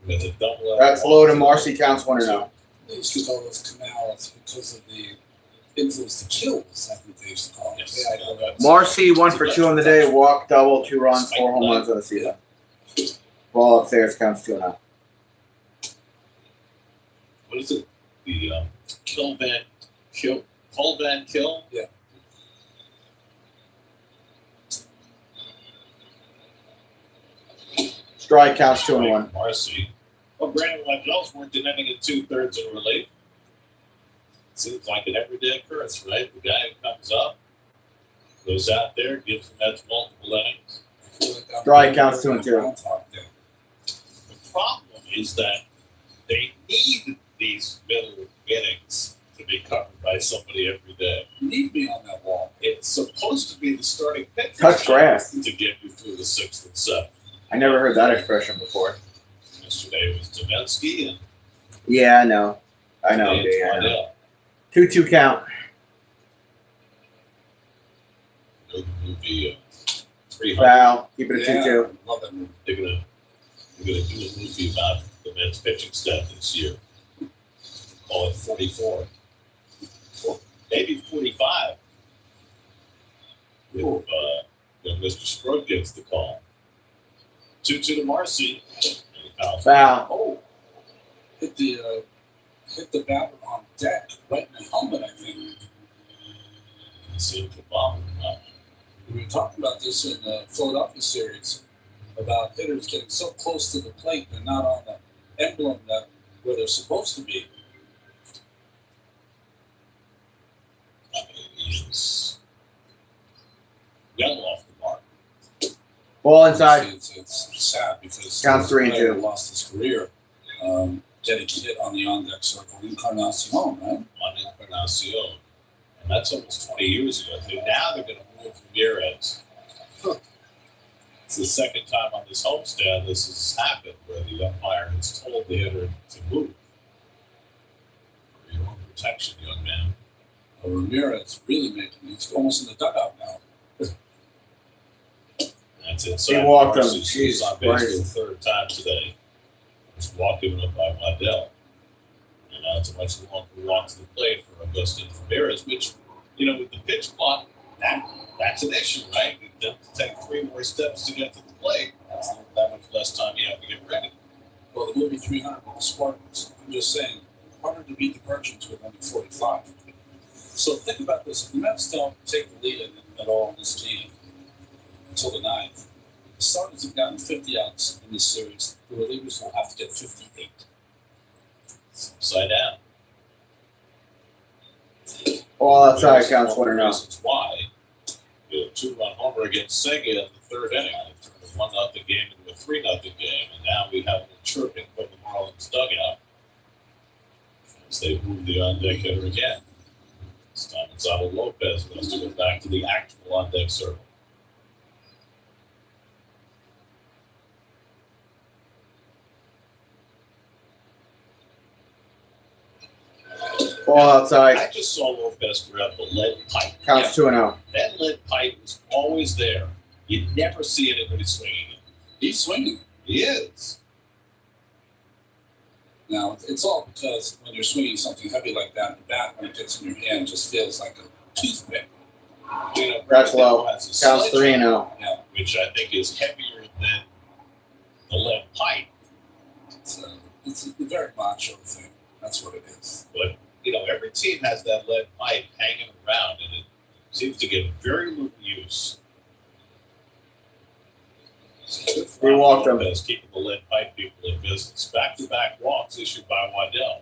with a double. That's low to Marcy, counts 1-0. They used to call those canals because of the influence to kills, I think they used to call it. Yes. Yeah, I know that. Marcy 1 for 2 on the day, walk, double, 2 runs, 4 home runs on the season. Ball upstairs counts 2-0. What is it? The Paul Van Kill? Yeah. Strike counts 2-1. Marcy. Well, Brandon Waddell's worked in inning and 2/3 in relief. Seems like an everyday occurrence, right? The guy who comes up, goes out there, gives them that multiple innings. Strike counts 2-2. The problem is that they need these middle innings to be covered by somebody every day. You need to be on that wall. It's supposed to be the starting pitcher Touch grass. to get you through the 6th and 7th. I never heard that expression before. Yesterday was Domensky and Yeah, I know. I know. today it's I know. Waddell. 2-2 count. You know the movie 300. Foul. Keep it a Yeah, 2-2. love that movie. They're gonna do a movie about the men's pitching staff this year. Call it 44. Maybe 45. If Mr. Sprott gets the call. 2-2 to Marcy. Foul. Oh, hit the bat on deck, right in the helmet, I think. Seemed to bomb him. We were talking about this in the Philadelphia series about hitters getting so close to the plate they're not on the emblem that where they're supposed to be. He's well off the mark. Ball inside. It's sad because Counts 3-2. player lost his career getting hit on the on-deck circle. Encarnacion, right? On Encarnacion. And that's almost 20 years ago. So now they're going to move Ramirez. It's the second time on this homestand this has happened where the umpire has told the hitter to move. For your own protection, young man. Ramirez really he's almost in the dugout now. That's inside. He walked him. He's Jesus on base for the Christ. third time today. It's walk given up by Waddell. And now it's a much longer walk to the plate for Augustin Ramirez, which, with the pitch clock, that's an issue, right? You have to take 3 more steps to get to the plate. That's that much less time you have to get ready. Well, the movie 300 with the Spartans, I'm just saying, harder to beat the Persians with only 45. So think about this. If the Mets don't take the lead at all in this game until the 9th, the Spartans have gotten 50 outs in this series. The relievers will have to get 58. It's upside down. Ball outside counts 1-0. Reasons why. 2-run homer against Sega in the 3rd inning. It turned a 1-0 game into a 3-0 game, and now we have a little chirping from the Marlins dugout as they move the on-deck hitter again. This time it's Gonzalo Lopez who has to go back to the actual on-deck circle. Ball outside. I just saw Lopez grab the lead pipe. Counts 2-0. That lead pipe is always there. You never see anybody swinging it. He's swinging. He is. Now, it's all because when you're swinging something heavy like that, the bat, when it gets in your hand, just feels like a toothpick. That's low. Counts 3-0. Yeah. Which I think is heavier than the lead pipe. It's a very macho thing. That's what it is. But, every team has that lead pipe hanging around, and it seems to get very little use. He walked him. Lopez keeping the lead pipe people in business. Back-to-back walks issued by Waddell.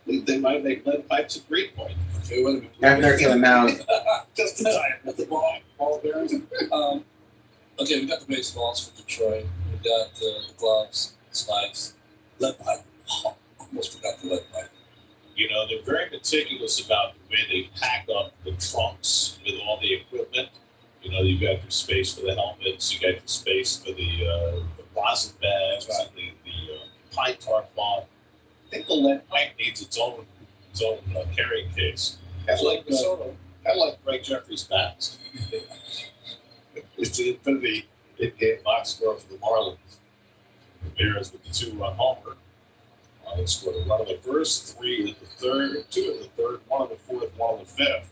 They might make lead pipes at Greenpoint. Okay, wait a minute. After to the mound. Just in time. At the ball bearings. Okay, we got the baseballs for Detroit. We got the gloves, spikes, lead pipe. Oh, almost forgot the lead pipe. They're very meticulous about the way they pack up the trunks with all the equipment. You got your space for the helmets. You got your space for the rosin bags, the pine tar cloth. I think the lead pipe needs its own carrying case. Kind of like Greg Jeffrey's bats. It's the Infinity in-game box score for the Marlins. The Bears with the 2-run homer. They scored a run in the first, 3 in the third, 2 in the third, 1 in the fourth, 1 in the fifth.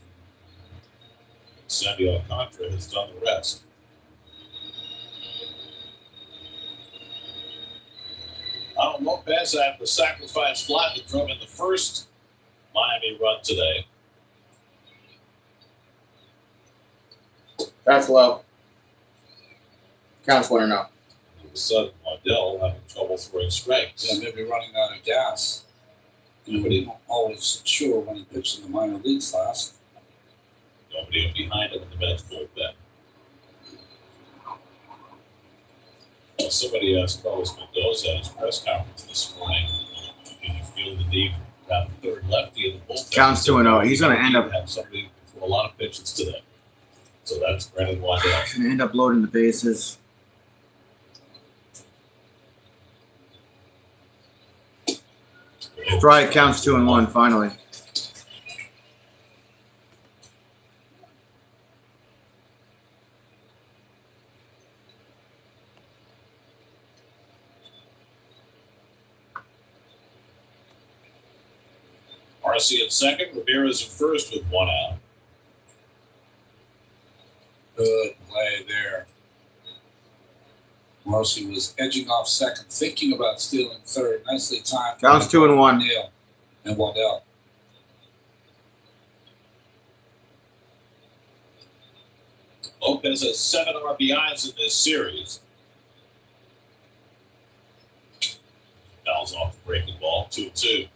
Sandy Alcantara has done the rest. Alan Lopez had the sacrifice fly that drove in the first Miami run today. That's low. Counts 1 or no. All of a sudden, Waddell having trouble throwing strikes. Yeah, maybe running out of gas. Nobody always sure when he pitched in the minor leagues last. Nobody behind him in the bench bullpen. Somebody asked Carlos Mendoza at his press conference this morning, "Did you feel the need for a third lefty in the bullpen?" Counts 2 and 0. He's going to end up. Have somebody throw a lot of pitches today. So that's Brandon Waddell. He's going to end up loading the bases. Strike counts 2 and 1. Finally. Marcy in second, Ramirez in first with 1 out. Good play there. Marcy was edging off second, thinking about stealing third. Nicely timed. Counts 2 and 1. Neal and Waddell. Lopez has 7 RBIs in this series. Fouls off the breaking ball, 2-2.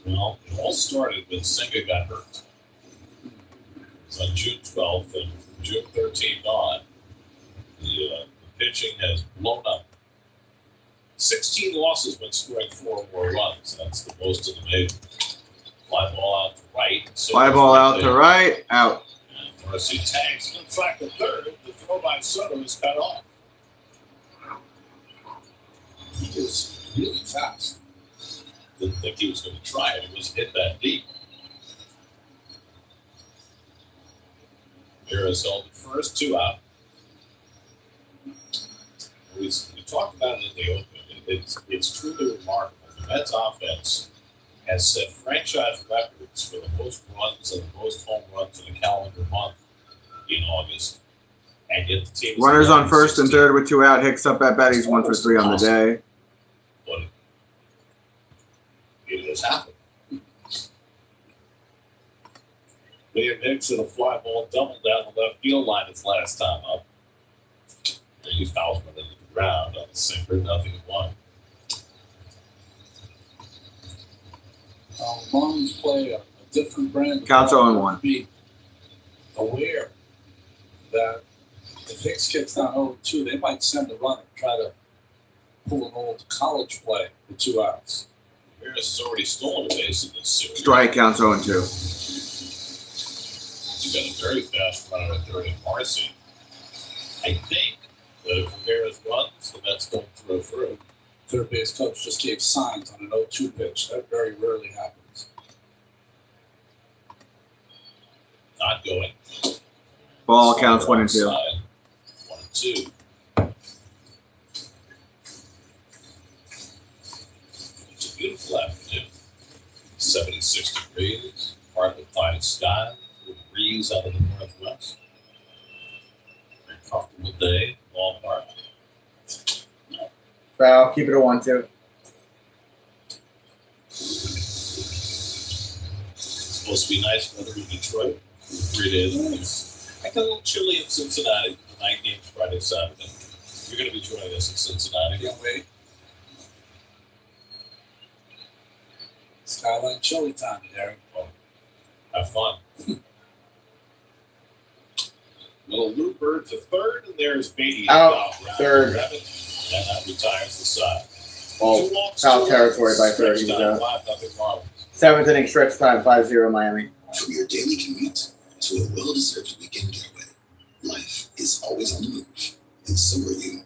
Well, it all started when Senga got hurt. It was on June 12th, and from June 13th on, the pitching has blown up. 16 losses when scoring 4 or more runs. That's the most in the major. Fly ball out to right. Fly ball out to right. Out. And Marcy tags in fact the third. The throw by Soto is cut off. He is really fast. Didn't think he was going to try it. It was hit that deep. Ramirez held at first, 2 out. We talked about it in the open. It's truly remarkable. The Mets offense has set franchise records for the most runs and the most home runs in a calendar month in August. And yet the team Runners on first and third with 2 out. Hicks up at bat. He's 1 for 3 on the day. But it has happened. Liam Hicks hit a fly ball double down the left field line his last time up. And he fouls one into the ground on the sinker, 0-1. Marlins play a different brand. Counts 0-1. Be aware that if Hicks gets down 0-2, they might send a runner, try to pull an old college play with 2 outs. Harris has already stolen a base in this series. Strike counts 0-2. He's got a very fast runner at third in Marcy. I think that if Ramirez runs, the Mets don't throw through. Third base coach just gave signs on an 0-2 pitch. That very rarely happens. Not going. Ball counts 1 and 2. 1 and 2. It's a beautiful afternoon. 76 degrees, partly cloudy sky, with a breeze out of the northwest. Very comfortable day, ballpark. Foul. Keep it a 1-2. It's supposed to be nice weather in Detroit for 3 days. I got a little chilly in Cincinnati. The night games Friday, Saturday. You're going to be joining us in Cincinnati. Can't wait. Skyline chili time, Derek. Well, have fun. Little Looper to third, and there's Beatty. Out. Third. And that retires the side. Oh, foul territory by 30. 7th inning stretch time, 5-0 Miami. From your daily commute to a well-deserved weekend getaway, life is always on the move, and so are you.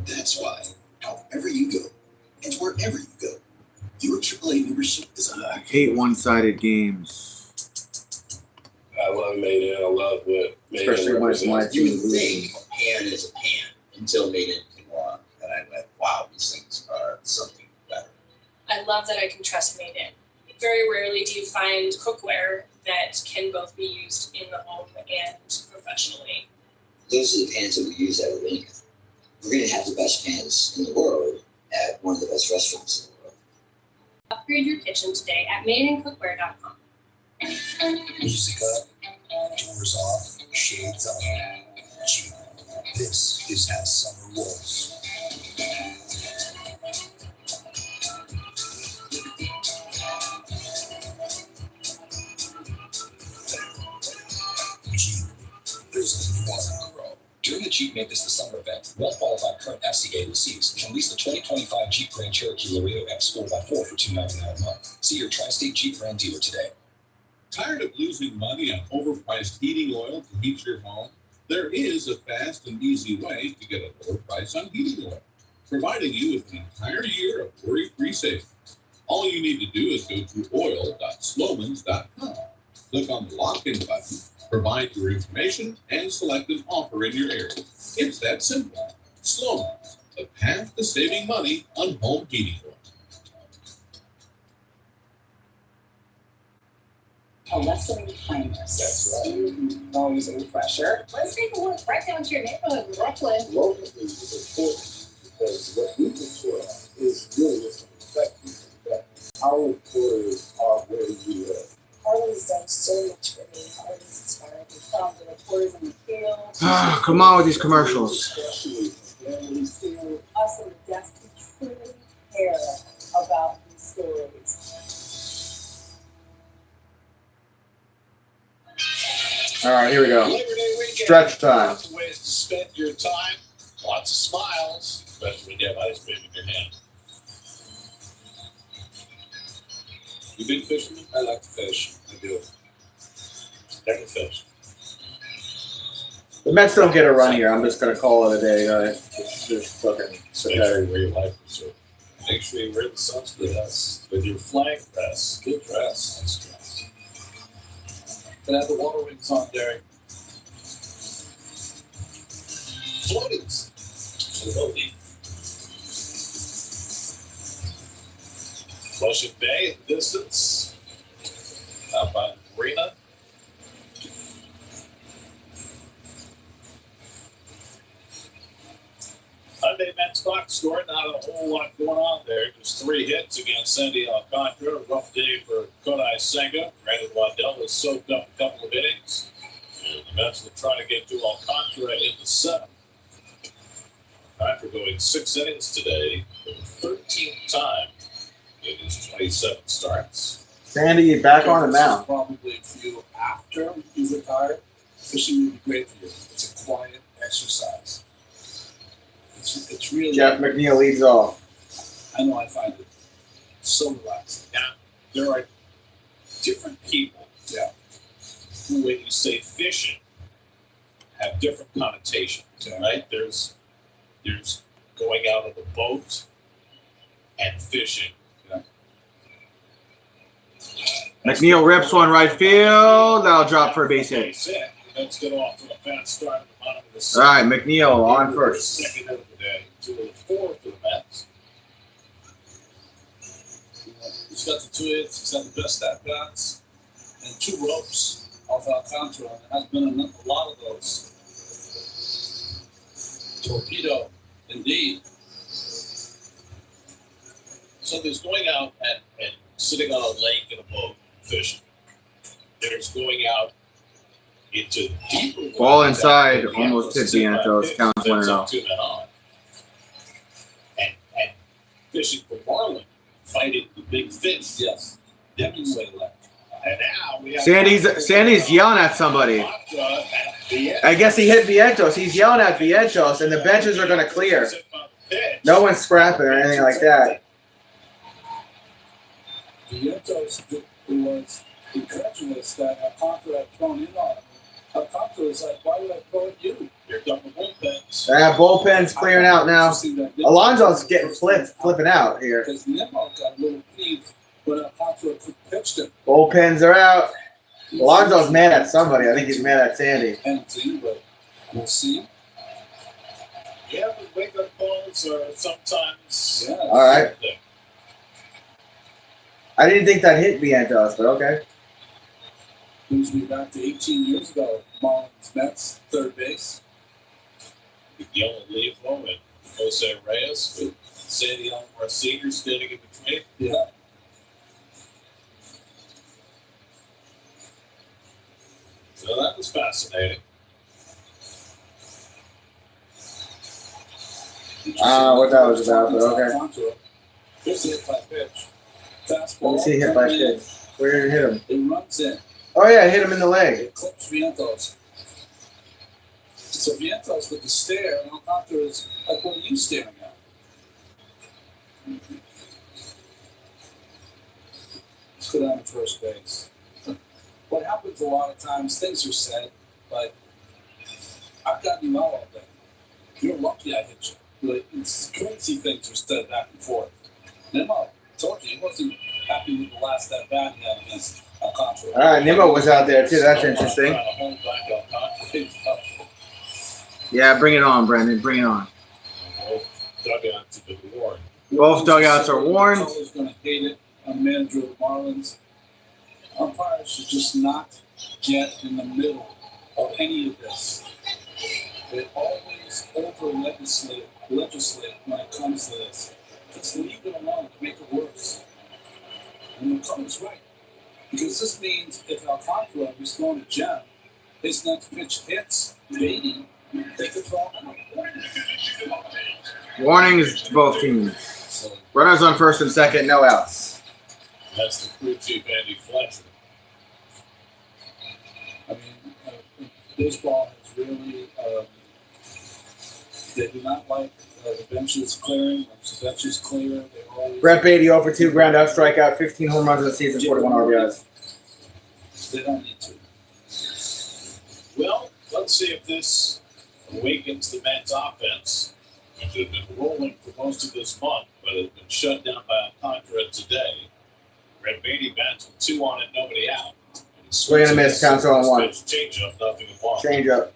That's why, however you go, and wherever you go, your AAA membership is on. I hate one-sided games. I love Maiden. I love what Maiden Especially when it's my You team would losing. think a pan is a pan until Maiden came along, and I went, wow, these things are something better. I love that I can trust Maiden. Very rarely do you find cookware that can both be used in the home and professionally. Those are the pans that we use at Ravinia. We're going to have the best pans in the world at one of the best restaurants in the world. Upgrade your kitchen today at maidencookware.com. Music up, doors off, shades on. Gee, this is how summer rolls. Gee, there's a lot to grow. During the Jeep Make This the Summer event, well-qualified current FCA lessees can lease the 2025 Jeep Grand Cherokee Laredo X 4x4 for $299 a month. See your Tri-State Jeep brand dealer today. Tired of losing money on overpriced heating oil to heat your home? There is a fast and easy way to get a lower price on heating oil, providing you with an entire year of worry-free savings. All you need to do is go to oil.slomans.com. Click on the lock-in button, provide your information, and select an offer in your area. It's that simple. Slomans, the path to saving money on home heating oil. A lesson in kindness. That's right. Always a refresher. Let's take a look right down to your neighborhood in Brooklyn. Local is important because what we control is really what's going to affect you. That our employers are where you live. Harley's done so much for me. Harley's inspired me from the reporters in the field. Come on with these commercials. Especially families feel Us in the desk who truly care about these stories. All right, here we go. Labor Day weekend. Stretch time. Lots of ways to spend your time. Lots of smiles, especially when you have ice cream in your hand. You big fisherman? I like to fish. I do. Never fish. The Mets don't get a run here. I'm just gonna call it a day, guys. Just fucking Make sure you wear your life preserver. Make sure you wear the sunscreen with your flag dress. Good dress. Nice dress. Can I have the water wings on, Derek? Floaties. Floaty. Flushing Bay in the distance. Out by the marina. Monday Mets box score, not a whole lot going on there. Just 3 hits against Sandy Alcantara. Rough day for Kodai Senga. Brandon Waddell was soaked up a couple of innings. And the Mets will try to get to Alcantara in the 7th. Alcantara going 6 innings today for the 13th time in his 27 starts. Sandy back on the mound. Probably for you after you retire. Fishing would be great for you. It's a quiet exercise. It's really. Jeff McNeil leads off. I know I find it so relaxing. Now, there are different people who, when you say fishing, have different connotations, right? There's going out on the boat and fishing. McNeil rips one right field. That'll drop for a base hit. Let's get off to a fast start at the bottom of the All right, McNeil on first. second of the day. 2 of the 4 for the Mets. He's got the 2 hits. He's got the best at-bats and 2 ropes off Alcantara. There has been a lot of those. Torpedo, indeed. So there's going out and sitting on a lake in a boat fishing. There's going out into deeper water. Ball inside, almost hit Vientos. Counts 1-0. 2 men on. And fishing for marlin, fighting the big fish. Yes. Hemingway left. And now we have Sandy's yelling at somebody. I guess he hit Vientos. He's yelling at Vientos, and the benches are going to clear. No one's scrapping or anything like that. Vientos, who was incredulous that Alcantara had thrown in on him. Alcantara was like, why would I throw at you? Here come the bullpens. That bullpen's clearing out now. Alonso's getting flipping out here. Because Nimmo got a little peeved when Alcantara pitched him. Bullpens are out. Alonso's mad at somebody. I think he's mad at Sandy. Penalty, but we'll see. Yeah, but wake-up calls are sometimes... Yeah. All right. I didn't think that hit Vientos, but okay. Brings me back to 18 years ago. Marlins Mets, third base. Miguel Olivo and Jose Reyes with Sandy Alomar Sr. standing in between. Yeah. So that was fascinating. What that was about, but okay. Here's a hit by pitch. Fastball. Let me see hit by pitch. Where did it hit him? It runs in. Oh, yeah, it hit him in the leg. It clips Vientos. So Vientos with the stare, and Alcantara is like, what are you staring at? Let's go down to first base. What happens a lot of times, things are said, like, I've got you out all day. You're lucky I hit you. Like, it's crazy things are said back and forth. Nimmo told you he wasn't happy with the last at bat he had against Alcantara. All right, Nimmo was out there too. That's interesting. Yeah, bring it on, Brendan. Bring it on. Dugouts have been warned. Both dugouts are warned. Always going to hate it. I'm manager of the Marlins. Umpires should just not get in the middle of any of this. They always over-legislate when it comes to this. Just leave it alone to make it worse. And McCullough's right. Because this means if Alcantara was throwing a gem, his next pitch hits Beatty, they could throw him out. Warnings to both teams. Runners on first and second, no outs. That's the crew chief, Andy Fletcher. I mean, baseball has really, they do not like the benches clearing. Once the bench is clear, they always... Brett Beatty over 2 ground out strikeout, 15 home runs in the season, 41 RBIs. They don't need to. Well, let's see if this awakens the Mets offense, which had been rolling for most of this month, but has been shut down by Alcantara today. Brett Beatty bats with 2 on and nobody out. Swing and a miss, counts on 1. Change up, nothing in 1. Change up.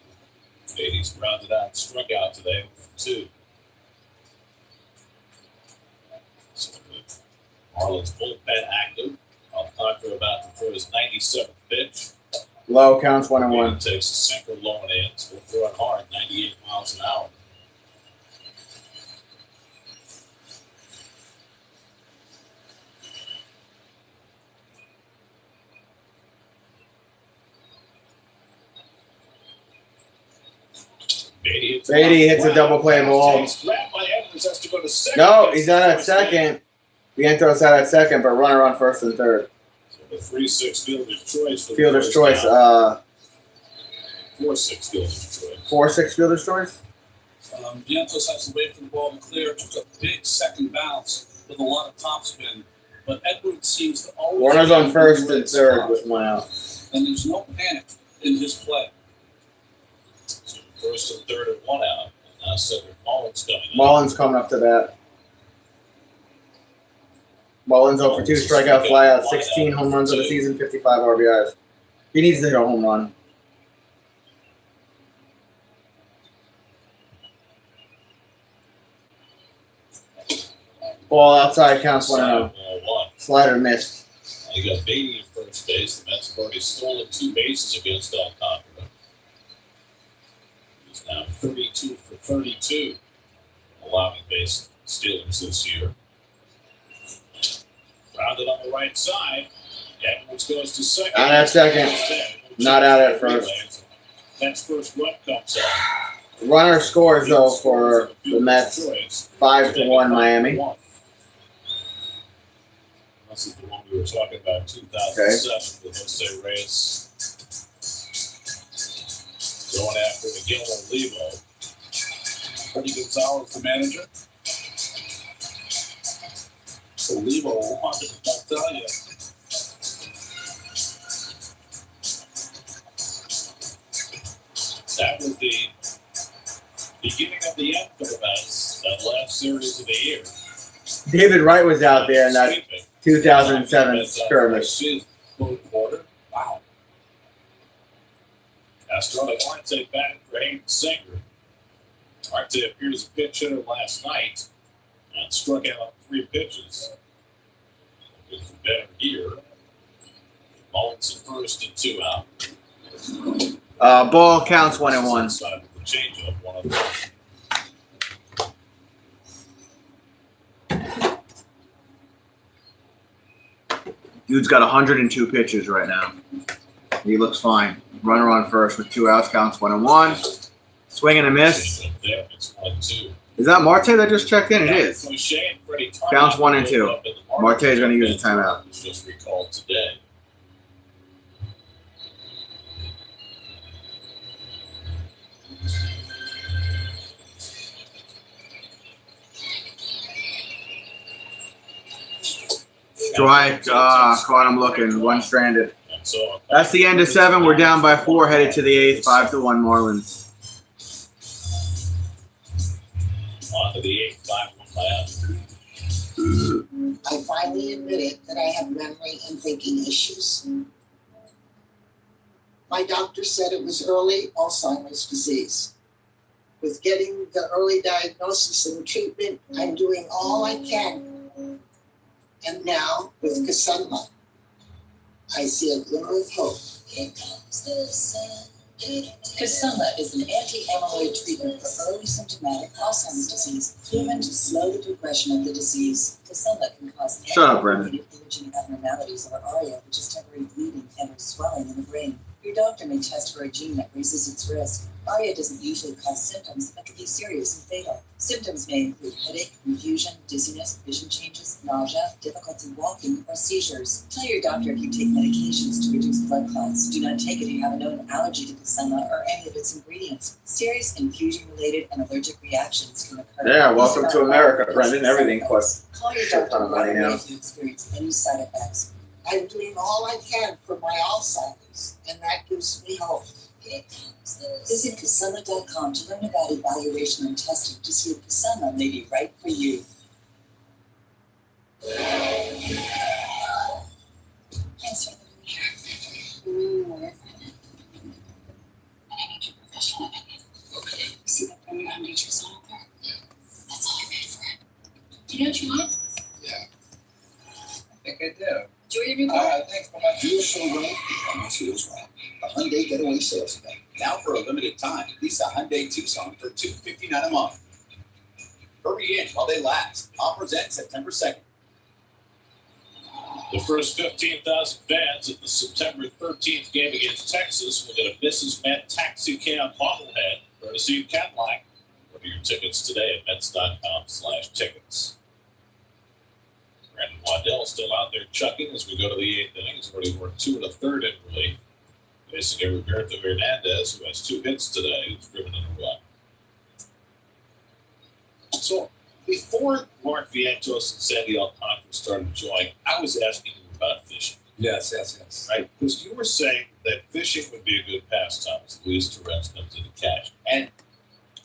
Beatty's grounded out, struck out today for 2. So the Marlins bullpen active. Alcantara about to throw his 97th pitch. Low, counts 1-1. Takes a sinker low and in. So we'll throw it hard, 98 miles an hour. Beatty hits a double play ball. No, he's out at second. Vientos out at second, but runner on first and third. So the 3-6 fielder's choice. Fielder's choice. 4-6 fielder's choice. 4-6 fielder's choice? Vientos has to wait for the ball to clear. Took a big second bounce with a lot of topspin. But Edwards seems to always... Runners on first and third with 1 out. And there's no panic in his play. So first and third and 1 out. Now Cedric Mullins coming up. Mullins coming up to bat. Mullins 0 for 2, strikeout, flyout, 16 home runs of the season, 55 RBIs. He needs to hit a home run. Ball outside, counts 1-0. Slider missed. You got Beatty at first base. The Mets have already stolen 2 bases against Alcantara. He's now 32 for 32, allowing base stealers this year. Grounded on the right side. Edwards goes to second. Out at second. Not out at first. Mets first run comes out. Runner scores, though, for the Mets. 5-1 Miami. This is the one we were talking about, 2007, with Jose Reyes going after Miguel Olivo. Freddie Gonzalez, the manager. Olivo wanted to tell you. That was the beginning of the end for the Mets, that last series of the year. David Wright was out there in that 2007 skirmish. Fourth quarter. Wow. Astronaut Marte batting for Hayden Singer. Marte appeared as a pinch hitter last night and struck out on 3 pitches. Looking for better here. Marlins at first and 2 out. Ball counts 1-1. Inside with the changeup, 1-1. Dude's got 102 pitches right now. He looks fine. Runner on first with 2 outs, counts 1-1. Swing and a miss. Is that Marte that just checked in? It is. Counts 1-2. Marte is going to use a timeout. Just recalled today. Strike. Caught him looking. 1 stranded. That's the end of 7. We're down by 4, headed to the 8th. 5-1 Marlins. On to the 8th, 5-1 Miami. I finally admitted that I have memory and thinking issues. My doctor said it was early Alzheimer's disease. With getting the early diagnosis and treatment, I'm doing all I can. And now, with Kisunla, I see a glimmer of hope. Kisunla is an anti-amyloid treatment for early symptomatic Alzheimer's disease, proven to slow the progression of the disease. Kisunla can cause imaging abnormalities or ARIA, which is temporary bleeding and or swelling in the brain. Your doctor may test for a gene that raises its risk. ARIA doesn't usually cause symptoms that can be serious and fatal. Symptoms may include headache, confusion, dizziness, vision changes, nausea, difficulty walking, or seizures. Tell your doctor if you take medications to reduce blood clots. Do not take if you have a known allergy to Kisunla or any of its ingredients. Serious infusion-related and allergic reactions can occur. Yeah, welcome to America, Brendan. Everything costs Call your shit ton of money now. if you experience any side effects. I'm doing all I can for my Alzheimer's, and that gives me hope. Visit Kisunla.com to learn about evaluation and testing to see if Kisunla may be right for you. Thanks for living here. I need your professional opinion. Okay. You see that permanent on nature zone up there? That's all I paid for it. Do you know what you want? Yeah. I think I do. Enjoy your new car. Thanks for my deal so right. Almost feels right. A Hyundai Getaway Sales Event. Now for a limited time, lease a Hyundai Tucson for $259 a month. Hurry in while they last. Offers end September 2nd. The first 15,000 fans at the September 13th game against Texas will get a Mrs. Met taxi cab bobblehead courtesy of Cadillac. Order your tickets today at Mets.com/tickets. Brandon Waddell still out there chucking as we go to the 8th inning. He's already worked 2 1/3 in relief. Facing Roberto Hernandez, who has 2 hits today, who's driven in a run. So before Mark Vientos and Sandy Alcantara started joining, I was asking you about fishing. Yes. Right? Because you were saying that fishing would be a good pastime as Luis Torres comes into catch. And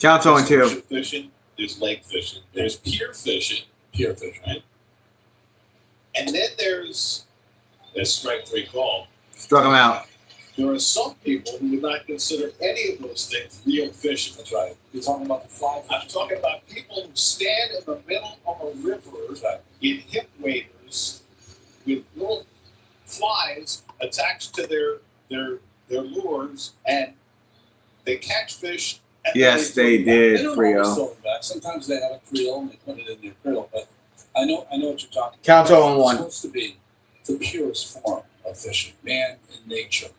Counts 0-2. Fishing, there's lake fishing, there's pier fishing, right? And then there's strike 3 call. Struck him out. There are some people who would not consider any of those things real fishing. That's right. You're talking about the fly fishing. I'm talking about people who stand in the middle of a river in hip waders with little flies attached to their lures, and they catch fish. And Yes, they did, Frio. Sometimes they have a creel and they put it in their creel, but I know what you're talking about. Counts 0-1. It's supposed to be the purest form of fishing, man in nature.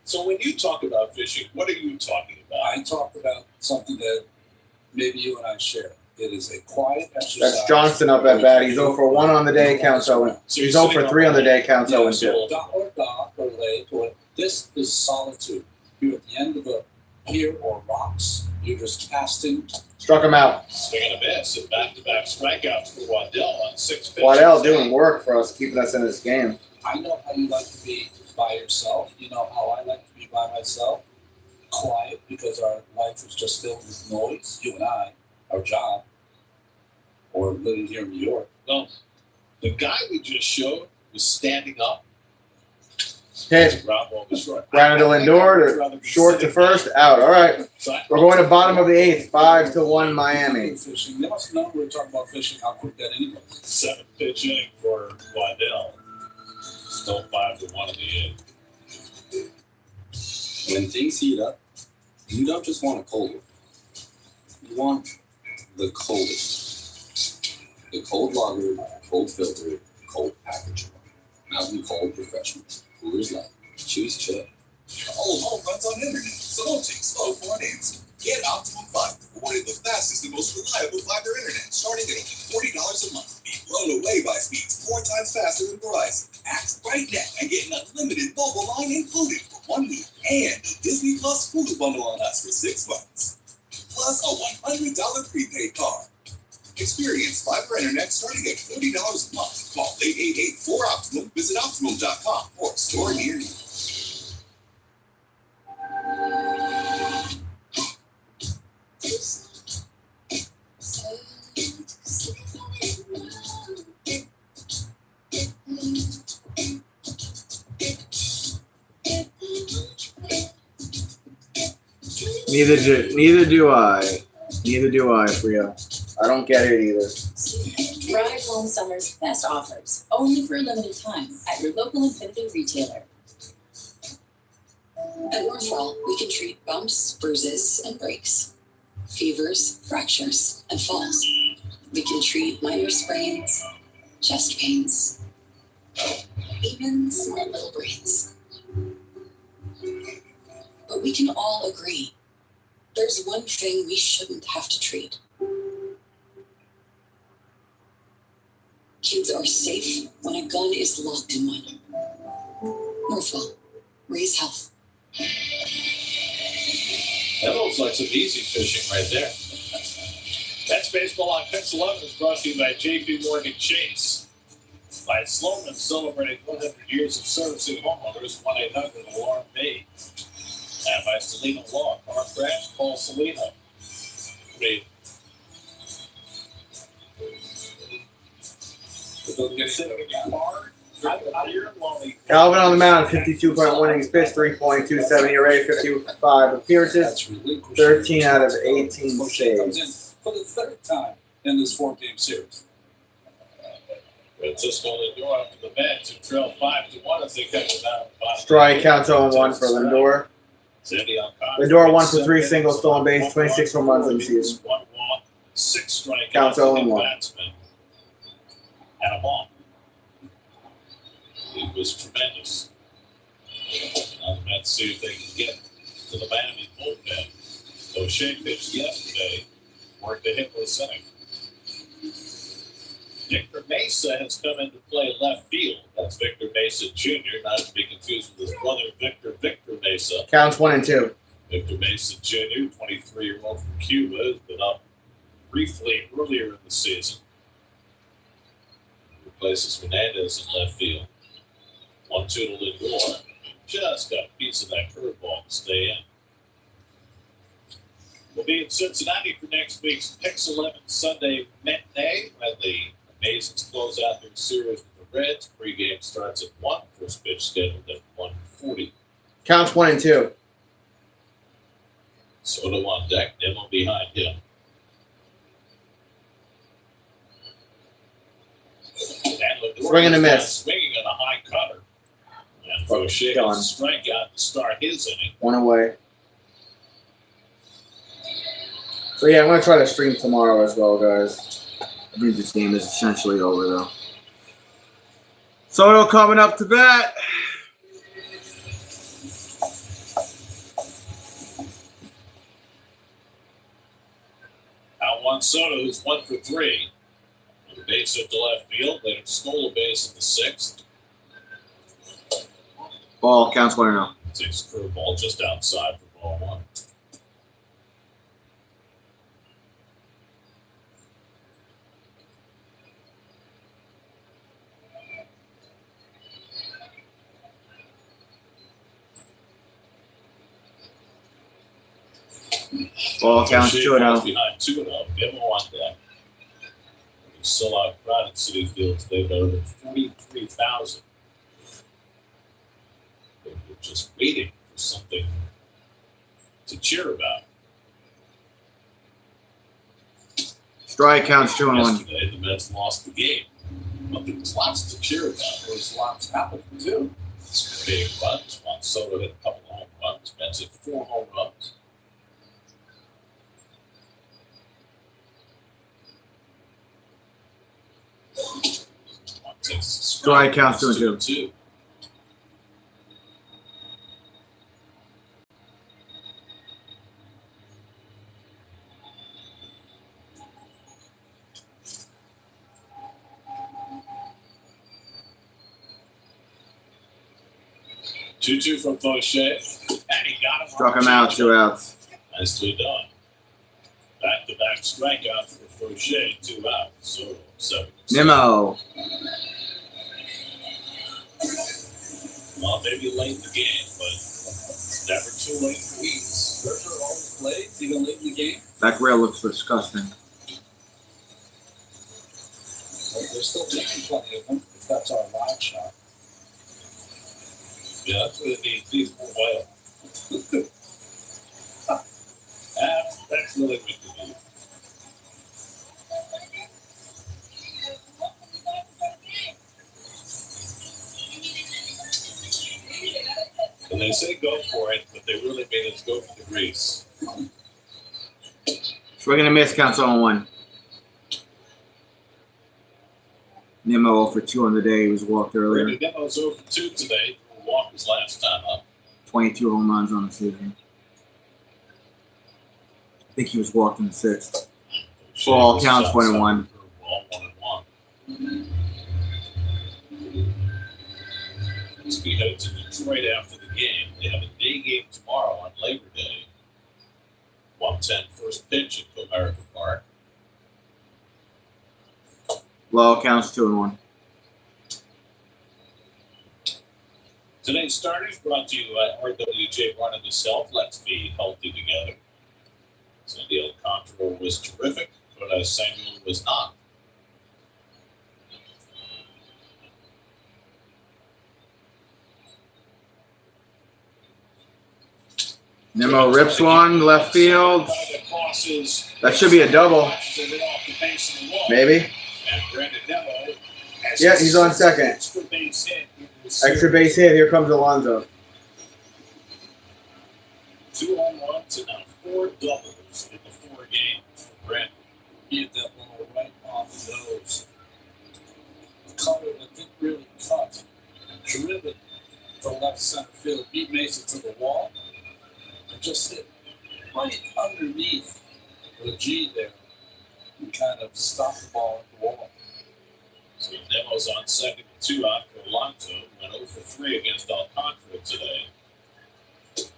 So when you talk about fishing, what are you talking about? I talk about something that maybe you and I share. It is a quiet exercise. That's Johnston up at bat. He's 0 for 1 on the day, counts 0. He's 0 for 3 on the day, counts 0-2. Dock or lake or this is solitude. You're at the end of a pier or rocks. You're just casting. Struck him out. Swing and a miss and back-to-back strikeouts for Waddell on 6 pitches. Waddell doing work for us, keeping us in this game. I know how you like to be by yourself. You know how I like to be by myself. Quiet, because our life is just filled with noise, you and I, our job, or living here in New York. No, the guy we just showed was standing up. Hit. Ground ball was short. Grounded to Lindor, to short to first, out. All right. We're going to bottom of the eighth, 5-1 Miami. Fishing. They must know we're talking about fishing. How quick that inning was. 7th pitch inning for Waddell. Still 5-1 in the eighth. When things heat up, you don't just want a cold one. You want the coldest. The cold lager, cold filter, cold package. Mountain Cold Professional. Coolers Light. Choose chill. All home runs on internet, so don't take slow for an answer. Get Optimum Fiber for one of the fastest and most reliable fiber internet, starting at only $40 a month. Be blown away by speeds 4 times faster than Verizon. Act right now and get an unlimited mobile line included for 1 week, and a Disney Plus Hulu bundle on us for 6 months, plus a $100 prepaid card. Experience fiber internet starting at $40 a month. Call 888-4Optimum. Visit Optimum.com or store near you. Neither do I. Neither do I, Frio. I don't get it either. Ride home summer's best offers, only for a limited time at your local Infinity retailer. At Orthol, we can treat bumps, bruises, and breaks, fevers, fractures, and falls. We can treat minor sprains, chest pains, even small little brains. But we can all agree, there's one thing we shouldn't have to treat. Kids are safe when a gun is locked in one. Northwell, raise health. That looks like some easy fishing right there. That's Baseball on Pix 11 is brought to you by JP Morgan Chase. By Sloman celebrating 100 years of servicing homeowners, 1-800-ALARM-MADE. And by Selena Law, car crash, call Selena. Calvin on the mound, 52.1 innings pitched, 3.27 ERA, 55 appearances, 13 out of 18 saves. For the third time in this 4-game series. Francisco Lindor up to the bench to trail 5-1 as they cut it down. Strike counts 0-1 for Lindor. Lindor 1 for 3 singles, stolen base, 26 home runs in the season. 1 walk, 6 strikeouts. Counts 0-1. Batsman and a ball. It was tremendous. Now the Mets see if they can get to the Miami bullpen. O'Shea pitched yesterday, worked a hitless inning. Victor Mesa has come into play left field. That's Victor Mesa Jr., not to be confused with his brother Victor Mesa. Counts 1 and 2. Victor Mesa Jr., 23-year-old from Cuba, has been up briefly earlier in the season. Replaces Hernandez in left field. 1-2 to Lindor. Just got a piece of that curveball to stay in. We'll be in Cincinnati for next week's Pix 11 Sunday matinee when the Amazons close out their series with the Reds. Pre-game starts at 1. First pitch scheduled at 1:40. Counts 1 and 2. Soto on deck, Nimmo behind him. Swing and a miss. Swinging on a high cutter. And O'Shea Gone. gets a strikeout to start his inning. 1 away. So yeah, I'm going to try to stream tomorrow as well, guys. I think this game is essentially over, though. Soto coming up to bat. Out one Soto, who's 1 for 3. With a base hit to left field. Later stole a base in the 6th. Ball counts 1-0. Takes a curveball just outside for ball 1. Ball counts Shea 2-0. falls behind 2-0. Never want that. It's still out crowded City Field today. There are 43,000. They're just waiting for something to cheer about. Strike counts 2-1. Yesterday, the Mets lost the game. But there was lots to cheer about. There's lots happening too. Some big runs. Juan Soto hit a couple of home runs. Mets hit 4 home runs. Strike counts 2-2. Two from Fauché, and he got him. Struck him out, 2 outs. Nicely done. Back-to-back strikeouts for Fauché, 2 outs. So 7. Nimmo. Well, maybe late in the game, but it's never too late for Eats. Scherzer always plays, even late in the game. That grill looks disgusting. But they're still taking plenty of them, if that's our live shot. Yeah, that's what it needs. These more wild. That's really good to do. And they say go for it, but they really made us go for the grease. Swing and a miss counts 0-1. Nimmo 0 for 2 on the day. He was walked earlier. Randy Nimmo's 0 for 2 today. Walked his last time up. 22 home runs on the season. I think he was walked in the 6th. Ball counts 1-1. Ball 1-1. As we head to Detroit after the game, they have a day game tomorrow on Labor Day. 1:10 first pitch at Comerica Park. Ball counts 2-1. Today's starters brought to you by RWJ Barnum himself. Let's be healthy together. Sandy Alcantara was terrific, but Samuel was not. Nimmo rips one, left field. That should be a double. Maybe. Yeah, he's on second. Extra base hit. Here comes Alonso. 2 home runs and now 4 doubles in the 4 games for Brandon. He hit that ball right off the nose. The color that didn't really cut. Driven to left center field. Beat Mason to the wall. And just hit right underneath the G there. And kind of stopped the ball at the wall. So Nemo's on second, 2 out for Alonso. Went 0 for 3 against Alcantara today.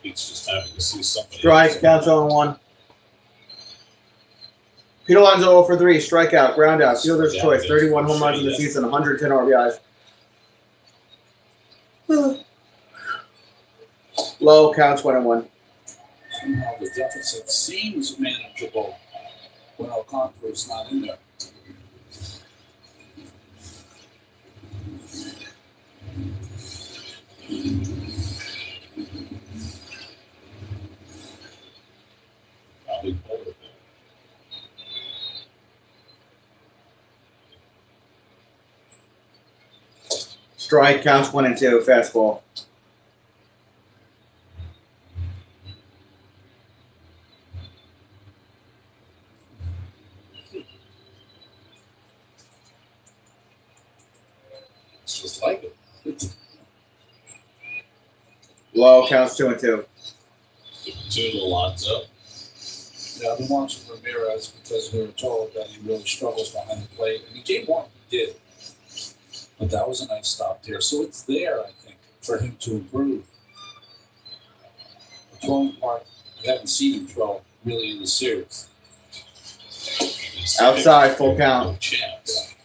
He's just happy to see something. Strike, counts 0-1. Pete Alonso 0 for 3, strikeout, ground out, fielder's choice, 31 home runs in the season, 110 RBIs. Low, counts 1-1. Somehow the deficit seems manageable when Alcantara is not in there. Strike, counts 1-2, fastball. It's just like it. Low, counts 2-2. 2 to Alonso. Yeah, I've been watching Ramirez because we were told that he really struggles behind the plate. And in game 1, he did. But that was a nice stop there. So it's there, I think, for him to improve. The throwing part, I haven't seen him throw really in the series. Outside, full count. Chance.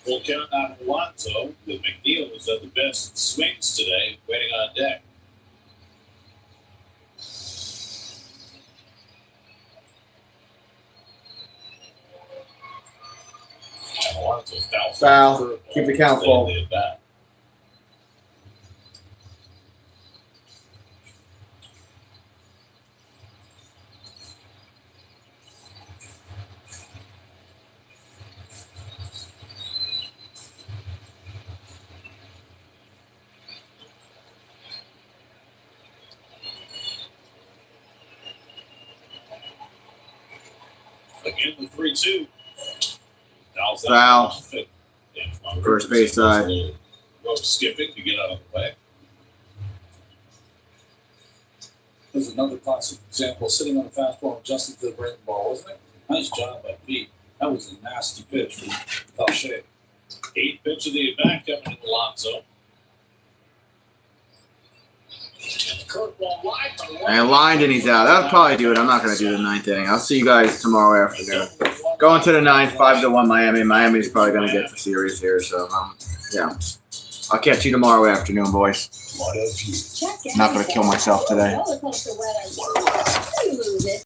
Full count on Alonso, with McNeil was at the best swings today, waiting on deck. Foul. Keep the count full. Again, the 3-2. Foul. First base side. Rope skipping to get out of the way. There's another classic example, sitting on the fastball, adjusting to the breaking ball, wasn't it? Nice job by Pete. That was a nasty pitch from Falche. 8th pitch of the at-bat coming in the lock zone. And lined and he's out. That'll probably do it. I'm not going to do the 9th inning. I'll see you guys tomorrow afternoon. Going to the 9th, 5-1 Miami. Miami's probably going to get the series here. So, yeah. I'll catch you tomorrow afternoon, boys. Not going to kill myself today.